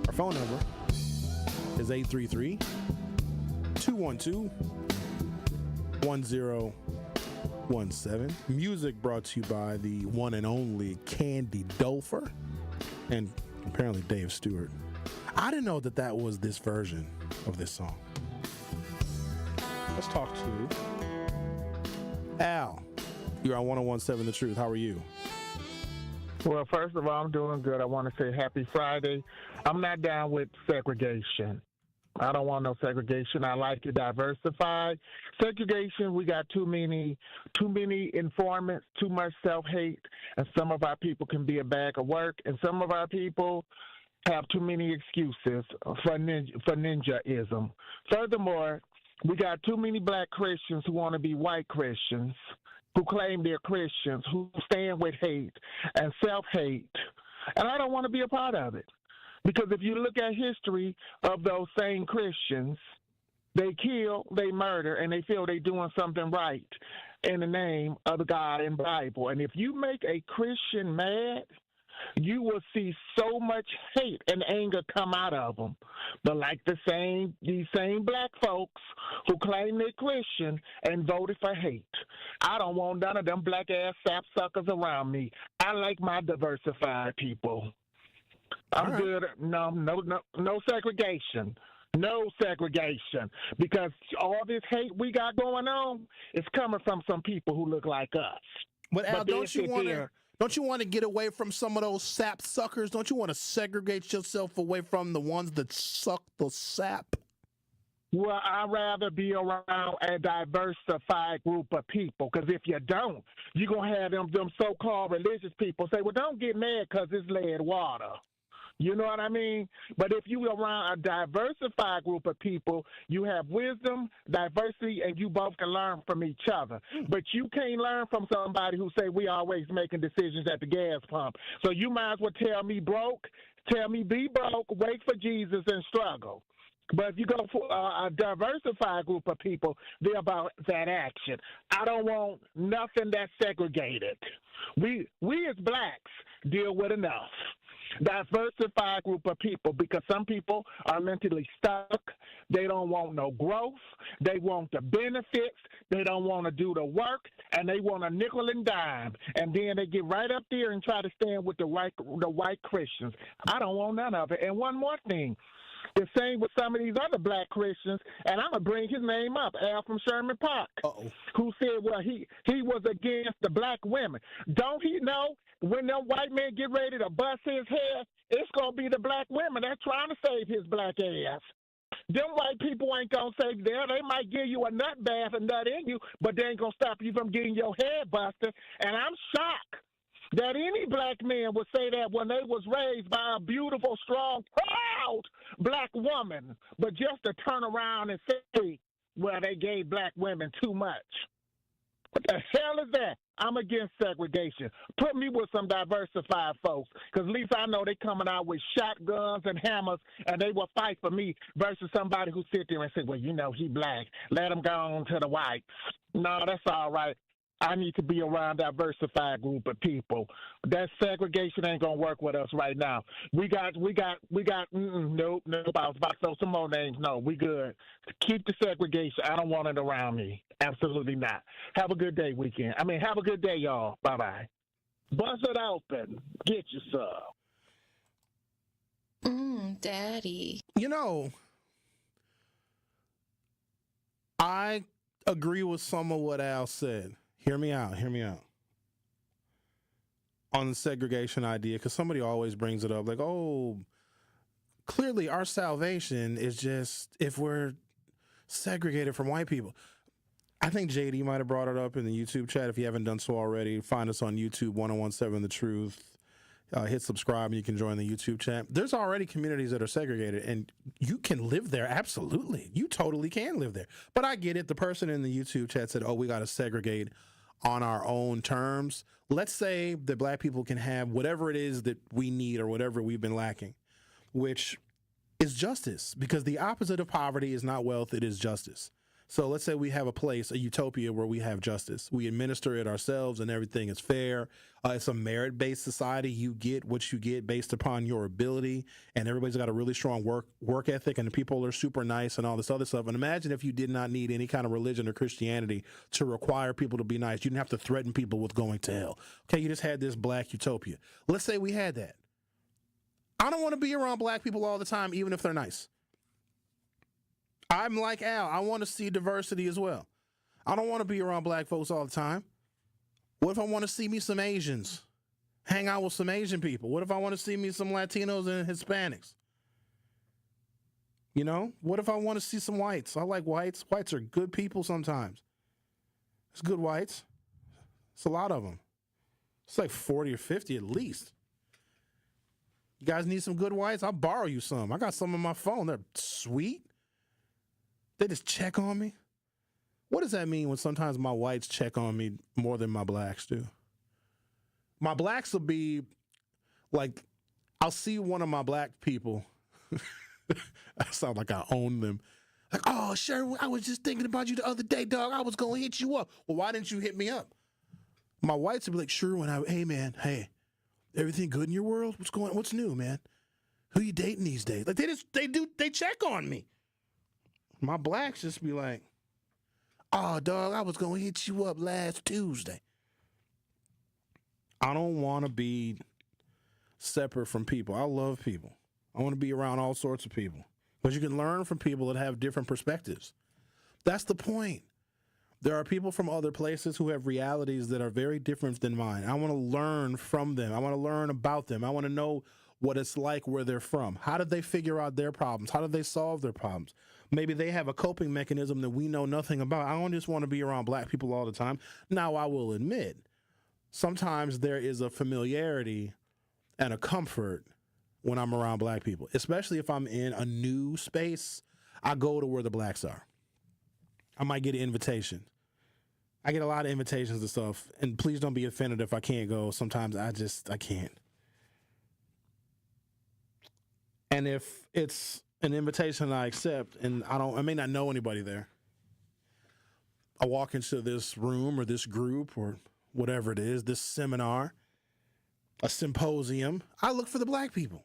Our phone number is 833-212-1017. Music brought to you by the one and only Candy Dulfer and apparently Dave Stewart. I didn't know that was this version of this song. Let's talk to Al. You're on 1017 The Truth. How are you? Well, first of all, I'm doing good. I want to say happy Friday. I'm not down with segregation. I don't want no segregation. I like to diversify. Segregation, we got too many informants, too much self-hate, and some of our people can be a bag of work, and some of our people have too many excuses for ninjaism. Furthermore, we got too many black Christians who want to be white Christians, who claim they're Christians, who stand with hate and self-hate. And I don't want to be a part of it. Because if you look at history of those same Christians, they kill, they murder, and they feel they're doing something right in the name of the God and Bible. And if you make a Christian mad, you will see so much hate and anger come out of them. But like these same black folks who claim they're Christian and voted for hate. I don't want none of them black-ass sapsuckers around me. I like my diversified people. I'm good. No segregation. No segregation. Because all this hate we got going on is coming from some people who look like us. But Al, don't you want to get away from some of those sap suckers? Don't you want to segregate yourself away from the ones that suck the sap? Well, I'd rather be around a diversified group of people, because if you don't, you're going to have them so-called religious people say, well, don't get mad because it's lead water. You know what I mean? But if you around a diversified group of people, you have wisdom, diversity, and you both can learn from each other. But you can't learn from somebody who say we always making decisions at the gas pump. So you might as well tell me broke, tell me be broke, wait for Jesus, and struggle. But if you go for a diversified group of people, they're about that action. I don't want nothing that's segregated. We as blacks deal with enough. Diversified group of people, because some people are mentally stuck. They don't want no growth. They want the benefits. They don't want to do the work, and they want a nickel and dime. And then they get right up there and try to stand with the white Christians. I don't want none of it. And one more thing. The same with some of these other black Christians, and I'm going to bring his name up, Al from Sherman Park, who said, well, he was against the black women. Don't he know when them white men get ready to bust his head, it's going to be the black women that's trying to save his black ass. Them white people ain't going to save there. They might give you a nut bath and nut in you, but they ain't going to stop you from getting your head busted. And I'm shocked that any black man would say that when they was raised by a beautiful, strong, proud black woman, but just to turn around and say, well, they gave black women too much. What the hell is that? I'm against segregation. Put me with some diversified folks, because at least I know they coming out with shotguns and hammers, and they will fight for me versus somebody who sit there and say, well, you know, he black. Let him go on to the whites. No, that's all right. I need to be around a diversified group of people. That segregation ain't gonna work with us right now. We got. Nope. I was about to throw some more names. No, we good. Keep the segregation. I don't want it around me. Absolutely not. Have a good day, have a good day, y'all. Bye bye. Bust it open. Get your sub. Daddy. You know, I agree with some of what Al said. Hear me out. On the segregation idea, because somebody always brings it up like, oh, clearly our salvation is just if we're segregated from white people. I think JD might have brought it up in the YouTube chat. If you haven't done so already, find us on YouTube, 1017 The Truth. Hit subscribe and you can join the YouTube chat. There's already communities that are segregated, and you can live there. Absolutely. You totally can live there. But I get it. The person in the YouTube chat said, oh, we got to segregate on our own terms. Let's say that black people can have whatever it is that we need or whatever we've been lacking, which is justice, because the opposite of poverty is not wealth. It is justice. So let's say we have a place, a utopia where we have justice. We administer it ourselves and everything is fair. It's a merit-based society. You get what you get based upon your ability, and everybody's got a really strong work ethic, and the people are super nice and all this other stuff. And imagine if you did not need any kind of religion or Christianity to require people to be nice. You didn't have to threaten people with going to hell. Okay, you just had this black utopia. Let's say we had that. I don't want to be around black people all the time, even if they're nice. I'm like Al. I want to see diversity as well. I don't want to be around black folks all the time. What if I want to see me some Asians? Hang out with some Asian people. What if I want to see me some Latinos and Hispanics? You know, what if I want to see some whites? I like whites. Whites are good people sometimes. It's good whites. It's a lot of them. It's like 40 or 50 at least. You guys need some good whites? I'll borrow you some. I got some on my phone. They're sweet. They just check on me. What does that mean when sometimes my whites check on me more than my blacks do? My blacks will be like, I'll see one of my black people. I sound like I own them. Like, oh, Sherwin, I was just thinking about you the other day, dog. I was going to hit you up. Well, why didn't you hit me up? My whites would be like, Sherwin, hey, man, hey, everything good in your world? What's new, man? Who you dating these days? Like, they check on me. My blacks just be like, oh, dog, I was going to hit you up last Tuesday. I don't want to be separate from people. I love people. I want to be around all sorts of people. Because you can learn from people that have different perspectives. That's the point. There are people from other places who have realities that are very different than mine. I want to learn from them. I want to learn about them. I want to know what it's like where they're from. How did they figure out their problems? How did they solve their problems? Maybe they have a coping mechanism that we know nothing about. I don't just want to be around black people all the time. Now, I will admit, sometimes there is a familiarity and a comfort when I'm around black people, especially if I'm in a new space. I go to where the blacks are. I might get an invitation. I get a lot of invitations to stuff, and please don't be offended if I can't go. Sometimes I can't. And if it's an invitation I accept and I may not know anybody there, I walk into this room or this group or whatever it is, this seminar, a symposium, I look for the black people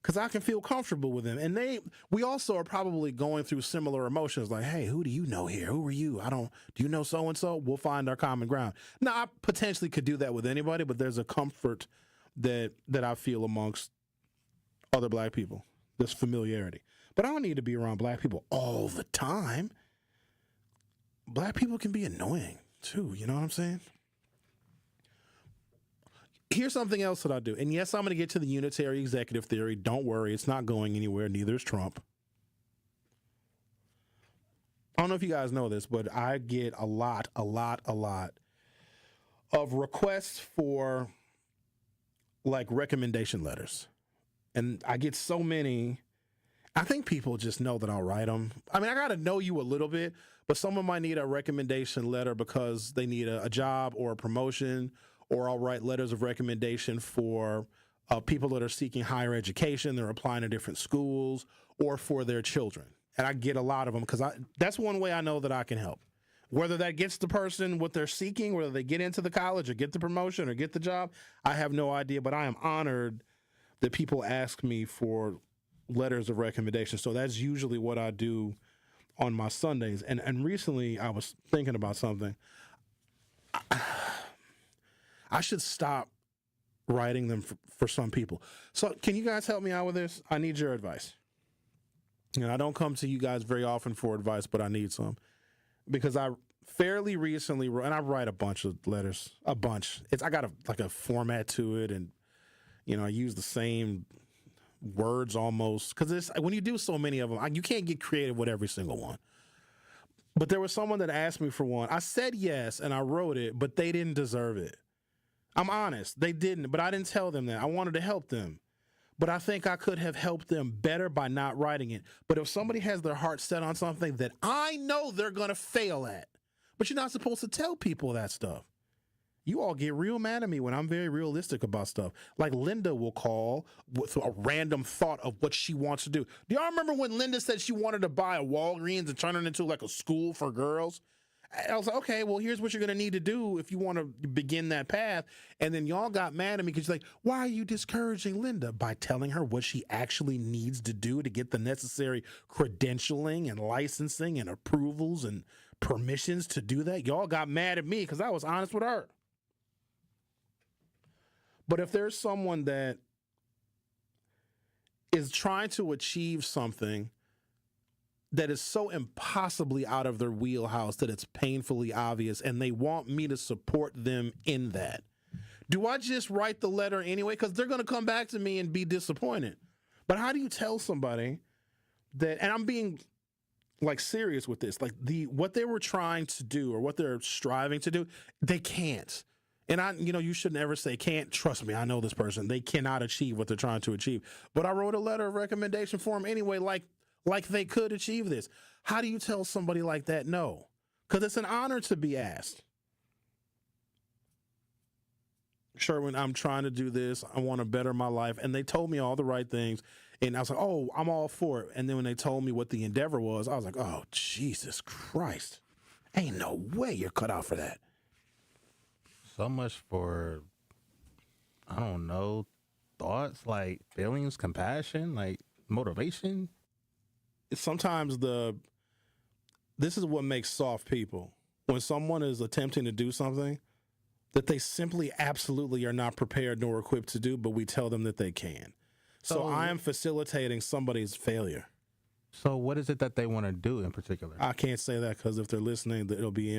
because I can feel comfortable with them. And we also are probably going through similar emotions like, hey, who do you know here? Who are you? Do you know so-and-so? We'll find our common ground. Now, I potentially could do that with anybody, but there's a comfort that I feel amongst other black people, this familiarity. But I don't need to be around black people all the time. Black people can be annoying too, you know what I'm saying? Here's something else that I do. And yes, I'm going to get to the unitary executive theory. Don't worry, it's not going anywhere. Neither is Trump. I don't know if you guys know this, but I get a lot of requests for like recommendation letters. And I get so many. I think people just know that I'll write them. I mean, I got to know you a little bit, but someone might need a recommendation letter because they need a job or a promotion, or I'll write letters of recommendation for people that are seeking higher education. They're applying to different schools, or for their children. And I get a lot of them because that's one way I know that I can help. Whether that gets the person what they're seeking, whether they get into the college or get the promotion or get the job, I have no idea, but I am honored that people ask me for letters of recommendation. So that's usually what I do on my Sundays. And recently I was thinking about something. I should stop writing them for some people. So can you guys help me out with this? I need your advice. I don't come to you guys very often for advice, but I need some. Because I fairly recently wrote, and I write a bunch of letters, a bunch. I got a format to it, and I use the same words almost, because when you do so many of them, you can't get creative with every single one. But there was someone that asked me for one. I said yes, and I wrote it, but they didn't deserve it. I'm honest, they didn't, but I didn't tell them that. I wanted to help them. But I think I could have helped them better by not writing it. But if somebody has their heart set on something that I know they're going to fail at, but you're not supposed to tell people that stuff. You all get real mad at me when I'm very realistic about stuff. Like Linda will call with a random thought of what she wants to do. Do y'all remember when Linda said she wanted to buy a Walgreens and turn it into like a school for girls? I was like, okay, well, here's what you're going to need to do if you want to begin that path. And then y'all got mad at me because you're like, why are you discouraging Linda? By telling her what she actually needs to do to get the necessary credentialing and licensing and approvals and permissions to do that. Y'all got mad at me because I was honest with her. But if there's someone that is trying to achieve something that is so impossibly out of their wheelhouse that it's painfully obvious, and they want me to support them in that, do I just write the letter anyway? Because they're going to come back to me and be disappointed. But how do you tell somebody that, and I'm being like serious with this, like what they were trying to do or what they're striving to do, they can't. And you should never say can't. Trust me, I know this person. They cannot achieve what they're trying to achieve. But I wrote a letter of recommendation for them anyway, like they could achieve this. How do you tell somebody like that no? because it's an honor to be asked. Sherwin, I'm trying to do this. I want to better my life. And they told me all the right things. And I was like, oh, I'm all for it. And then when they told me what the endeavor was, I was like, oh, Jesus Christ. Ain't no way you're cut out for that. So much for, I don't know, thoughts, like feelings, compassion, like motivation. Sometimes this is what makes soft people. When someone is attempting to do something that they simply absolutely are not prepared nor equipped to do, but we tell them that they can. So I am facilitating somebody's failure. So what is it that they want to do in particular? I can't say that because if they're listening, they'll be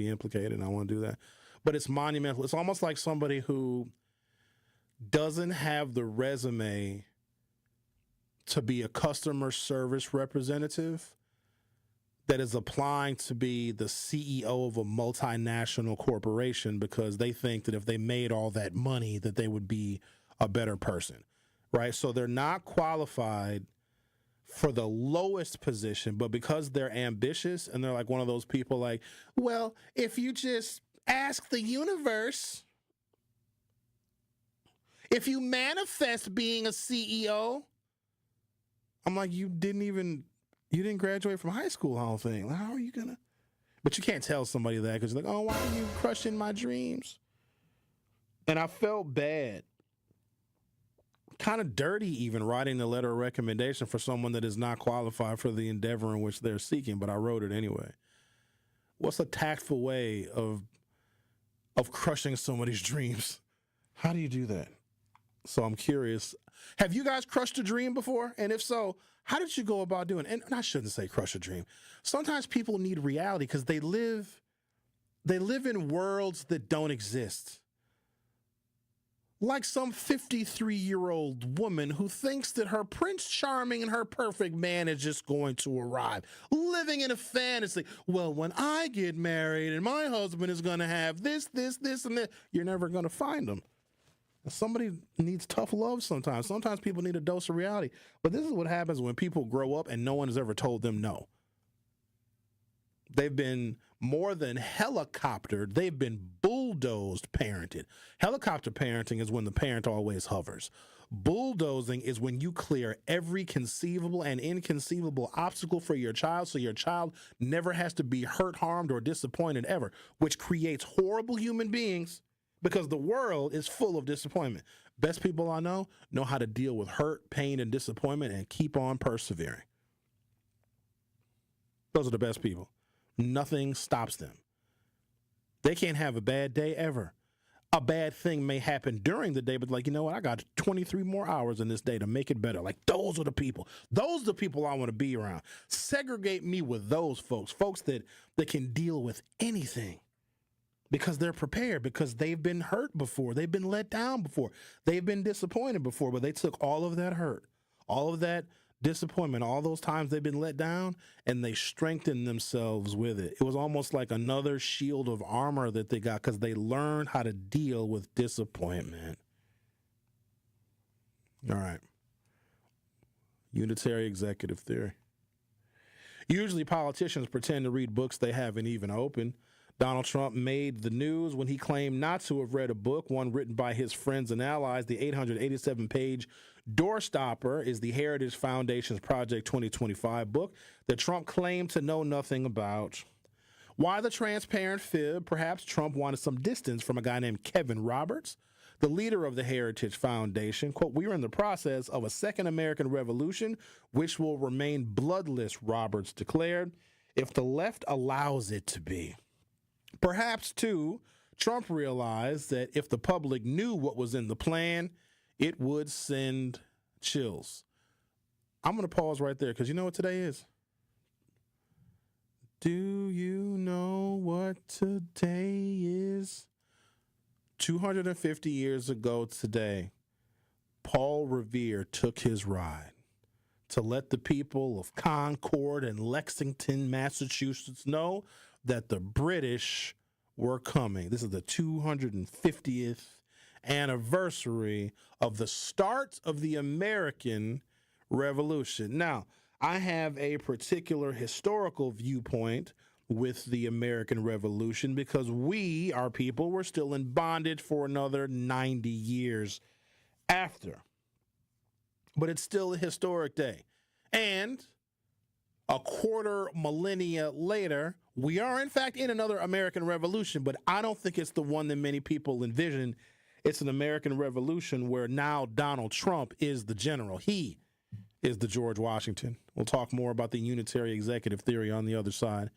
implicated, and I want to do that. But it's monumental. It's almost like somebody who doesn't have the resume to be a customer service representative that is applying to be the CEO of a multinational corporation because they think that if they made all that money that they would be a better person, right? So they're not qualified for the lowest position, but because they're ambitious and they're like one of those people like, well, if you just ask the universe, if you manifest being a CEO, I'm like, you didn't graduate from high school, I don't think. Like, how are you gonna? But you can't tell somebody that because you're like, oh, why are you crushing my dreams? And I felt bad, kind of dirty even, writing the letter of recommendation for someone that is not qualified for the endeavor in which they're seeking, but I wrote it anyway. What's a tactful way of crushing somebody's dreams? How do you do that? So I'm curious. Have you guys crushed a dream before? And if so, how did you go about doing it? And I shouldn't say crush a dream. Sometimes people need reality because they live in worlds that don't exist. Like some 53-year-old woman who thinks that her Prince Charming and her perfect man is just going to arrive, living in a fantasy. Well, when I get married and my husband is going to have this, and this, you're never going to find him. Somebody needs tough love sometimes. Sometimes people need a dose of reality. But this is what happens when people grow up and no one has ever told them no. They've been more than helicoptered. They've been bulldozed parented. Helicopter parenting is when the parent always hovers. Bulldozing is when you clear every conceivable and inconceivable obstacle for your child so your child never has to be hurt, harmed, or disappointed ever, which creates horrible human beings. Because the world is full of disappointment. Best people I know how to deal with hurt, pain, and disappointment and keep on persevering. Those are the best people. Nothing stops them. They can't have a bad day ever. A bad thing may happen during the day, but like, you know what? I got 23 more hours in this day to make it better. Like, those are the people. Those are the people I want to be around. Segregate me with those folks that can deal with anything. Because they're prepared, because they've been hurt before. They've been let down before. They've been disappointed before, but they took all of that hurt, all of that disappointment, all those times they've been let down, and they strengthened themselves with it. It was almost like another shield of armor that they got because they learned how to deal with disappointment. All right. Unitary executive theory. Usually politicians pretend to read books they haven't even opened. Donald Trump made the news when he claimed not to have read a book, one written by his friends and allies. The 887-page Doorstopper is the Heritage Foundation's Project 2025 book that Trump claimed to know nothing about. Why the transparent fib? Perhaps Trump wanted some distance from a guy named Kevin Roberts, the leader of the Heritage Foundation. Quote, "We are in the process of a second American revolution, which will remain bloodless," Roberts declared, "if the left allows it to be." Perhaps, too, Trump realized that if the public knew what was in the plan, it would send chills. I'm going to pause right there because you know what today is? Do you know what today is? 250 years ago today, Paul Revere took his ride to let the people of Concord and Lexington, Massachusetts know that the British were coming. This is the 250th anniversary of the start of the American Revolution. Now, I have a particular historical viewpoint with the American Revolution because we, our people, were still in bondage for another 90 years after. But it's still a historic day. And a quarter millennia later, we are, in fact, in another American Revolution, but I don't think it's the one that many people envision. It's an American Revolution where now Donald Trump is the general. He is the George Washington. We'll talk more about the Unitary executive theory on the other side.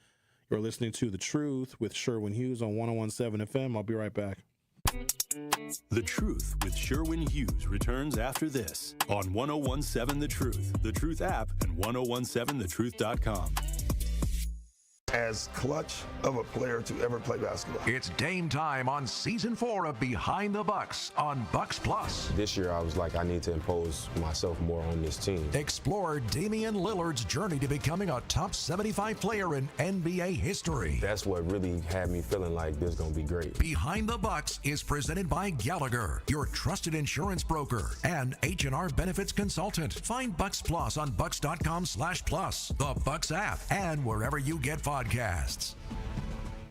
You're listening to The Truth with Sherwin Hughes on 101.7 FM. I'll be right back. The Truth with Sherwin Hughes returns after this on 101.7 The Truth app, and 1017thetruth.com. As clutch of a player to ever play basketball. It's Dame time on Season 4 of Behind the Bucks on Bucks Plus. This year, I was like, I need to impose myself more on this team. Explore Damian Lillard's journey to becoming a top 75 player in NBA history. That's what really had me feeling like this is going to be great. Behind the Bucks is presented by Gallagher, your trusted insurance broker, and H&R Benefits Consultant. Find Bucks Plus on bucks.com/plus, the Bucks app, and wherever you get podcasts.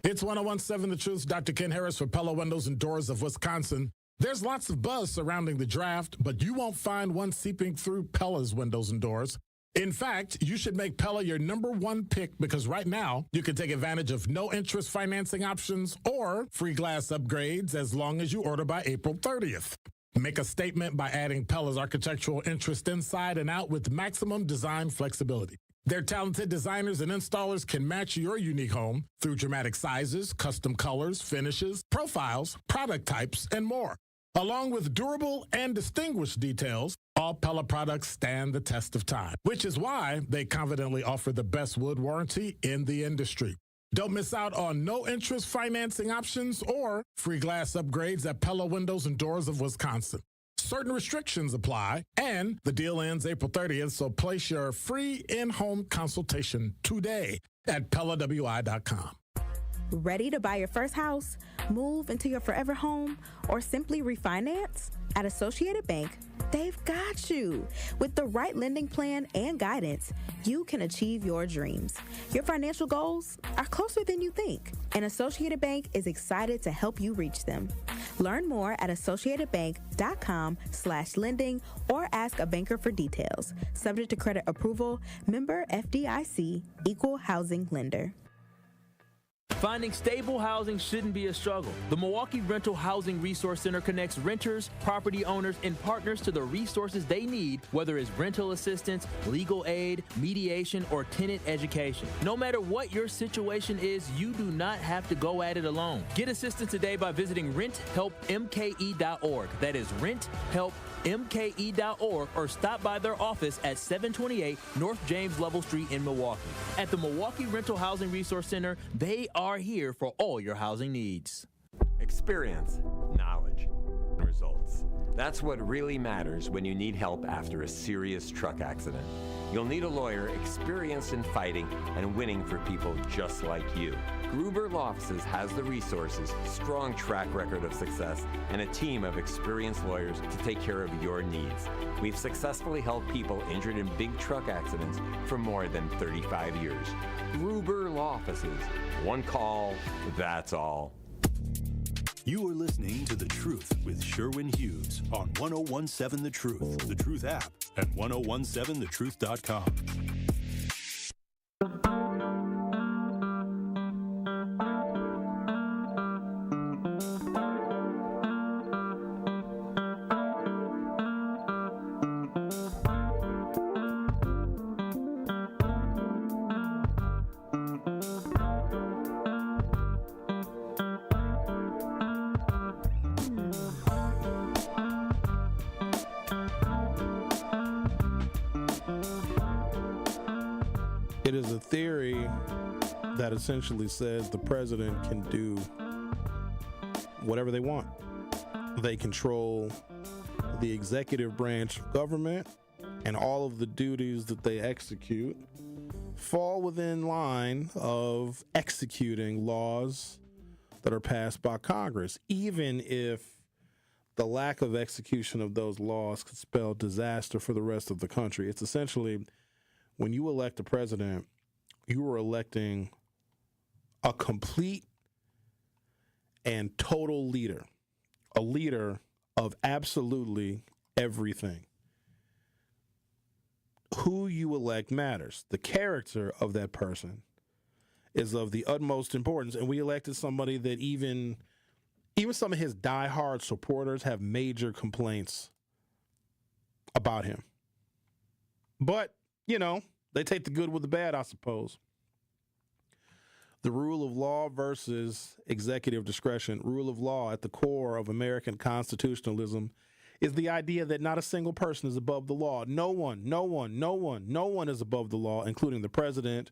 It's 101.7 The Truth. Dr. Ken Harris for Pella Windows and Doors of Wisconsin. There's lots of buzz surrounding the draft, but you won't find one seeping through Pella's windows and doors. In fact, you should make Pella your number one pick because right now you can take advantage of no interest financing options or free glass upgrades as long as you order by April 30th. Make a statement by adding Pella's architectural interest inside and out with maximum design flexibility. Their talented designers and installers can match your unique home through dramatic sizes, custom colors, finishes, profiles, product types, and more. Along with durable and distinguished details, all Pella products stand the test of time, which is why they confidently offer the best wood warranty in the industry. Don't miss out on no interest financing options or free glass upgrades at Pella Windows and Doors of Wisconsin. Certain restrictions apply, and the deal ends April 30th, so place your free in-home consultation today at PellaWI.com. Ready to buy your first house, move into your forever home, or simply refinance? At Associated Bank, they've got you. With the right lending plan and guidance, you can achieve your dreams. Your financial goals are closer than you think, and Associated Bank is excited to help you reach them. Learn more at associatedbank.com/lending or ask a banker for details. Subject to credit approval, member FDIC, equal housing lender. Finding stable housing shouldn't be a struggle. The Milwaukee Rental Housing Resource Center connects renters, property owners, and partners to the resources they need, whether it's rental assistance, legal aid, mediation, or tenant education. No matter what your situation is, you do not have to go at it alone. Get assistance today by visiting renthelpmke.org. That is renthelpmke.org, or stop by their office at 728 North James Lovell Street in Milwaukee. At the Milwaukee Rental Housing Resource Center, they are here for all your housing needs. Experience, knowledge, results. That's what really matters when you need help after a serious truck accident. You'll need a lawyer experienced in fighting and winning for people just like you. Gruber Law Offices has the resources, strong track record of success, and a team of experienced lawyers to take care of your needs. We've successfully helped people injured in big truck accidents for more than 35 years. Gruber Law Offices. One call, that's all. You are listening to The Truth with Sherwin Hughes on 1017 The Truth, The Truth app, and 1017thetruth.com. It is a theory that essentially says the president can do whatever they want. They control the executive branch of government, and all of the duties that they execute fall within line of executing laws that are passed by Congress, even if the lack of execution of those laws could spell disaster for the rest of the country. It's essentially, when you elect a president, you are electing a complete and total leader, a leader of absolutely everything. Who you elect matters. The character of that person is of the utmost importance, and we elected somebody that even some of his diehard supporters have major complaints about him. But, they take the good with the bad, I suppose. The rule of law versus executive discretion. Rule of law at the core of American constitutionalism is the idea that not a single person is above the law. No one is above the law, including the president.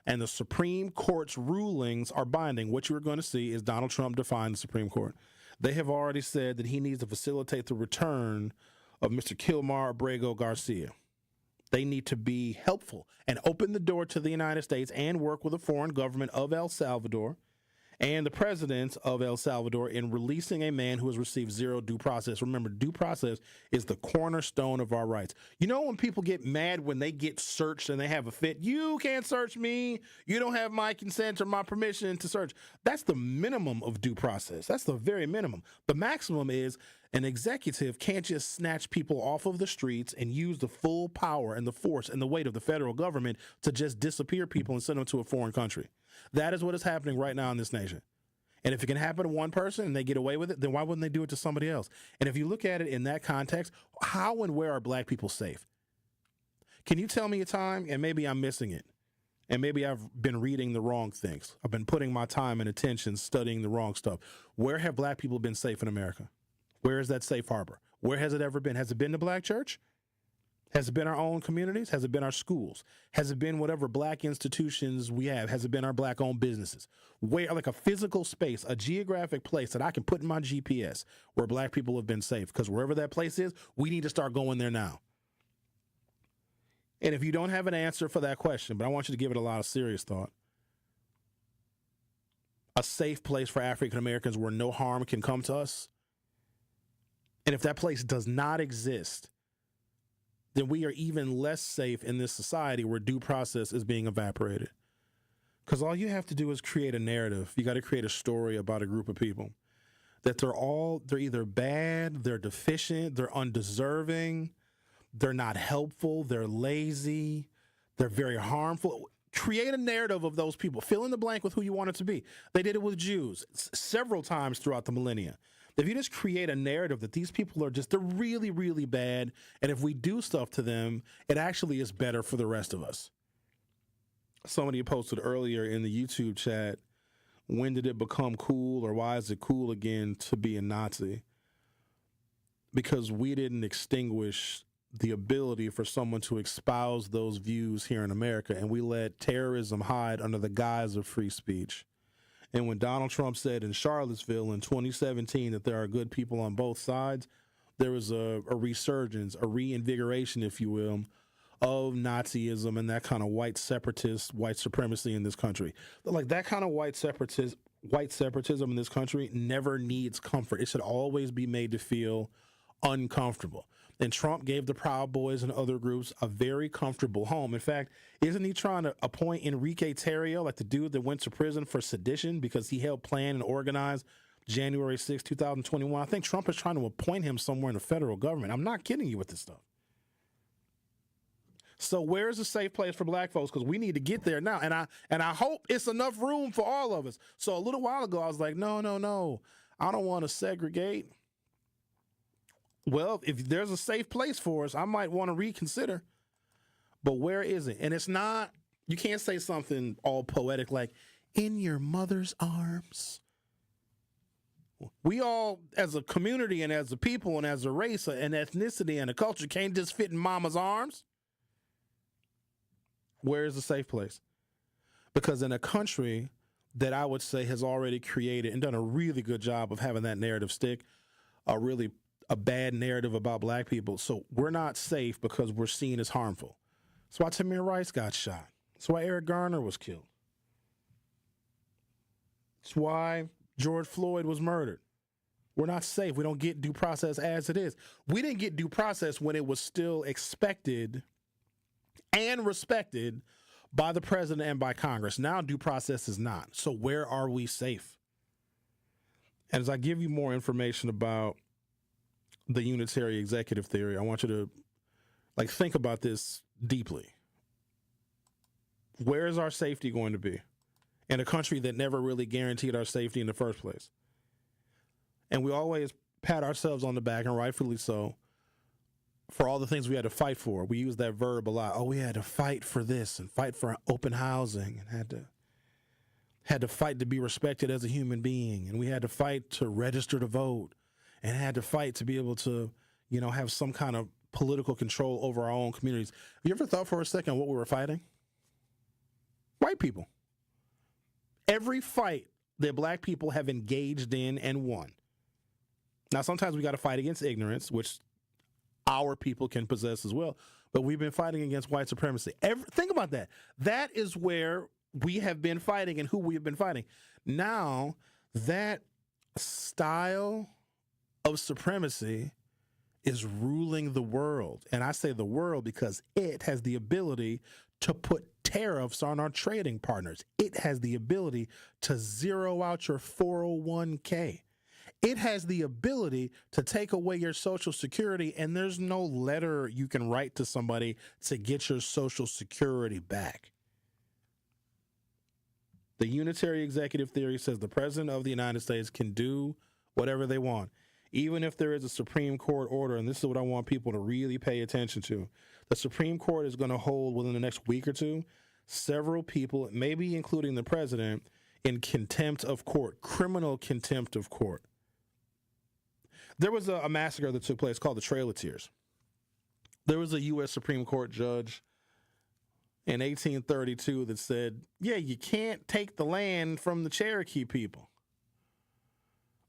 And the Supreme Court's rulings are binding. What you're going to see is Donald Trump define the Supreme Court. They have already said that he needs to facilitate the return of Mr. Kilmar Abrego Garcia. They need to be helpful and open the door to the United States and work with the foreign government of El Salvador and the president of El Salvador in releasing a man who has received zero due process. Remember, due process is the cornerstone of our rights. You know when people get mad when they get searched and they have a fit? You can't search me. You don't have my consent or my permission to search. That's the minimum of due process. That's the very minimum. The maximum is an executive can't just snatch people off of the streets and use the full power and the force and the weight of the federal government to just disappear people and send them to a foreign country. That is what is happening right now in this nation. And if it can happen to one person and they get away with it, then why wouldn't they do it to somebody else? And if you look at it in that context, how and where are black people safe? Can you tell me a time, and maybe I'm missing it, and maybe I've been reading the wrong things. I've been putting my time and attention studying the wrong stuff. Where have black people been safe in America? Where is that safe harbor? Where has it ever been? Has it been the black church? Has it been our own communities? Has it been our schools? Has it been whatever black institutions we have? Has it been our black-owned businesses? Where, like a physical space, a geographic place that I can put in my GPS where black people have been safe? Because wherever that place is, we need to start going there now. And if you don't have an answer for that question, but I want you to give it a lot of serious thought, a safe place for African Americans where no harm can come to us, and if that place does not exist, then we are even less safe in this society where due process is being evaporated. Because all you have to do is create a narrative. You got to create a story about a group of people that they're either bad, they're deficient, they're undeserving, they're not helpful, they're lazy, they're very harmful. Create a narrative of those people. Fill in the blank with who you want it to be. They did it with Jews several times throughout the millennia. If you just create a narrative that these people they're really, really bad, and if we do stuff to them, it actually is better for the rest of us. Somebody posted earlier in the YouTube chat, when did it become cool, or why is it cool again to be a Nazi? Because we didn't extinguish the ability for someone to espouse those views here in America, and we let terrorism hide under the guise of free speech. And when Donald Trump said in Charlottesville in 2017 that there are good people on both sides, there was a resurgence, a reinvigoration, if you will, of Nazism and that kind of white separatist, white supremacy in this country. Like that kind of white separatism in this country never needs comfort. It should always be made to feel uncomfortable. And Trump gave the Proud Boys and other groups a very comfortable home. In fact, isn't he trying to appoint Enrique Tarrio, like the dude that went to prison for sedition because he helped plan and organize January 6, 2021? I think Trump is trying to appoint him somewhere in the federal government. I'm not kidding you with this stuff. So where is a safe place for black folks? Because we need to get there now. And I hope it's enough room for all of us. So a little while ago, I was like, no. I don't want to segregate. Well, if there's a safe place for us, I might want to reconsider. But where is it? And it's not, you can't say something all poetic like, in your mother's arms. We all, as a community and as a people and as a race and ethnicity and a culture, can't just fit in mama's arms. Where is the safe place? Because in a country that I would say has already created and done a really good job of having that narrative stick, a bad narrative about black people. So we're not safe because we're seen as harmful. That's why Tamir Rice got shot. That's why Eric Garner was killed. That's why George Floyd was murdered. We're not safe. We don't get due process as it is. We didn't get due process when it was still expected and respected by the president and by Congress. Now due process is not. So where are we safe? And as I give you more information about the unitary executive theory, I want you to think about this deeply. Where is our safety going to be in a country that never really guaranteed our safety in the first place? And we always pat ourselves on the back, and rightfully so, for all the things we had to fight for. We use that verb a lot. Oh, we had to fight for this and fight for open housing, and had to fight to be respected as a human being, and we had to fight to register to vote, and had to fight to be able to, have some kind of political control over our own communities. Have you ever thought for a second what we were fighting? White people. Every fight that black people have engaged in and won. Now, sometimes we got to fight against ignorance, which our people can possess as well. But we've been fighting against white supremacy. Think about that. That is where we have been fighting and who we have been fighting. Now, that style of supremacy is ruling the world. And I say the world because it has the ability to put tariffs on our trading partners. It has the ability to zero out your 401k. It has the ability to take away your Social Security, and there's no letter you can write to somebody to get your Social Security back. The unitary executive theory says the president of the United States can do whatever they want, even if there is a Supreme Court order, and this is what I want people to really pay attention to. The Supreme Court is going to hold within the next week or two several people, maybe including the president, in contempt of court, criminal contempt of court. There was a massacre that took place called the Trail of Tears. There was a U.S. Supreme Court judge in 1832 that said, yeah, you can't take the land from the Cherokee people.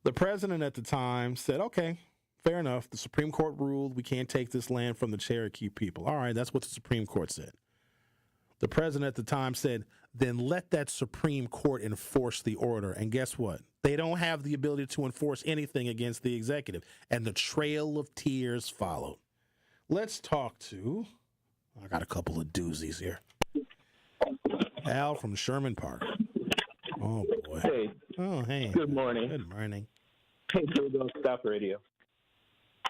The president at the time said, okay, fair enough. The Supreme Court ruled we can't take this land from the Cherokee people. All right, that's what the Supreme Court said. The president at the time said, then let that Supreme Court enforce the order. And guess what? They don't have the ability to enforce anything against the executive. And the Trail of Tears followed. Let's talk to, I got a couple of doozies here. Al from Sherman Park. Oh, boy. Hey. Oh, hey. Good morning. Good morning. Hey, Joe, Stop Radio.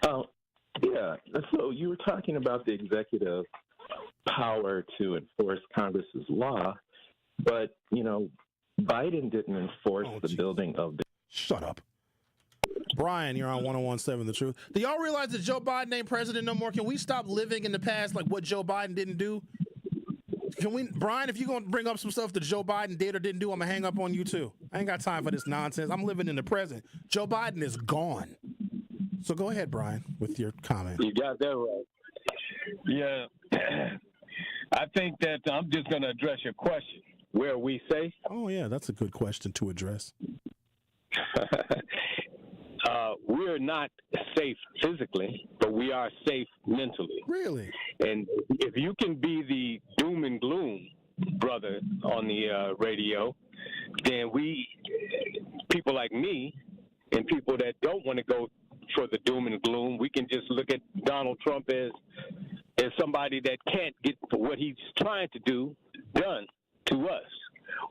Yeah, so you were talking about the executive power to enforce Congress's law, but, Biden didn't enforce the building of the... Shut up. Brian, you're on 101.7 The Truth. Do y'all realize that Joe Biden ain't president no more? Can we stop living in the past like what Joe Biden didn't do? Can we, Brian, if you're going to bring up some stuff that Joe Biden did or didn't do, I'm going to hang up on you too. I ain't got time for this nonsense. I'm living in the present. Joe Biden is gone. So go ahead, Brian, with your comment. You got that right. Yeah. I think that I'm just going to address your question. Where are we safe? Oh, yeah, that's a good question to address. We're not safe physically, but we are safe mentally. Really? And if you can be the doom and gloom brother on the radio, then people like me and people that don't want to go for the doom and gloom, we can just look at Donald Trump as somebody that can't get what he's trying to do done to us.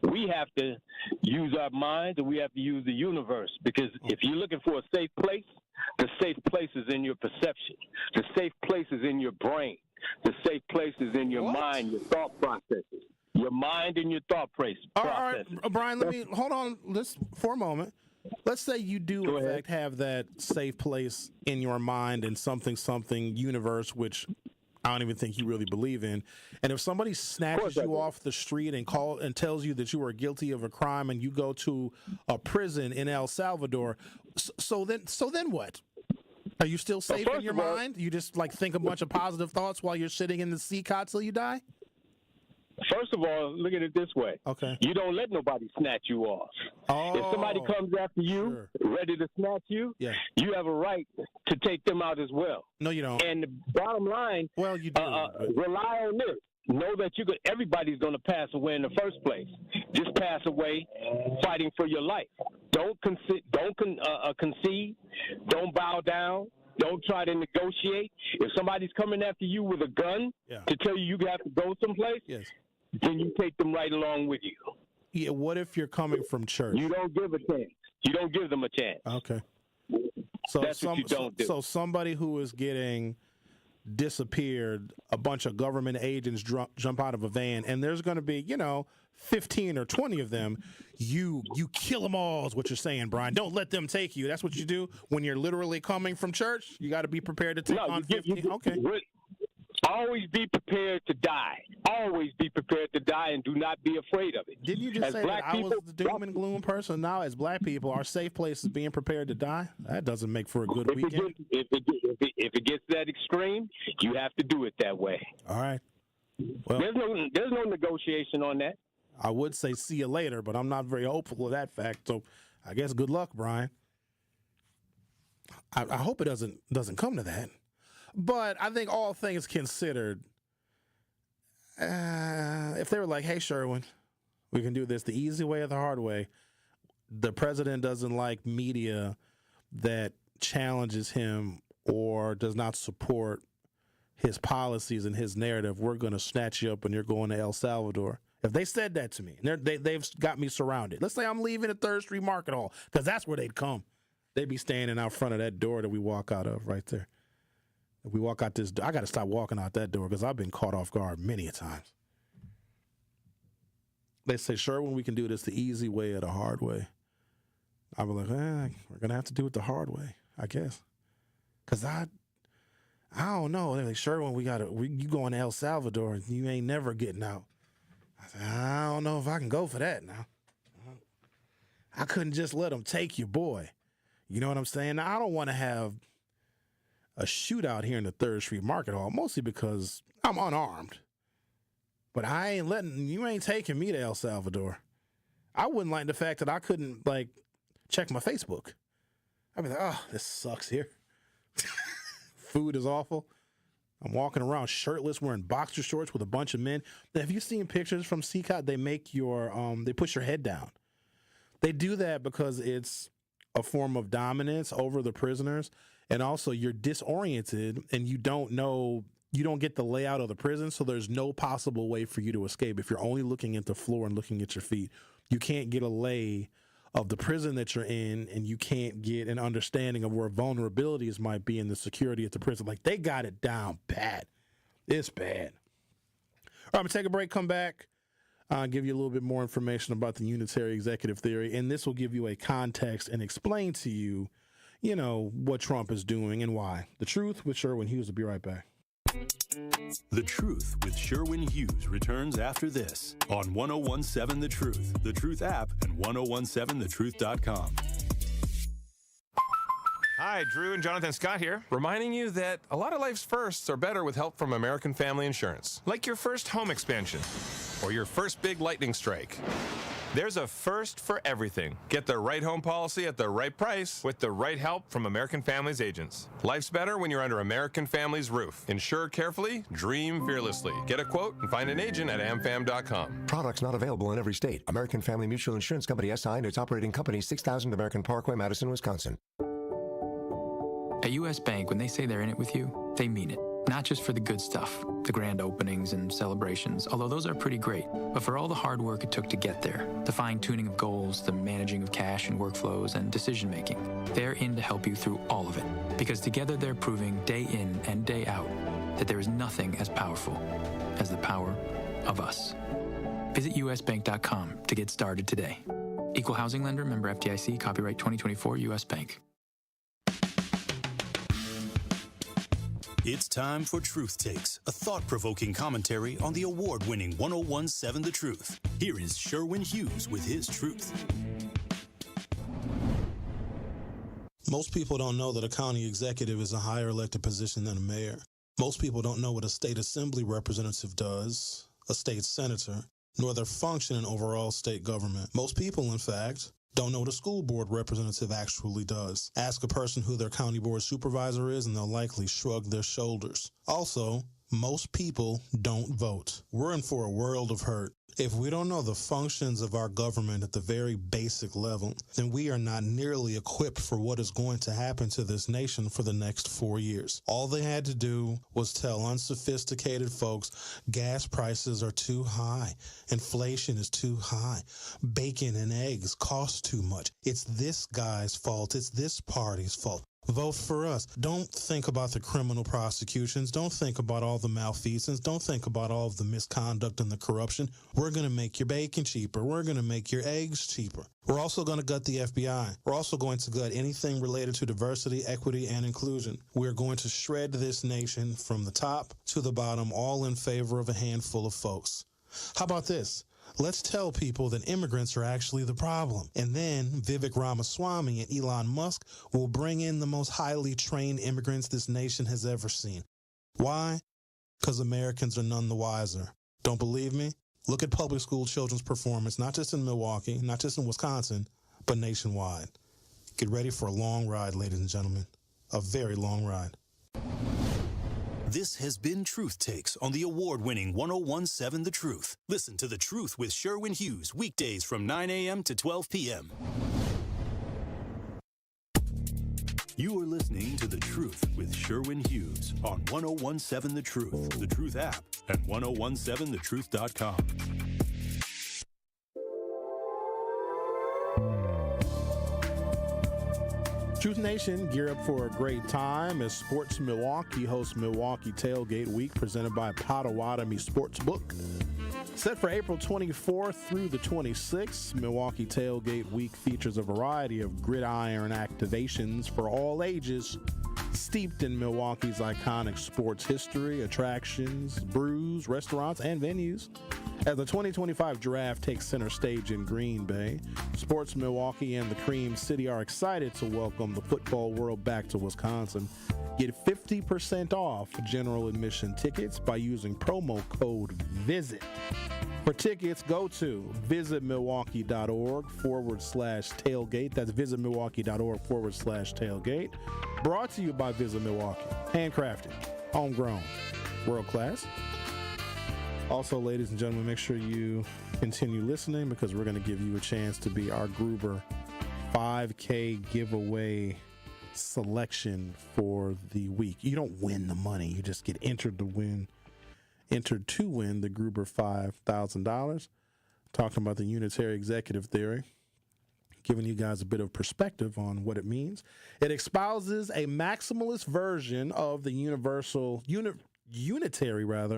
We have to use our minds and we have to use the universe, because if you're looking for a safe place, the safe place is in your perception. The safe place is in your brain. The safe place is in your mind, your thought processes. Your mind and your thought processes. All right, Brian, hold on this for a moment. Let's say you do, in fact, have that safe place in your mind and something universe, which I don't even think you really believe in. And if somebody snatches you off the street and tells you that you are guilty of a crime and you go to a prison in El Salvador, so then what? Are you still safe in your mind? You just think a bunch of positive thoughts while you're sitting in the sea cot till you die? First of all, look at it this way. Okay. You don't let nobody snatch you off. Oh, if somebody comes after you, ready to snatch you, you have a right to take them out as well. No, you don't. And the bottom line, well, you do. Rely on this. Know that everybody's going to pass away in the first place. Just pass away fighting for your life. Don't concede. Don't bow down. Don't try to negotiate. If somebody's coming after you with a gun to tell you have to go someplace, then you take them right along with you. Yeah, what if you're coming from church? You don't give a chance. You don't give them a chance. Okay. So That's what you don't do. So somebody who is getting disappeared, a bunch of government agents jump out of a van, and there's going to be, 15 or 20 of them. You kill them all is what you're saying, Brian. Don't let them take you. That's what you do when you're literally coming from church. You got to be prepared to take on 15. Okay. Always be prepared to die. Always be prepared to die, and do not be afraid of it. Didn't you just say that I was the doom and gloom person? Now, as black people, our safe place is being prepared to die? That doesn't make for a good weekend. If it gets that extreme, you have to do it that way. All right. Well, there's no negotiation on that. I would say see you later, but I'm not very hopeful of that fact. So I guess good luck, Brian. I hope it doesn't come to that. But I think all things considered, if they were like, hey, Sherwin, we can do this the easy way or the hard way. The president doesn't like media that challenges him or does not support his policies and his narrative. We're going to snatch you up and you're going to El Salvador. If they said that to me, they've got me surrounded. Let's say I'm leaving the 3rd Street Market Hall, because that's where they'd come. They'd be standing out front of that door that we walk out of right there. If we walk out this door, I got to stop walking out that door because I've been caught off guard many a times. They say, Sherwin, we can do this the easy way or the hard way. I'll be like, we're going to have to do it the hard way, I guess. Because I don't know. They're like, Sherwin, you going to El Salvador and you ain't never getting out. I said, I don't know if I can go for that now. I couldn't just let them take your boy. You know what I'm saying? Now, I don't want to have a shootout here in the 3rd Street Market Hall, mostly because I'm unarmed. But you ain't taking me to El Salvador. I wouldn't like the fact that I couldn't, check my Facebook. I'd be like, oh, this sucks here. Food is awful. I'm walking around shirtless, wearing boxer shorts with a bunch of men. Have you seen pictures from CCOT? They make they push your head down. They do that because it's a form of dominance over the prisoners. And also you're disoriented and you don't get the layout of the prison. So there's no possible way for you to escape. If you're only looking at the floor and looking at your feet, you can't get a lay of the prison that you're in, and you can't get an understanding of where vulnerabilities might be in the security at the prison. Like, they got it down bad. It's bad. All right, I'm going to take a break, come back, give you a little bit more information about the Unitary executive theory, and this will give you a context and explain to you, what Trump is doing and why. The Truth with Sherwin Hughes. Will be right back. The Truth with Sherwin Hughes returns after this on 1017 The Truth, The Truth app, and 1017thetruth.com. Hi, Drew and Jonathan Scott here, reminding you that a lot of life's firsts are better with help from American Family Insurance. Like your first home expansion or your first big lightning strike. There's a first for everything. Get the right home policy at the right price with the right help from American Family's agents. Life's better when you're under American Family's roof. Insure carefully, dream fearlessly. Get a quote and find an agent at amfam.com. Products not available in every state. American Family Mutual Insurance Company SI and its operating company, 6000 American Parkway, Madison, Wisconsin. At U.S. Bank, when they say they're in it with you, they mean it. Not just for the good stuff, the grand openings and celebrations, although those are pretty great, but for all the hard work it took to get there, the fine-tuning of goals, the managing of cash and workflows, and decision-making. They're in to help you through all of it, because together they're proving day in and day out that there is nothing as powerful as the power of us. Visit usbank.com to get started today. Equal housing lender, member FDIC, copyright 2024, U.S. Bank. It's time for Truth Takes, a thought-provoking commentary on the award-winning 1017 The Truth. Here is Sherwin Hughes with his truth. Most people don't know that a county executive is a higher elected position than a mayor. Most people don't know what a state assembly representative does, a state senator, nor their function in overall state government. Most people, in fact, don't know what a school board representative actually does. Ask a person who their county board supervisor is, and they'll likely shrug their shoulders. Also, Most people don't vote. We're in for a world of hurt. If we don't know the functions of our government at the very basic level, then we are not nearly equipped for what is going to happen to this nation for the next 4 years. All they had to do was tell unsophisticated folks gas prices are too high, inflation is too high, bacon and eggs cost too much. It's this guy's fault. It's this party's fault. Vote for us. Don't think about the criminal prosecutions. Don't think about all the malfeasance. Don't think about all of the misconduct and the corruption. We're going to make your bacon cheaper. We're going to make your eggs cheaper. We're also going to gut the FBI. We're also going to gut anything related to diversity, equity, and inclusion. We're going to shred this nation from the top to the bottom, all in favor of a handful of folks. How about this? Let's tell people that immigrants are actually the problem. And then Vivek Ramaswamy and Elon Musk will bring in the most highly trained immigrants this nation has ever seen. Why? Because Americans are none the wiser. Don't believe me? Look at public school children's performance, not just in Milwaukee, not just in Wisconsin, but nationwide. Get ready for a long ride, ladies and gentlemen. A very long ride. This has been Truth Takes on the award-winning 1017 The Truth. Listen to The Truth with Sherwin Hughes weekdays from 9 a.m. to 12 p.m. You are listening to The Truth with Sherwin Hughes on 1017 The Truth, The Truth app, and 1017thetruth.com. Truth Nation, gear up for a great time as Sports Milwaukee hosts Milwaukee Tailgate Week presented by Potawatomi Sportsbook. Set for April 24th through the 26th, Milwaukee Tailgate Week features a variety of gridiron activations for all ages, steeped in Milwaukee's iconic sports history, attractions, brews, restaurants, and venues. As the 2025 draft takes center stage in Green Bay, Sports Milwaukee and the Cream City are excited to welcome the football world back to Wisconsin. Get 50% off general admission tickets by using promo code VISIT. For tickets, go to visitmilwaukee.org/tailgate. That's visitmilwaukee.org/tailgate. Brought to you by Visit Milwaukee. Handcrafted, homegrown, world class. Also, ladies and gentlemen, make sure you continue listening because we're going to give you a chance to be our Gruber 5K giveaway selection for the week. You don't win the money. You just get entered to win the Gruber $5,000. Talking about the Unitary executive theory, giving you guys a bit of perspective on what it means. It espouses a maximalist version of the Unitary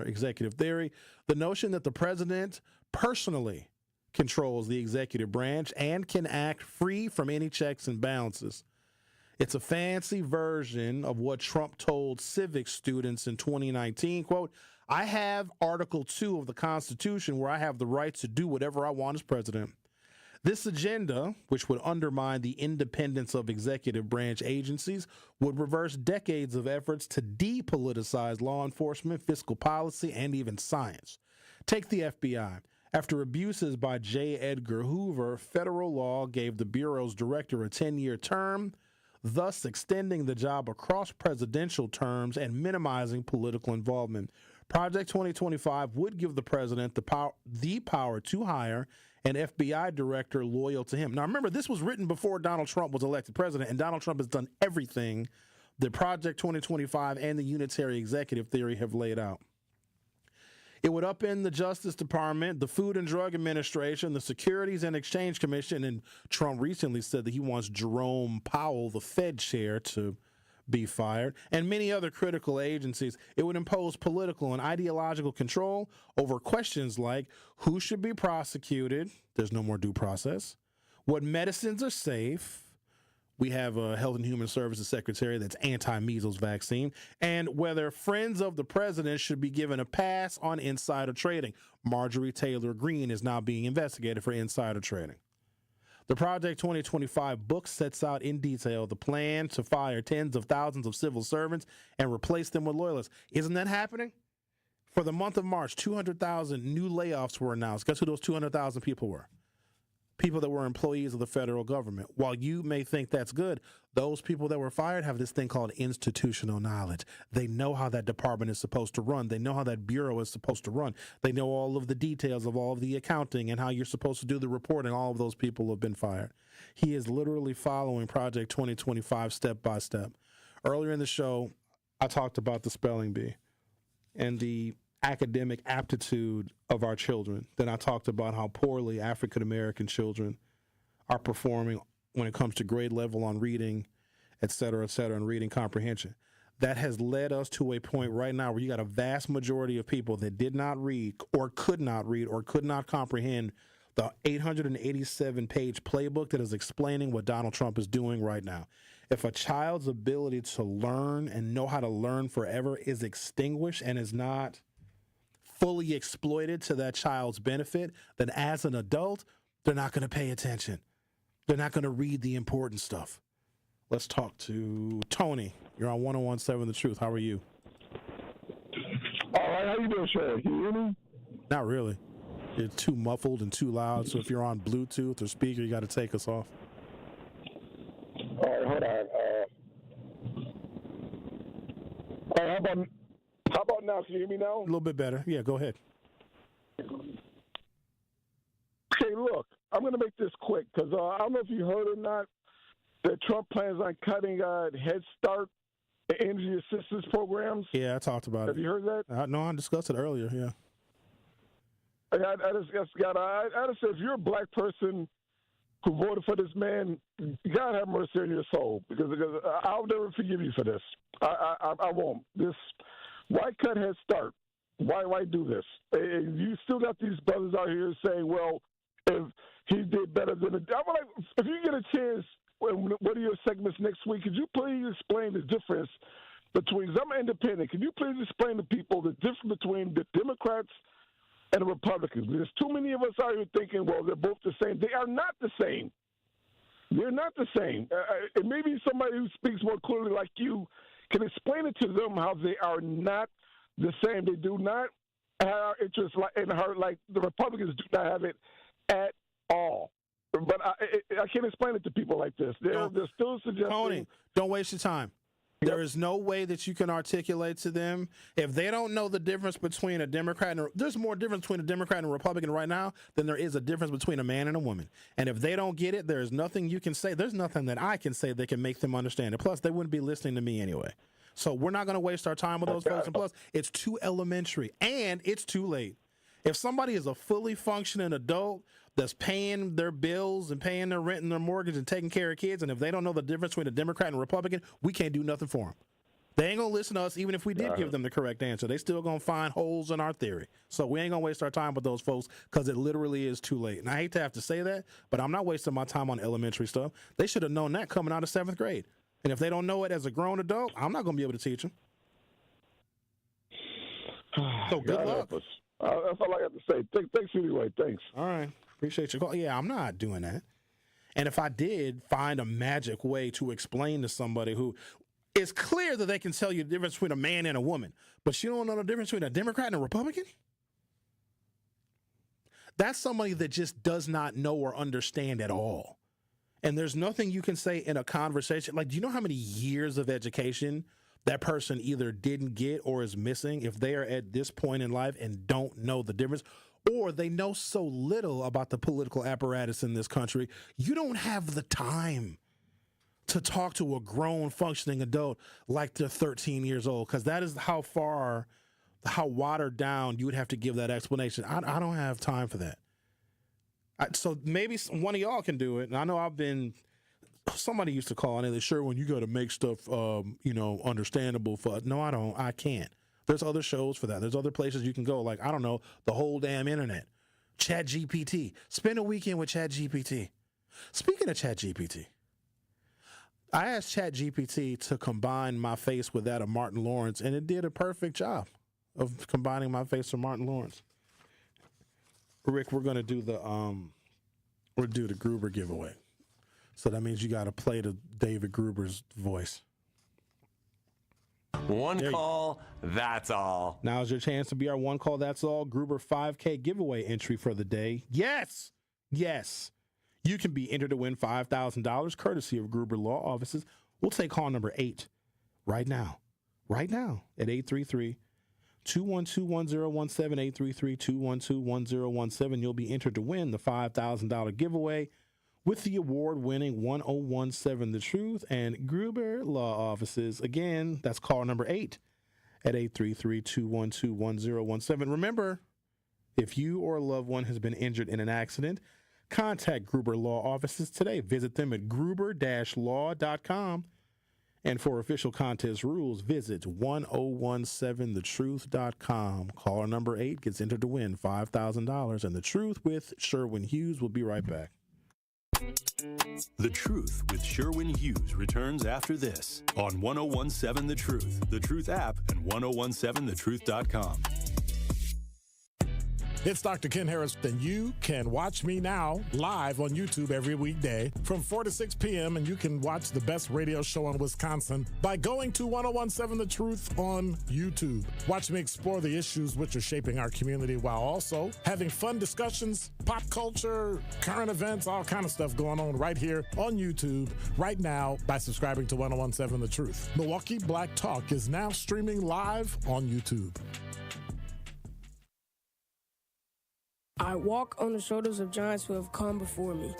executive theory, the notion that the president personally controls the executive branch and can act free from any checks and balances. It's a fancy version of what Trump told civics students in 2019, quote, I have Article 2 of the Constitution where I have the right to do whatever I want as president. This agenda, which would undermine the independence of executive branch agencies, would reverse decades of efforts to depoliticize law enforcement, fiscal policy, and even science. Take the FBI. After abuses by J. Edgar Hoover, federal law gave the Bureau's director a 10-year term, thus extending the job across presidential terms and minimizing political involvement. Project 2025 would give the president the power to hire an FBI director loyal to him. Now, remember, this was written before Donald Trump was elected president, and Donald Trump has done everything that Project 2025 and the Unitary executive theory have laid out. It would upend the Justice Department, the Food and Drug Administration, the Securities and Exchange Commission, and Trump recently said that he wants Jerome Powell, the Fed chair, to be fired, and many other critical agencies. It would impose political and ideological control over questions like who should be prosecuted, there's no more due process, what medicines are safe, we have a Health and Human Services Secretary that's anti-measles vaccine, and whether friends of the president should be given a pass on insider trading. Marjorie Taylor Greene is now being investigated for insider trading. The Project 2025 book sets out in detail the plan to fire tens of thousands of civil servants and replace them with loyalists. Isn't that happening? For the month of March, 200,000 new layoffs were announced. Guess who those 200,000 people were? people that were employees of the federal government. While you may think that's good, those people that were fired have this thing called institutional knowledge. They know how that department is supposed to run. They know how that bureau is supposed to run. They know all of the details of all of the accounting and how you're supposed to do the reporting. All of those people have been fired. He is literally following Project 2025 step by step. Earlier in the show, I talked about the spelling bee and the academic aptitude of our children. Then I talked about how poorly African American children are performing when it comes to grade level on reading, et cetera, and reading comprehension. That has led us to a point right now where you got a vast majority of people that did not read or could not comprehend the 887-page playbook that is explaining what Donald Trump is doing right now. If a child's ability to learn and know how to learn forever is extinguished and is not fully exploited to that child's benefit, then as an adult, they're not going to pay attention. They're not going to read the important stuff. Let's talk to Tony. You're on 101.7 The Truth. How are you? All right. How you doing, Sherwin? Can you hear me? Not really. You're too muffled and too loud, so if you're on Bluetooth or speaker, you got to take us off. All right, hold on. All right, how about now? Can you hear me now? A little bit better. Yeah, go ahead. Okay, look, I'm going to make this quick because I don't know if you heard or not that Trump plans on cutting Head Start and energy assistance programs. Yeah, I talked about it. Have you heard that? No, I discussed it earlier, yeah. I just say, if you're a black person who voted for this man, God have mercy on your soul, because I'll never forgive you for this. I won't. Why cut Head Start? Why do this? And you still got these brothers out here saying, well, if he did better than I'm like, if you get a chance, one of your segments next week, could you please explain the difference between, because I'm an independent, can you please explain to people the difference between the Democrats and the Republicans? There's too many of us out here thinking, well, they're both the same. They are not the same. They're not the same. And maybe somebody who speaks more clearly like you can explain it to them how they are not the same. They do not have our interests in her like the Republicans do not have it at all. But I can't explain it to people like this. They're still suggesting. Tony, don't waste your time. There is no way that you can articulate to them if they don't know the difference between a Democrat and there's more difference between a Democrat and a Republican right now than there is a difference between a man and a woman. And if they don't get it, there's nothing you can say. There's nothing that I can say that can make them understand it. Plus, they wouldn't be listening to me anyway. So we're not going to waste our time with those folks. And plus, it's too elementary and it's too late. If somebody is a fully functioning adult that's paying their bills and paying their rent and their mortgage and taking care of kids, and if they don't know the difference between a Democrat and a Republican, we can't do nothing for them. They ain't going to listen to us even if we did give them the correct answer. They still going to find holes in our theory. So we ain't going to waste our time with those folks because it literally is too late. And I hate to have to say that, but I'm not wasting my time on elementary stuff. They should have known that coming out of 7th grade. And if they don't know it as a grown adult, I'm not going to be able to teach them. So good luck. That's all I have to say. Thanks anyway. Thanks. All right. Appreciate your call. Yeah, I'm not doing that. And if I did find a magic way to explain to somebody who it's clear that they can tell you the difference between a man and a woman, but you don't know the difference between a Democrat and a Republican? That's somebody that just does not know or understand at all. And there's nothing you can say in a conversation. Like, do you know how many years of education that person either didn't get or is missing if they are at this point in life and don't know the difference? Or they know so little about the political apparatus in this country, you don't have the time to talk to a grown, functioning adult like they're 13 years old, because that is how watered down you would have to give that explanation. I don't have time for that. So maybe one of y'all can do it. And I know somebody used to call and they're Sherwin, you got to make stuff, understandable for. No, I don't. I can't. There's other shows for that. There's other places you can go. Like, I don't know, the whole damn internet. ChatGPT. Spend a weekend with ChatGPT. Speaking of ChatGPT, I asked ChatGPT to combine my face with that of Martin Lawrence, and it did a perfect job of combining my face with Martin Lawrence. Rick, we're gonna do the Gruber giveaway. So that means you got to play the David Gruber's voice. One call, that's all. Now's your chance to be our one call, that's all Gruber 5K giveaway entry for the day. Yes. You can be entered to win $5,000 courtesy of Gruber Law Offices. We'll take call number 8 right now at 833-212-1017, 833-212-1017. You'll be entered to win the $5,000 giveaway with the award-winning 1017 The Truth and Gruber Law Offices. Again, that's call number 8 at 833-212-1017. Remember, if you or a loved one has been injured in an accident, contact Gruber Law Offices today. Visit them at gruber-law.com. And for official contest rules, visit 1017thetruth.com. Caller number 8 gets entered to win $5,000. And The Truth with Sherwin Hughes. Will be right back. The Truth with Sherwin Hughes returns after this on 1017 The Truth app, and 1017thetruth.com. It's Dr. Ken Harris, and you can watch me now live on YouTube every weekday from 4 to 6 p.m., and you can watch the best radio show in Wisconsin by going to 1017 The Truth on YouTube. Watch me explore the issues which are shaping our community while also having fun discussions, pop culture, current events, all kind of stuff going on right here on YouTube right now by subscribing to 1017 The Truth. Milwaukee Black Talk is now streaming live on YouTube. I walk on the shoulders of giants who have come before me.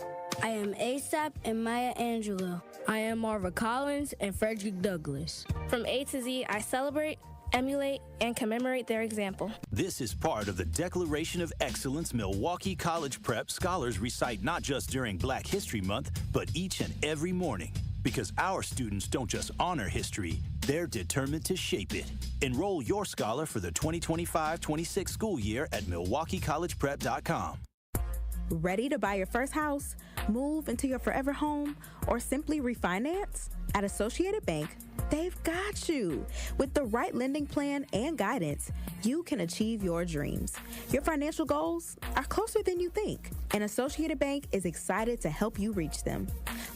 I am ASAP and Maya Angelou. I am Marva Collins and Frederick Douglass. From A to Z, I celebrate, emulate, and commemorate their example. This is part of the Declaration of Excellence Milwaukee College Prep scholars recite not just during Black History Month, but each and every morning. Because our students don't just honor history, they're determined to shape it. Enroll your scholar for the 2025-26 school year at MilwaukeeCollegePrep.com. Ready to buy your first house, move into your forever home, or simply refinance? At Associated Bank, they've got you. With the right lending plan and guidance, you can achieve your dreams. Your financial goals are closer than you think, and Associated Bank is excited to help you reach them.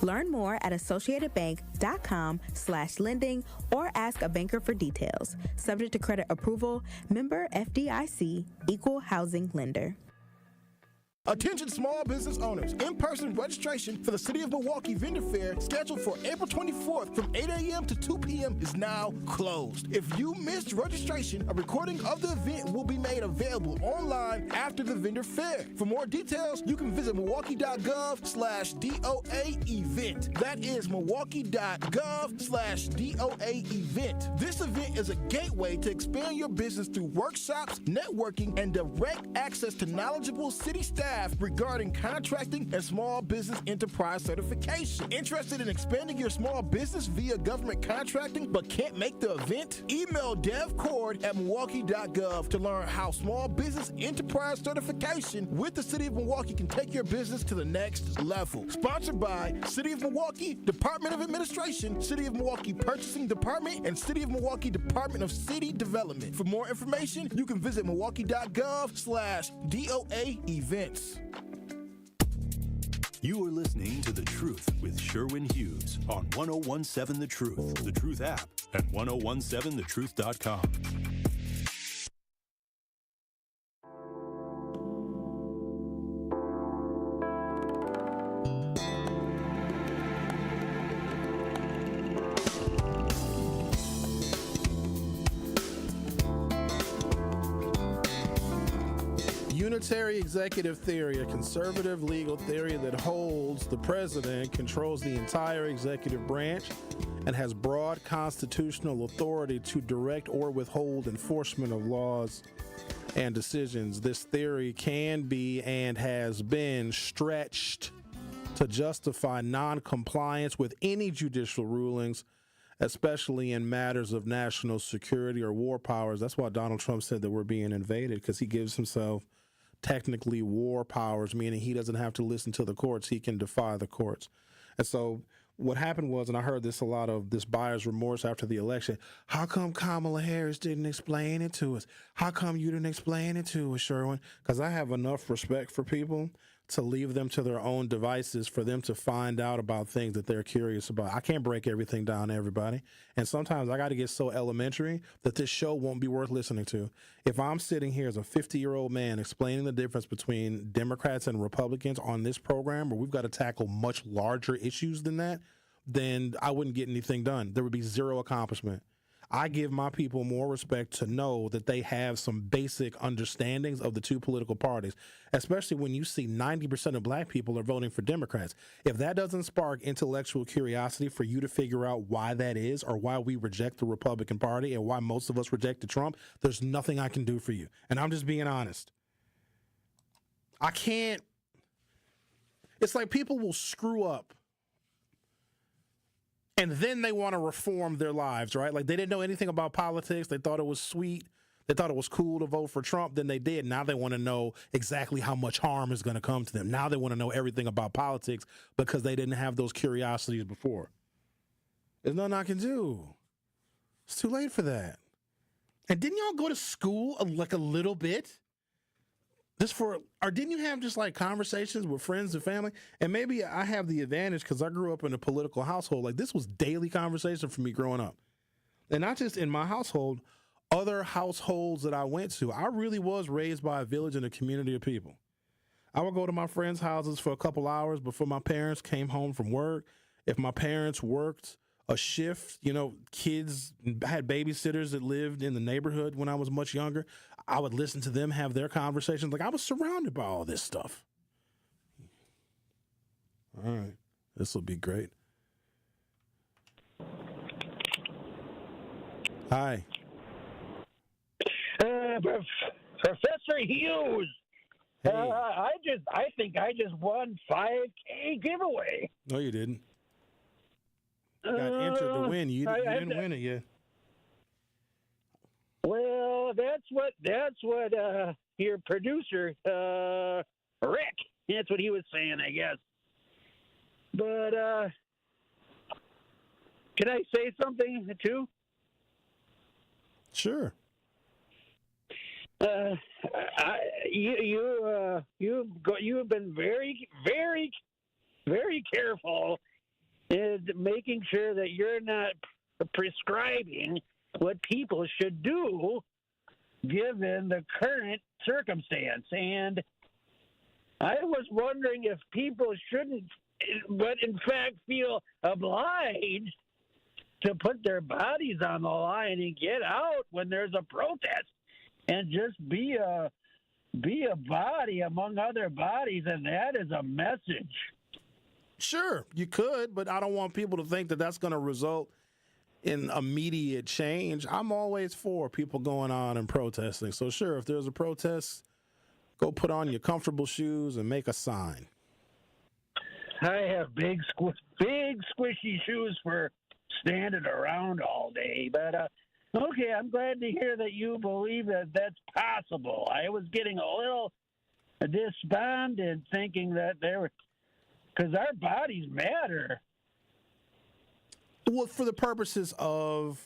Learn more at associatedbank.com/lending or ask a banker for details. Subject to credit approval, member FDIC, equal housing lender. Attention small business owners. In-person registration for the City of Milwaukee Vendor Fair scheduled for April 24th from 8 a.m. to 2 p.m. is now closed. If you missed registration, a recording of the event will be made available online after the vendor fair. For more details, you can visit milwaukee.gov/DOA event. That is milwaukee.gov/DOA event. This event is a gateway to expand your business through workshops, networking, and direct access to knowledgeable city staff regarding contracting and small business enterprise certification. Interested in expanding your small business via government contracting but can't make the event? Email devcord@milwaukee.gov to learn how small business enterprise certification with the City of Milwaukee can take your business to the next level. Sponsored by City of Milwaukee, Department of Administration, City of Milwaukee Purchasing Department, and City of Milwaukee Department of City Development. For more information, you can visit milwaukee.gov/DOA events. You are listening to The Truth with Sherwin Hughes on 1017 The Truth app, and 1017thetruth.com. Unitary executive theory, a conservative legal theory that holds the president controls the entire executive branch and has broad constitutional authority to direct or withhold enforcement of laws and decisions. This theory can be and has been stretched to justify non-compliance with any judicial rulings, especially in matters of national security or war powers. That's why Donald Trump said that we're being invaded, because he gives himself technically war powers, meaning he doesn't have to listen to the courts. He can defy the courts. And so what happened was, and I heard this a lot of this buyer's remorse after the election, how come Kamala Harris didn't explain it to us? How come you didn't explain it to us, Sherwin? Because I have enough respect for people to leave them to their own devices for them to find out about things that they're curious about. I can't break everything down to everybody. And sometimes I got to get so elementary that this show won't be worth listening to. If I'm sitting here as a 50-year-old man explaining the difference between Democrats and Republicans on this program where we've got to tackle much larger issues than that, then I wouldn't get anything done. There would be zero accomplishment. I give my people more respect to know that they have some basic understandings of the two political parties, especially when you see 90% of black people are voting for Democrats. If that doesn't spark intellectual curiosity for you to figure out why that is or why we reject the Republican Party and why most of us rejected Trump, there's nothing I can do for you. And I'm just being honest. I can't. It's like people will screw up and then they want to reform their lives, right? Like they didn't know anything about politics. They thought it was sweet. They thought it was cool to vote for Trump. Then they did. Now they want to know exactly how much harm is going to come to them. Now they want to know everything about politics because they didn't have those curiosities before. There's nothing I can do. It's too late for that. And didn't y'all go to school like a little bit? Or didn't you have just like conversations with friends and family? And maybe I have the advantage because I grew up in a political household. Like this was daily conversation for me growing up. And not just in my household, other households that I went to. I really was raised by a village and a community of people. I would go to my friends' houses for a couple hours before my parents came home from work. If my parents worked a shift, kids had babysitters that lived in the neighborhood when I was much younger. I would listen to them have their conversations. Like I was surrounded by all this stuff. All right. This will be great. Hi. Professor Hughes. Hey. I think I just won $5K giveaway. No, you didn't. You got entered to win. You didn't win it yet. Well, that's what your producer, Rick, that's what he was saying, I guess. But can I say something too? Sure. You've been very, very, very careful in making sure that you're not prescribing what people should do given the current circumstance. And I was wondering if people shouldn't, but in fact feel obliged to put their bodies on the line and get out when there's a protest and just be a body among other bodies, and that is a message. Sure, you could, but I don't want people to think that that's going to result in immediate change. I'm always for people going on and protesting. So sure, if there's a protest, go put on your comfortable shoes and make a sign. I have big squishy shoes for standing around all day, but okay, I'm glad to hear that you believe that that's possible. I was getting a little despondent thinking that because our bodies matter. Well, for the purposes of,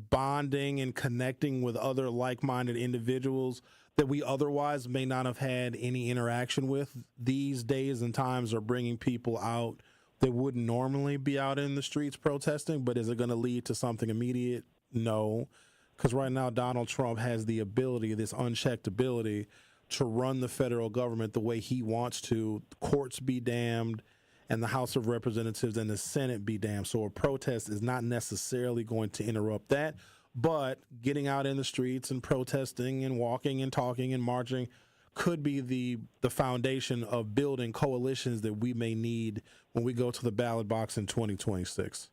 bonding and connecting with other like-minded individuals that we otherwise may not have had any interaction with, these days and times are bringing people out that wouldn't normally be out in the streets protesting. But is it going to lead to something immediate? No, because right now Donald Trump has the ability, this unchecked ability, to run the federal government the way he wants to. Courts be damned, and the House of Representatives and the Senate be damned. So a protest is not necessarily going to interrupt that, but getting out in the streets and protesting and walking and talking and marching could be the foundation of building coalitions that we may need when we go to the ballot box in 2026.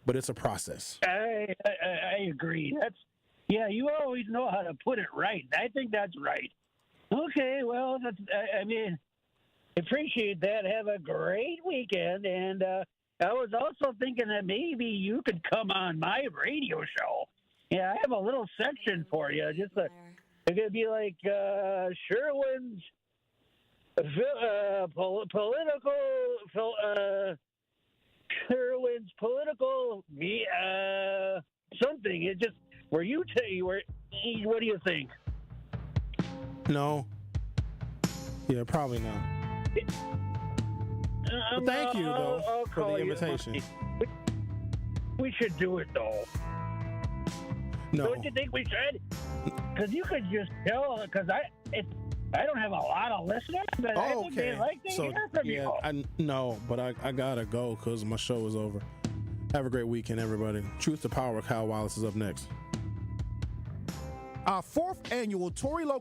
But it's a process. I agree. You always know how to put it right. I think that's right. Okay, well, appreciate that. Have a great weekend. And I was also thinking that maybe you could come on my radio show. Yeah, I have a little section for you. It could be like Sherwin's Sherwin's political something. It just what do you think? No. Yeah, probably not. But thank you, though, for the invitation. We should do it, though. No. Don't you think we should? Because you could just tell, because I don't have a lot of listeners, but I think they like to hear from you. But I gotta go because my show is over. Have a great weekend, everybody. Truth to Power, Kyle Wallace is up next. Our 4th annual Tory Low